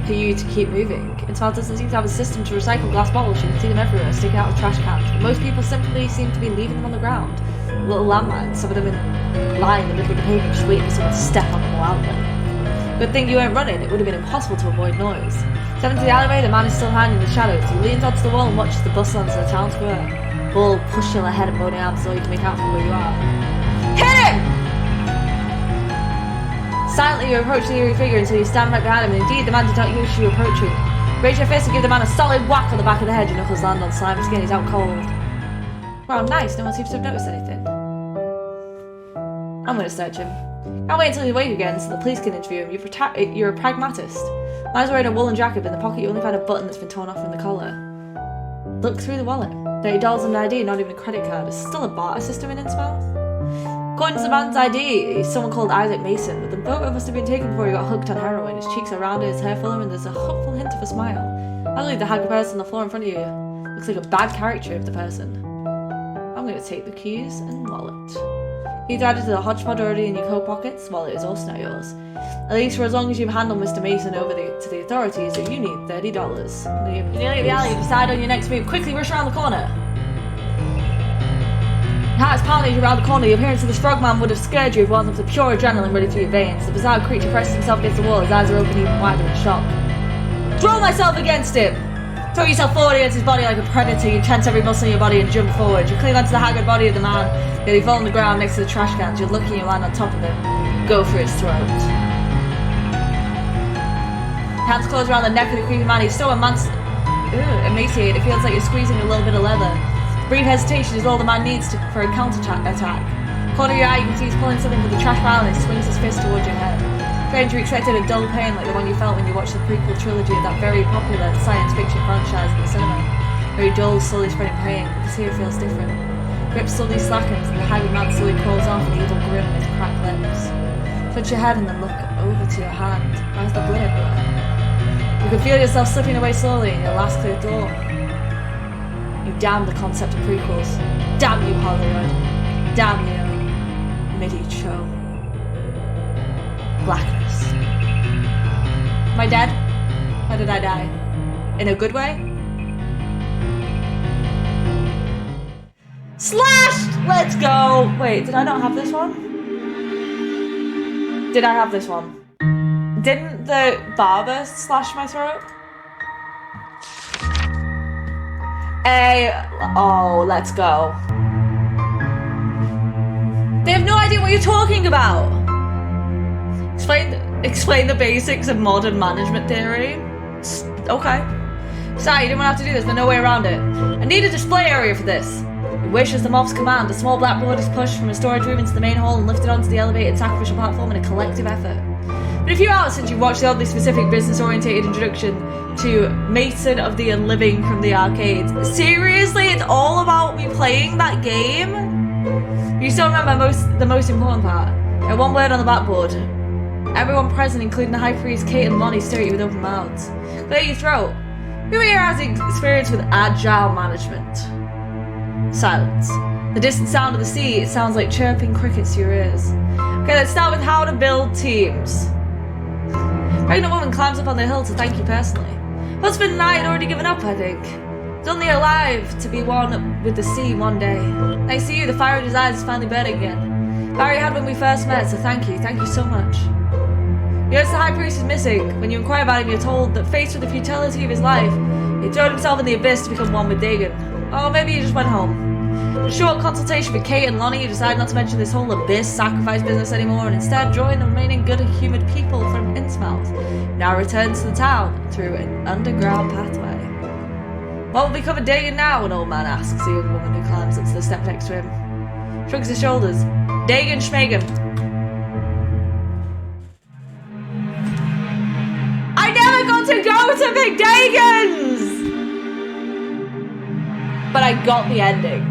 Speaker 1: for you to keep moving. Innsmouth doesn't seem to have a system to recycle glass bottles. You can see them everywhere, sticking out of trash cans. But most people simply seem to be leaving them on the ground. Little landmines, some of them lying in the middle of the pavement, just waiting for someone to step on them or out them. Good thing you weren't running, it would have been impossible to avoid noise. Stepping into the alleyway, the man is still hiding in the shadows. He leans onto the wall and watches the bustle onto the town square. Bald, push-chill head and bony arms is all you can make out from where you are. Hit him! Silently you approach the eerie figure until you stand right behind him, and indeed the man did not hear you approaching. Raise your fist and give the man a solid whack on the back of the head. Your knuckles land on slimy skin, he's out cold. Wow, nice, no one seems to have noticed anything. I'm gonna search him. Can't wait until he's awake again so the police can interview him. You're a pragmatist. Man's wearing a woolen jacket, but in the pocket you only find a button that's been torn off from the collar. Look through the wallet. $30 and an ID, not even a credit card. Is still a barter system in Innsmouth? According to the man's ID, he's someone called Isaac Mason, but the photo must have been taken before he got hooked on heroin. His cheeks are rounded, his hair fuller, and there's a hopeful hint of a smile. I believe the haggard person on the floor in front of you looks like a bad caricature of the person. I'm going to take the keys and wallet. Keys added to the hodgepodge already in your coat pockets. Wallet is also not yours. At least for as long as you've handled Mr. Mason over to the authorities, so you need $30. You're nearly at the alley, you decide on your next move. Quickly rush around the corner. Your heart is pounding around the corner. The appearance of this frogman would have scared you if it wasn't for the pure adrenaline running through your veins. The bizarre creature presses himself against the wall. His eyes are open even wider in shock. Throw myself against him! Throw yourself forward against his body like a predator. You tense every muscle in your body and jump forward. You cling onto the haggard body of the man. You fall on the ground next to the trash cans. You're lucky you land on top of him. Go for his throat. Hands close around the neck of the creepy man. He's so emaciated. It feels like you're squeezing a little bit of leather. Brief hesitation is all the man needs for a counter-attack. Corner of your eye, you can see he's pulling something from the trash pile and he swings his fist towards your head. Strange, you expected a dull pain like the one you felt when you watched the prequel trilogy of that very popular science fiction franchise in the cinema. Very dull, slowly spreading pain, but this here feels different. Grip slowly slackens and the haggard man slowly crawls off an evil grin on his cracked lips. Touch your head and then look over to your hand. Where's the blood everywhere? You can feel yourself slipping away slowly in your last clear thought. You damn the concept of prequels. Damn you, Hollywood. Damn you, midi-cho. Blackness. Am I dead? How did I die? In a good way? Slashed! Let's go! Wait, did I not have this one? Did I have this one? Didn't the barber slash my throat? Oh, let's go. They have no idea what you're talking about. Explain the basics of modern management theory. Okay. Sorry, you didn't have to do this, but no way around it. I need a display area for this. You wish as the mob's command. A small blackboard is pushed from a storage room into the main hall and lifted onto the elevated sacrificial platform in a collective effort. Been a few hours since you watched the oddly specific business-orientated introduction to Mason of the Unliving from the arcades. Seriously, it's all about me playing that game? You still remember the most important part. One word on the blackboard. Everyone present, including the High Priest, Kate and Lonnie, stare at you with open mouths. Clear your throat. Who here has experience with agile management? Silence. The distant sound of the sea, it sounds like chirping crickets to your ears. Okay, let's start with how to build teams. Pregnant woman climbs up on the hill to thank you personally. Husband and I had already given up, I think. He's only alive to be one with the sea one day. Thanks to you, the fire in his eyes is finally burning again. Barry had when we first met, so thank you so much. You notice the High Priest is missing. When you inquire about him, you're told that faced with the futility of his life, he threw himself in the abyss to become one with Dagon. Or maybe he just went home. In a short consultation with Kate and Lonnie, you decide not to mention this whole abyss sacrifice business anymore and instead join the remaining good and humid people from Innsmouth. Now return to the town through an underground pathway. What will become of Dagon now? An old man asks the young woman who climbs up to the step next to him. Shrugs his shoulders. Dagon Schmagan. I never got to go to Big Dagon's! But I got the ending.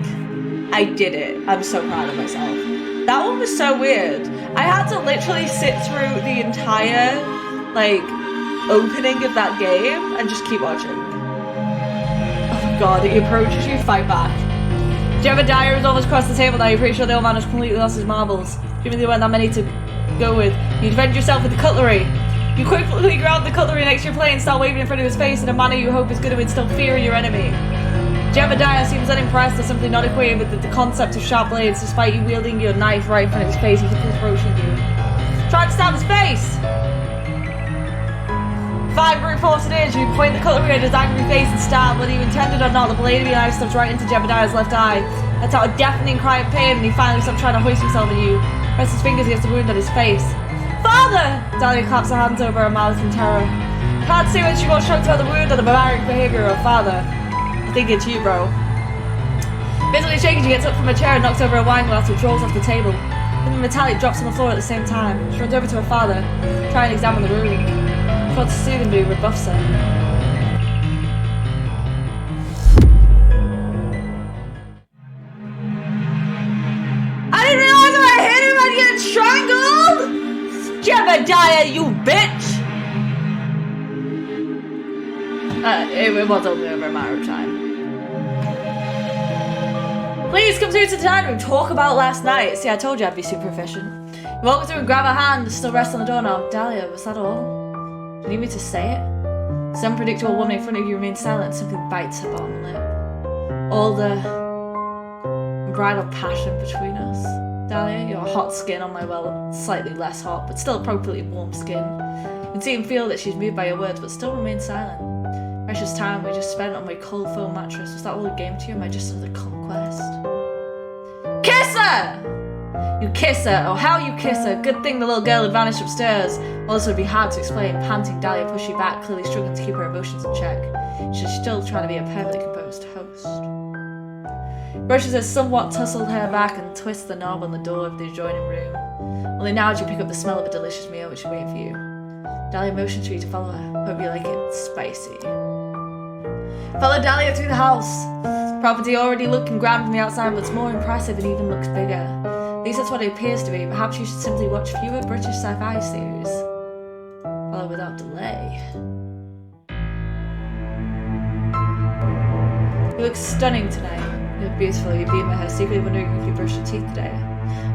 Speaker 1: I did it. I'm so proud of myself. That one was so weird. I had to literally sit through the entire, opening of that game and just keep watching. Oh my god, he approaches you, fight back. Jebediah is almost across the table now. You're pretty sure the old man has completely lost his marbles. Given there weren't that many to go with. You defend yourself with the cutlery. You quickly grab the cutlery next to your plate and start waving in front of his face in a manner you hope is going to instill fear in your enemy. Jebediah seems unimpressed or simply not acquainted with the concept of sharp blades, despite you wielding your knife right in front of his face. He keeps approaching you. Try to stab his face! 5 brute force it is. You point the cutlery at his angry face and stab. Whether you intended or not, the blade of your knife stabs right into Jebediah's left eye. Lets out a deafening cry of pain, and he finally stops trying to hoist himself at you. Presses his fingers against the wound on his face. Father! Dahlia claps her hands over her mouth in terror. Can't say whether she was shocked about the wound or the barbaric behavior of her father. I think it's you, bro. Visibly shaking, she gets up from her chair and knocks over a wine glass, which rolls off the table. Something metallic drops on the floor at the same time. She runs over to her father, try and examine the wound. She wants to soothe him, but he rebuffs her. I didn't realize if I hit him I'd get strangled! Jebediah, you bitch! It was only over a matter of time. Please come through to the dining room, talk about last night. See, I told you I'd be super efficient. You walk through and grab her hand, still rests on the doorknob. Dahlia, was that all? Do you need me to say it? Some unpredictable woman in front of you remains silent, simply bites her bottom lip. All the unbridled passion between us. Dahlia, your hot skin on my, slightly less hot, but still appropriately warm skin. You can see and feel that she's moved by your words, but still remains silent. Precious time we just spent on my cold foam mattress. Was that all a game to you? Am I just another conquest? Kiss her! You kiss her. Oh, how you kiss her. Good thing the little girl had vanished upstairs. Also, it'd be hard to explain. Panting, Dahlia pushed you back, clearly struggling to keep her emotions in check. She's still trying to be a perfectly composed host. Brushes her somewhat tousled hair back and twists the knob on the door of the adjoining room. Only now do you pick up the smell of a delicious meal which is waiting for you. Dahlia motions for you to follow her. Hope you like it spicy. Follow Dahlia through the house. Property already looking grand from the outside, but it's more impressive and even looks bigger. At least that's what it appears to be. Perhaps you should simply watch fewer British sci-fi series. Follow without delay. You look stunning tonight. You look beautiful. You beam at her, secretly wondering if you brushed your teeth today.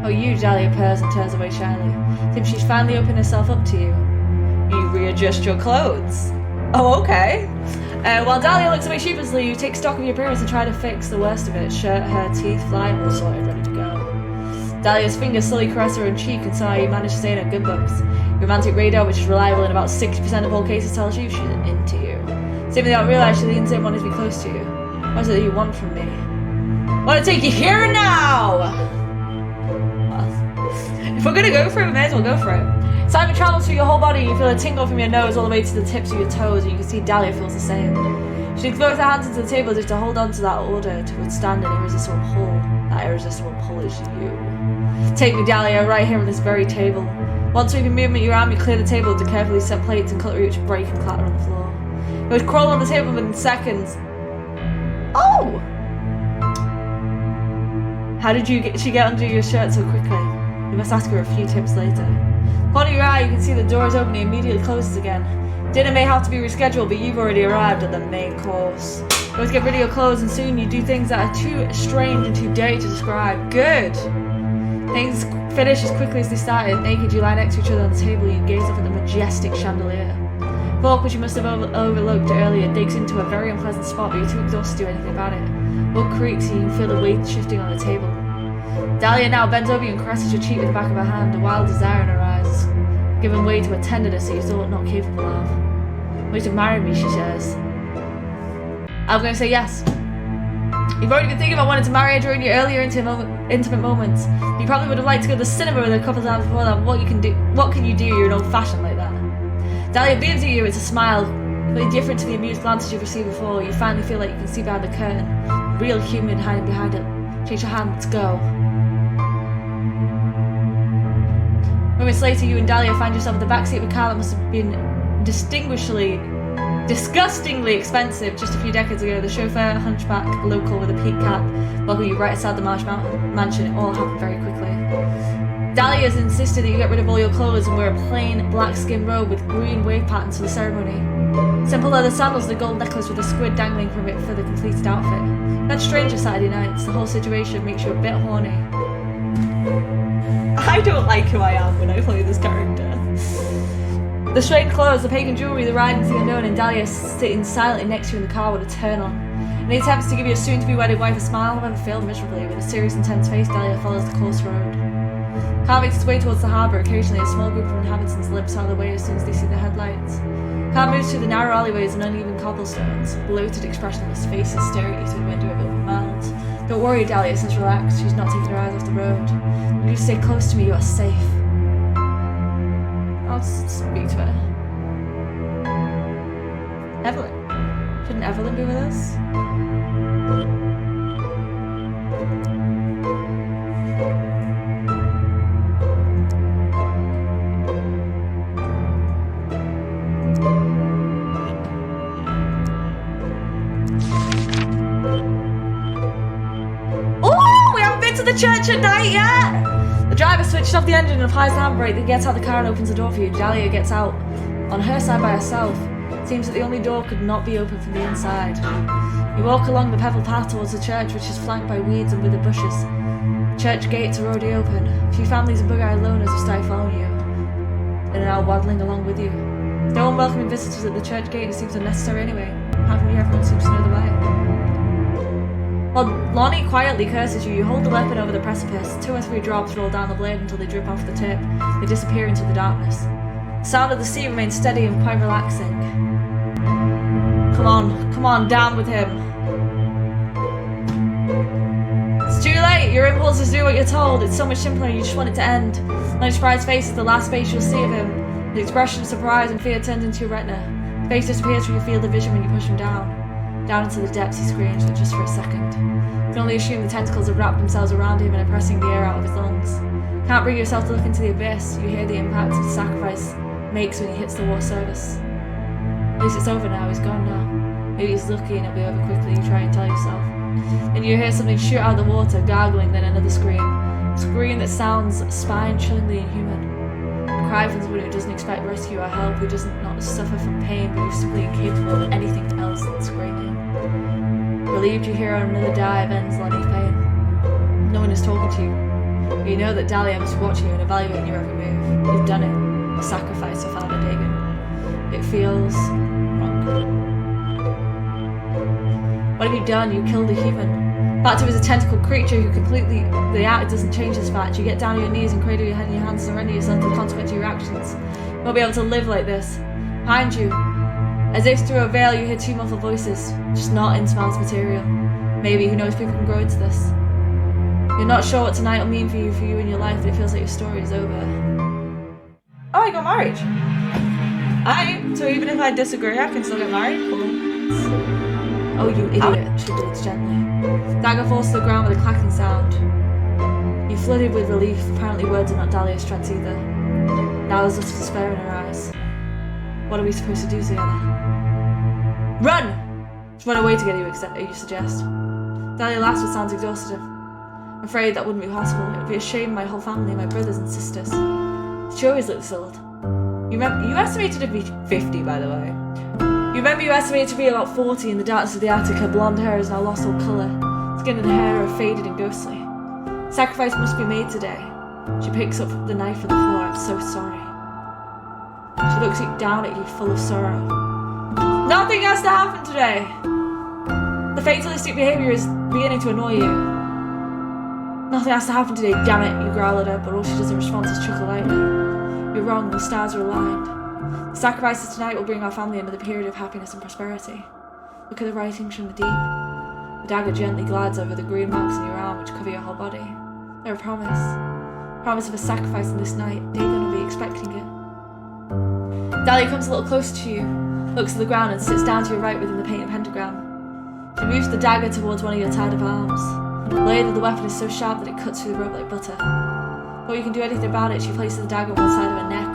Speaker 1: Oh, you, Dahlia purrs and turns away shyly. Seems she's finally opened herself up to you. You readjust your clothes. Oh, okay. While Dahlia looks away sheepishly, you take stock of your appearance and try to fix the worst of it. Shirt, hair, teeth, fly, all sorted, ready to go. Dahlia's fingers slowly caress her own cheek, and somehow you manage to stay in her good books. Your romantic radar, which is reliable in about 60% of all cases, tells you she's into you. Seemingly without realize, she leans in, wanting to be close to you. What is it that you want from me? I want to take you here and now! Well, if we're gonna go for it, we may as well go for it. Excitement travels through your whole body. You feel a tingle from your nose all the way to the tips of your toes, and you can see Dahlia feels the same. She digs both her hands into the table as if to hold on to that order to withstand an irresistible pull. That irresistible pull is you. Take me, Dahlia, right here on this very table. One sweeping movement your arm, you clear the table with the carefully set plates and cutlery which break and clatter on the floor. It would crawl on the table within seconds. Oh! How did she get under your shirt so quickly? You must ask her a few tips later. Corner of your eye, you can see the door is open and immediately closes again. Dinner may have to be rescheduled, but you've already arrived at the main course. You always get rid of your clothes and soon you do things that are too strange and too dirty to describe. Good! Things finish as quickly as they started. Naked, you lie next to each other on the table, you gaze up at the majestic chandelier. Fork, which you must have overlooked earlier, digs into a very unpleasant spot, but you're too exhausted to do anything about it. Book creaks and you can feel the weight shifting on the table. Dahlia now bends over you and caresses your cheek with the back of her hand, a wild desire in her eyes, giving way to a tenderness that you thought not capable of. "Would you marry me?" she says. I'm going to say yes. You've already been thinking about wanting to marry her during your earlier intimate moments. You probably would have liked to go to the cinema with her a couple of times before that. What can you do? You're an old-fashioned like that. Dahlia beams at you. It's a smile, completely different to the amused glances you've received before. You finally feel like you can see behind the curtain. A real human hiding behind it. Change your hand. Let's go. Moments later, you and Dahlia find yourself in the backseat of a car that must have been disgustingly expensive just a few decades ago. The chauffeur, hunchback, local with a peak cap, welcome you right outside the Marsh Mountain mansion. It all happened very quickly. Dahlia has insisted that you get rid of all your clothes and wear a plain black skin robe with green wave patterns for the ceremony. Simple leather sandals and a gold necklace with a squid dangling from it for the completed outfit. That's stranger Saturday nights. The whole situation makes you a bit horny. I don't like who I am when I play this character. The strange clothes, the pagan jewellery, the ride into the unknown, and Dahlia sitting silently next to you in the car with a turn on. And he attempts to give your soon-to-be wedded wife a smile, however failed miserably. With a serious, intense face, Dahlia follows the course road. The car makes its way towards the harbour. Occasionally, a small group of inhabitants limps out of the way as soon as they see the headlights. The car moves through the narrow alleyways and uneven cobblestones. Bloated, expressionless faces stare at you through the window with open mouths. Don't worry, Dahlia says relaxed. She's not taking her eyes off the road. When you stay close to me, you are safe. I'll speak to her. Evelyn. Shouldn't Evelyn be with us? Oh, we haven't been to the church at night yet! The driver switched off the engine and applies the handbrake, then gets out the car and opens the door for you. Dahlia gets out on her side by herself. It seems that the only door could not be open from the inside. You walk along the pebbled path towards the church, which is flanked by weeds and withered bushes. Church gates are already open. A few families of bug-eyed loners have started following you and are now waddling along with you. No one welcoming visitors at the church gate. It seems unnecessary anyway. How come everyone seems to know the way? While Lonnie quietly curses you, you hold the weapon over the precipice. 2 or 3 drops roll down the blade until they drip off the tip. They disappear into the darkness. The sound of the sea remains steady and quite relaxing. Come on, down with him. It's too late. Your impulses do what you're told. It's so much simpler and you just want it to end. Lonnie's surprised face is the last face you'll see of him. The expression of surprise and fear turns into your retina. The face disappears from your field of vision when you push him down. Down into the depths, he screams, but just for a second. You can only assume the tentacles have wrapped themselves around him and are pressing the air out of his lungs. Can't bring yourself to look into the abyss. You hear the impact of the sacrifice makes when he hits the war service. At least it's over now, he's gone now. Maybe he's lucky and it'll be over quickly, you try and tell yourself. Then you hear something shoot out of the water, gargling, then another scream. A scream that sounds spine-chillingly inhuman. A cry from someone who doesn't expect rescue or help, who doesn't not suffer from pain, but who's simply incapable of anything else than screaming. Relieved you hear another dive ends Lonnie's pain. No one is talking to you. But you know that Dahlia must be watching you and evaluating your every move. You've done it. A sacrifice for Father Dagon. It feels wrong. What have you done? You killed a human. Back to as a tentacle creature who completely... The act doesn't change this fact. You get down on your knees and cradle your head in your hands, surrender yourself to the consequence of your actions. You won't be able to live like this. Behind you, as if through a veil, you hear 2 muffled voices. Just not Innsmouth's material. Maybe, who knows, people can grow into this. You're not sure what tonight will mean for you in your life, but it feels like your story is over. Oh, I got married. So even if I disagree, I can still get married? Cool. Oh, you idiot, she bleeds gently. Dagger falls to the ground with a clacking sound. You flooded with relief. Apparently words are not Dahlia's strengths either. Now there's lots of despair in her eyes. What are we supposed to do together? Run! Just run away together, you suggest. Dahlia laughs but sounds exhausted. I'm afraid that wouldn't be possible. It would be a shame my whole family, my brothers and sisters. She always looks old. You estimated to be 50, by the way. You remember you estimated to be about 40 in the darkness of the attic. Her blonde hair has now lost all colour. Skin and hair are faded and ghostly. Sacrifice must be made today. She picks up the knife from the floor. I'm so sorry. She looks down at you full of sorrow. Nothing has to happen today. The fatalistic behaviour is beginning to annoy you. Nothing has to happen today, damn it, you growl at her, but all she does in response is chuckle lightly. You're wrong, the stars are aligned. The sacrifices tonight will bring our family another period of happiness and prosperity. Look at the writings from the deep. The dagger gently glides over the green marks in your arm which cover your whole body. They're a promise. Promise of a sacrifice on this night. Dagon will be expecting it. Dahlia comes a little closer to you, looks at the ground and sits down to your right within the painted pentagram. She moves the dagger towards one of your tied up arms. The blade of the weapon is so sharp that it cuts through the rope like butter. Before you can do anything about it, she places the dagger on one side of her neck,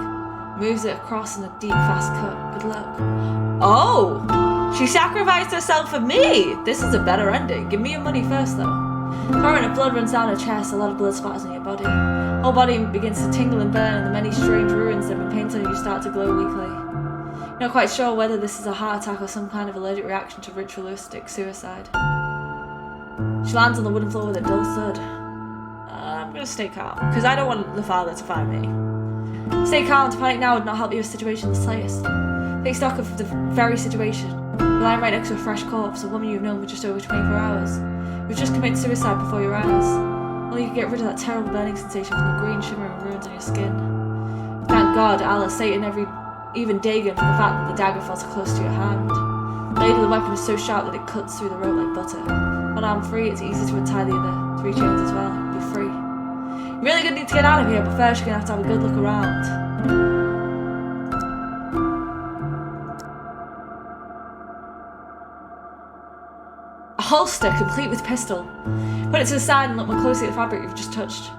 Speaker 1: moves it across in a deep, fast cut. Good luck. Oh! She sacrificed herself for me! This is a better ending. Give me your money first, though. Torrent of blood runs down her chest, a lot of blood splatters on your body. Whole body begins to tingle and burn, and the many strange runes that have been painted on you start to glow weakly. You're not quite sure whether this is a heart attack or some kind of allergic reaction to ritualistic suicide. She lands on the wooden floor with a dull thud. I'm gonna stay calm, because I don't want the father to find me. Stay calm. To panic now would not help your situation in the slightest. Take stock of the very situation. You're lying right next to a fresh corpse, a woman you've known for just over 24 hours. You've just committed suicide before your eyes. Only you can get rid of that terrible burning sensation from the green shimmering runes on your skin. Thank God, Allah, Satan, even Dagon, for the fact that the dagger fell so close to your hand. The blade of the weapon is so sharp that it cuts through the rope like butter. One arm free, it's easy to untie the other 3 chains as well. You'll be free. You're really gonna need to get out of here, but first you're gonna have a good look around. A holster, complete with pistol. Put it to the side and look more closely at the fabric you've just touched.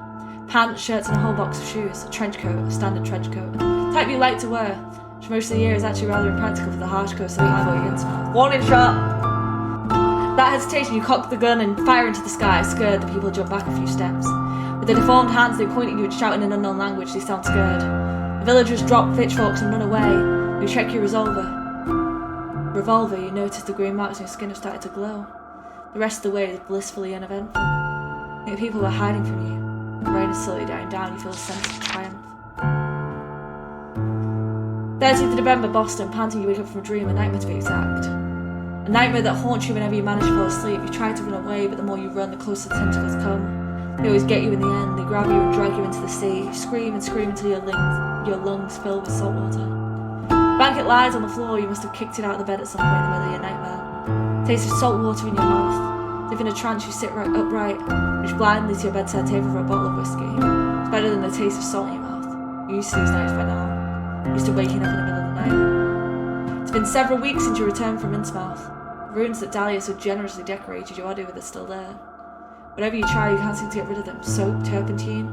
Speaker 1: Pants, shirts, and a whole box of shoes. A trench coat, a standard trench coat. The type you like to wear, which most of the year is actually rather impractical for the harsh coast of Innsmouth. Warning shot! That hesitation, you cock the gun and fire into the sky, scared. The people jump back a few steps. With their deformed hands, they point at you and shout in an unknown language. They sound scared. The villagers drop pitchforks and run away. You check your revolver, you notice the green marks on your skin have started to glow. The rest of the way is blissfully uneventful. I think people were hiding from you. The rain is slowly dying down, you feel a sense of triumph. 13th of November, Boston, panting, you wake up from a dream, a nightmare to be exact. A nightmare that haunts you whenever you manage to fall asleep. You try to run away, but the more you run, the closer the tentacles come. They always get you in the end. They grab you and drag you into the sea. You scream and scream until your lungs fill with salt water. The blanket lies on the floor. You must have kicked it out of the bed at some point in the middle of your nightmare. Taste of salt water in your mouth. As if in a trance, you sit right upright, reach blindly to your bedside table for a bottle of whiskey. It's better than the taste of salt in your mouth. You're used to these nights by now. You're used to waking up in the middle of the night. It's been several weeks since you returned from Innsmouth. The runes that Dahlia so generously decorated your body with are still there. Whatever you try, you can't seem to get rid of them. Soap, turpentine,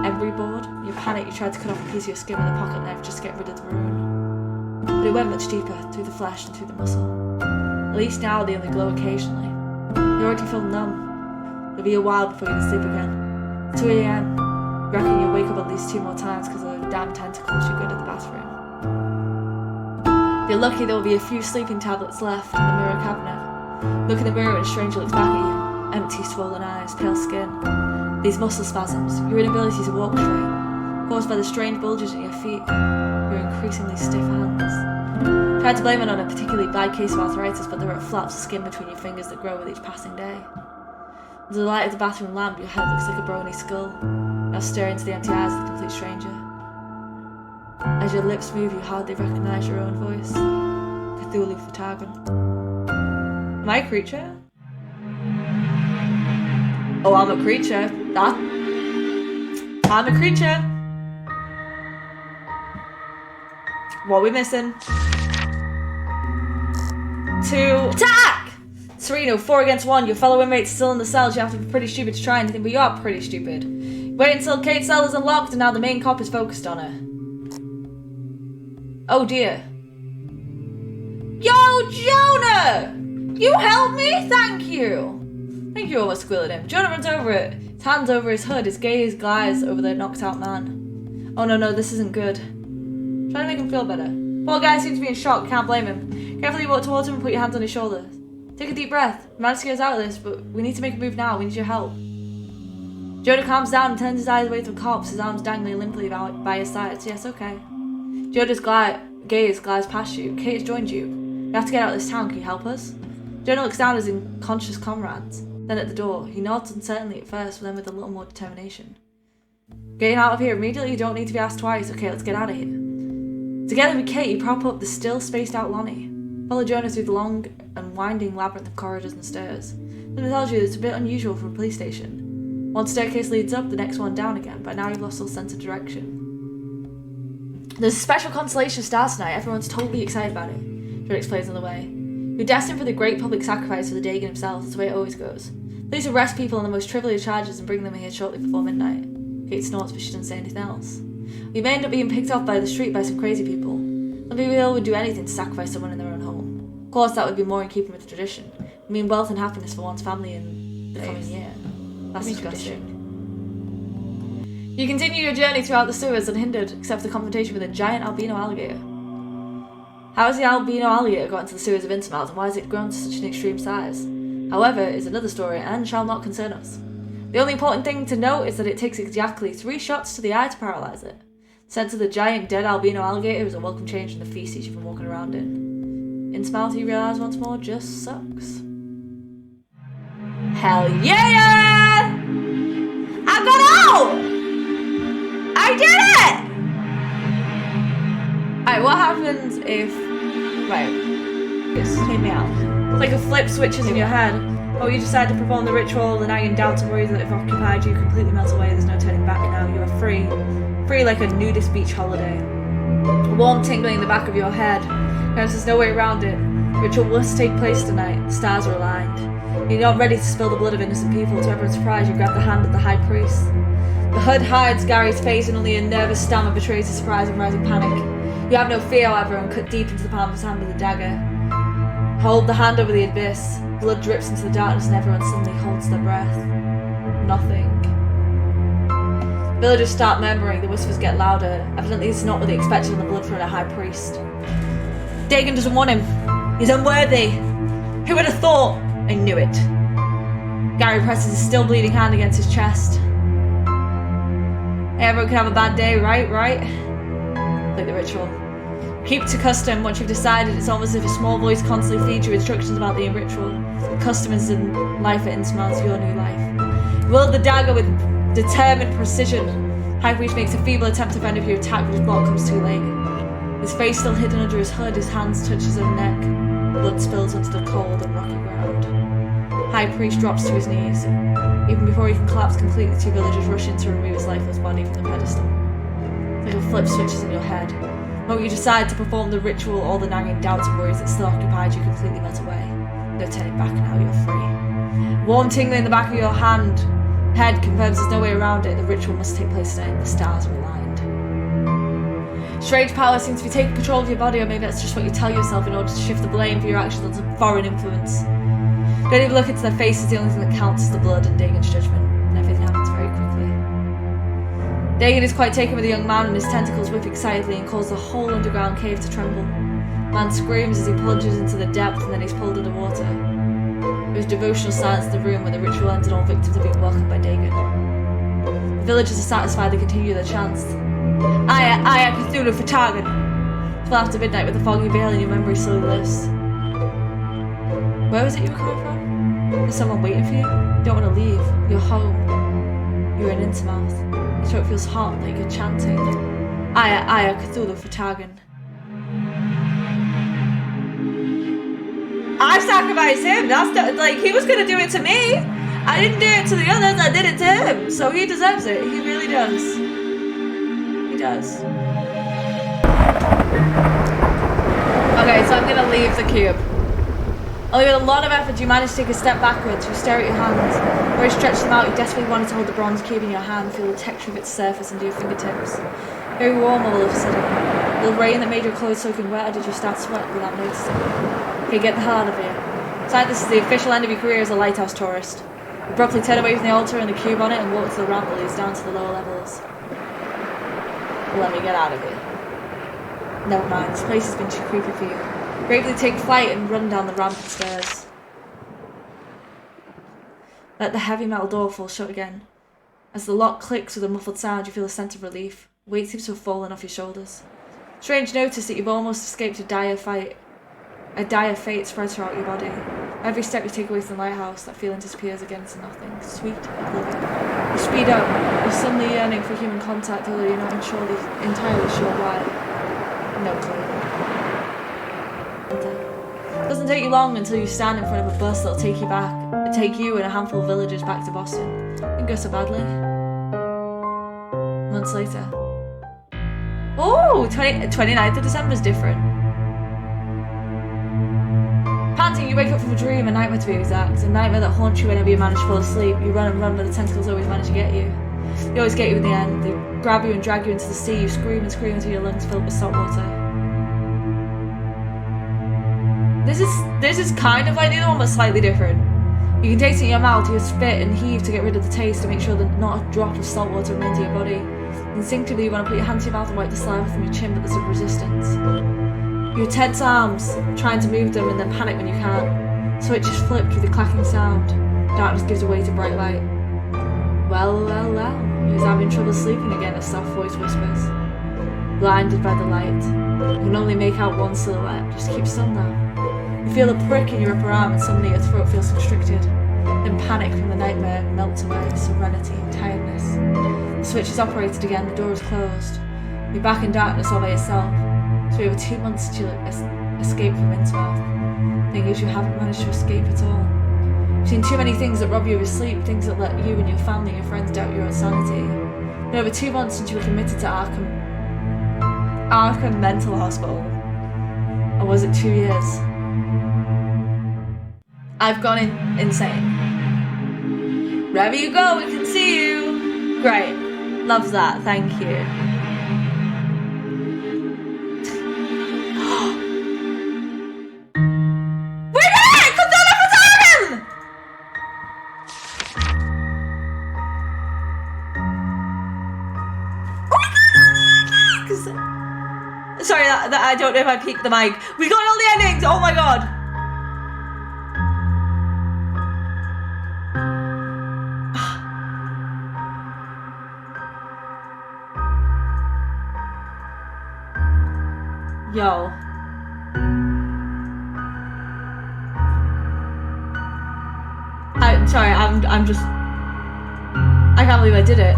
Speaker 1: emery board. In your panic, you tried to cut off a piece of your skin with a pocket knife just to get rid of the rune. But it went much deeper, through the flesh and through the muscle. At least now they only glow occasionally. You already feel numb. It'll be a while before you can sleep again. 2 a.m. You reckon you'll wake up at least 2 more times because of the damn tentacles you go to the bathroom. If you're lucky, there will be a few sleeping tablets left in the mirror cabinet. Look in the mirror and a stranger looks back at you. Empty, swollen eyes, pale skin. These muscle spasms, your inability to walk straight, caused by the strange bulges at your feet, your increasingly stiff hands. Tried to blame it on a particularly bad case of arthritis, but there are flaps of skin between your fingers that grow with each passing day. Under the light of the bathroom lamp, your head looks like a brawny skull, now staring into the empty eyes of the complete stranger. As your lips move, you hardly recognise your own voice. Cthulhu Fatagan. Am I a creature? Oh, I'm a creature. I'm a creature. What are we missing? 2. Attack! Sereno, 4 against 1. Your fellow inmate's still in the cells. You have to be pretty stupid to try anything, but you are pretty stupid. Wait until Kate's cell is unlocked, and now the main cop is focused on her. Oh dear. Yo, Jonah! You helped me? Thank you. Thank you, almost squealed at him. Jonah runs over it. His hands over his hood, his gaze glides over the knocked out man. Oh no, this isn't good. Try to make him feel better. Poor guy seems to be in shock, can't blame him. Carefully walk towards him and put your hands on his shoulders. Take a deep breath. We managed to get us out of this, but we need to make a move now. We need your help. Jonah calms down and turns his eyes away to the corpse, his arms dangling limply by his sides. Yes, okay. Jonah's gaze glides past you. Kate has joined you. We have to get out of this town. Can you help us? Jonah looks down at his unconscious comrades. Then at the door. He nods uncertainly at first, but then with a little more determination. Getting out of here immediately, you don't need to be asked twice. Okay, let's get out of here. Together with Kate, you prop up the still spaced out Lonnie. Follow Jonah through the long and winding labyrinth of corridors and stairs. Then it tells you that it's a bit unusual for a police station. One staircase leads up, the next one down again, but now you've lost all sense of direction. There's a special constellation of stars tonight. Everyone's totally excited about it. Jonah explains on the way. You're destined for the great public sacrifice for the Dagon himself. That's the way it always goes. Police arrest people on the most trivial of charges and bring them here shortly before midnight. Kate snorts, but she doesn't say anything else. You may end up being picked off by the street by some crazy people. Some people would do anything to sacrifice someone in their own home. Of course, that would be more in keeping with the tradition. I mean, wealth and happiness for one's family in the coming year. That's disgusting. You continue your journey throughout the sewers unhindered, except for the confrontation with a giant albino alligator. How has the albino alligator got into the sewers of Innsmouth, and why has it grown to such an extreme size? However, is another story and shall not concern us. The only important thing to note is that it takes exactly 3 shots to the eye to paralyze it. The sense of the giant dead albino alligator is a welcome change from the feces you've been walking around in. Innsmouth, you realise once more, just sucks. Hell yeah! I got out! I did it! Alright, what happens if... Right. Just hear me out. It's like a flip switches in your head. Oh, you decide to perform the ritual, the nagging doubts and worries that have occupied you completely melt away. There's no turning back now. You are free. Free like a nudist beach holiday. A warm tingling in the back of your head. There's no way around it. The ritual must take place tonight. The stars are aligned. You're not ready to spill the blood of innocent people. To everyone's surprise, you grab the hand of the high priest. The hood hides Gary's face and only a nervous stammer betrays his surprise and rising panic. You have no fear, however, and cut deep into the palm of his hand with a dagger. Hold the hand over the abyss. Blood drips into the darkness and everyone suddenly holds their breath. Nothing. Villagers start murmuring, the whispers get louder. Evidently it's not what they expected on the blood from a high priest. Dagon doesn't want him. He's unworthy. Who would have thought? I knew it. Gary presses his still bleeding hand against his chest. Hey, everyone can have a bad day, right? Like the ritual. Keep to custom. Once you've decided, it's almost as if a small voice constantly feeds you instructions about the ritual. The custom is in life at Innsmouth, your new life. Wield the dagger with determined precision. High Priest makes a feeble attempt to fend off your attack, but his block comes too late. His face still hidden under his hood, his hands touch his own neck. Blood spills onto the cold and rocky ground. High Priest drops to his knees. Even before he can collapse completely, 2 villagers rush in to remove his lifeless body from the pedestal. Little flip switches in your head. When you decide to perform the ritual, all the nagging doubts and worries that still occupied you completely melt away. No turning back now, you're free. Warm tingling in the back of your head confirms there's no way around it. The ritual must take place tonight and the stars are aligned. Strange power seems to be taking control of your body, or maybe that's just what you tell yourself in order to shift the blame for your actions on some foreign influence. Don't even look into their faces, the only thing that counts is the blood and Dagon's judgment, and everything happens very quickly. Dagon is quite taken with the young man, and his tentacles whip excitedly and cause the whole underground cave to tremble. The man screams as he plunges into the depth and then he's pulled underwater. There is devotional silence in the room when the ritual ends and all victims are being welcomed by Dagon. The villagers are satisfied they continue their chants. Aya, Cthulhu for Targan. Till after midnight with the foggy veil in your memory slowly lifts. Where was it you were coming from? Is someone waiting for you? You don't want to leave. You're home. You're in Innsmouth. Your throat feels hot, like you're chanting. Aya, Cthulhu for Targan. I sacrificed him. That's he was gonna do it to me. I didn't do it to the others. I did it to him. So he deserves it. He really does. He does. Okay, so I'm gonna leave the cube. Only with a lot of effort, you manage to take a step backwards. You stare at your hands. Where you stretch them out, you desperately wanted to hold the bronze cube in your hand, feel the texture of its surface under your fingertips. Very warm all of a sudden. The rain that made your clothes soaking wet, or did you start sweating without noticing? Okay, get the hell out of here. Besides, this is the official end of your career as a lighthouse tourist. You abruptly turn away from the altar and the cube on it and walk to the ramp that leads down to the lower levels. Let me get out of here. Never mind, this place has been too creepy for you. Bravely take flight and run down the rampant stairs. Let the heavy metal door fall shut again. As the lock clicks with a muffled sound, you feel a sense of relief. Weight seems to have fallen off your shoulders. Strange notice that you've almost escaped a dire fate spreads throughout your body. Every step you take away from the lighthouse, that feeling disappears again to nothing. Sweet oblivion. You speed up, you're suddenly yearning for human contact, although you're not entirely sure why. No clue. It doesn't take you long until you stand in front of a bus that'll take you and a handful of villagers back to Boston. Didn't go so badly. Months later. Oh, 29th of December is different. Panting, you wake up from a dream, a nightmare to be exact. A nightmare that haunts you whenever you manage to fall asleep. You run and run, but the tentacles always manage to get you. They always get you in the end. They grab you and drag you into the sea. You scream and scream until your lungs fill with salt water. This is kind of like the other one, but slightly different. You can taste it in your mouth, you spit and heave to get rid of the taste to make sure that not a drop of salt water remains in your body. Instinctively, you want to put your hand to your mouth and wipe the saliva from your chin, but there's a resistance. You tense arms, trying to move them, and then panic when you can't. Switches flip with a clacking sound. Darkness gives way to bright light. Well, he's having trouble sleeping again, a soft voice whispers. Blinded by the light, you can only make out one silhouette. Just keep still now. You feel a prick in your upper arm and suddenly your throat feels constricted. Then panic from the nightmare melts away, serenity and tiredness. The switch is operated again, the door is closed. You're back in darkness all by yourself. It's been over 2 months since you escaped from Innsmouth. Thing is, you haven't managed to escape at all. You've seen too many things that rob you of your sleep, things that let you and your family and your friends doubt your own sanity. It's been over 2 months since you were committed to Arkham Mental Hospital. Or was it 2 years? I've gone insane. Wherever you go, we can see you. Great. Loves that. Thank you. We're back! Come down for time! Oh my god! Sorry, that I don't know if I peeked the mic. We got all the endings! Oh my god! Yo. I'm sorry, I'm just... I can't believe I did it.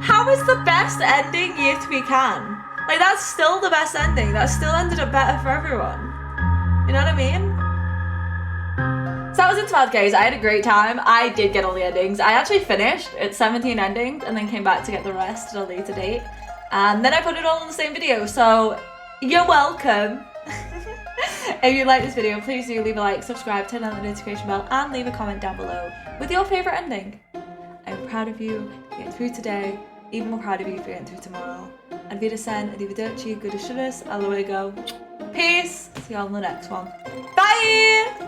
Speaker 1: How is the best ending yet we can? Like, that's still the best ending. That still ended up better for everyone. You know what I mean? So that was Innsmouth Case. I had a great time. I did get all the endings. I actually finished at 17 endings and then came back to get the rest at a later date. And then I put it all in the same video, so you're welcome. If you like this video, please do leave a like, subscribe, turn on the notification bell, and leave a comment down below with your favourite ending. I'm proud of you for getting through today, even more proud of you for getting through tomorrow. And Wiedersehen, arrivederci, good as All the way go. Peace. See you all in the next one. Bye!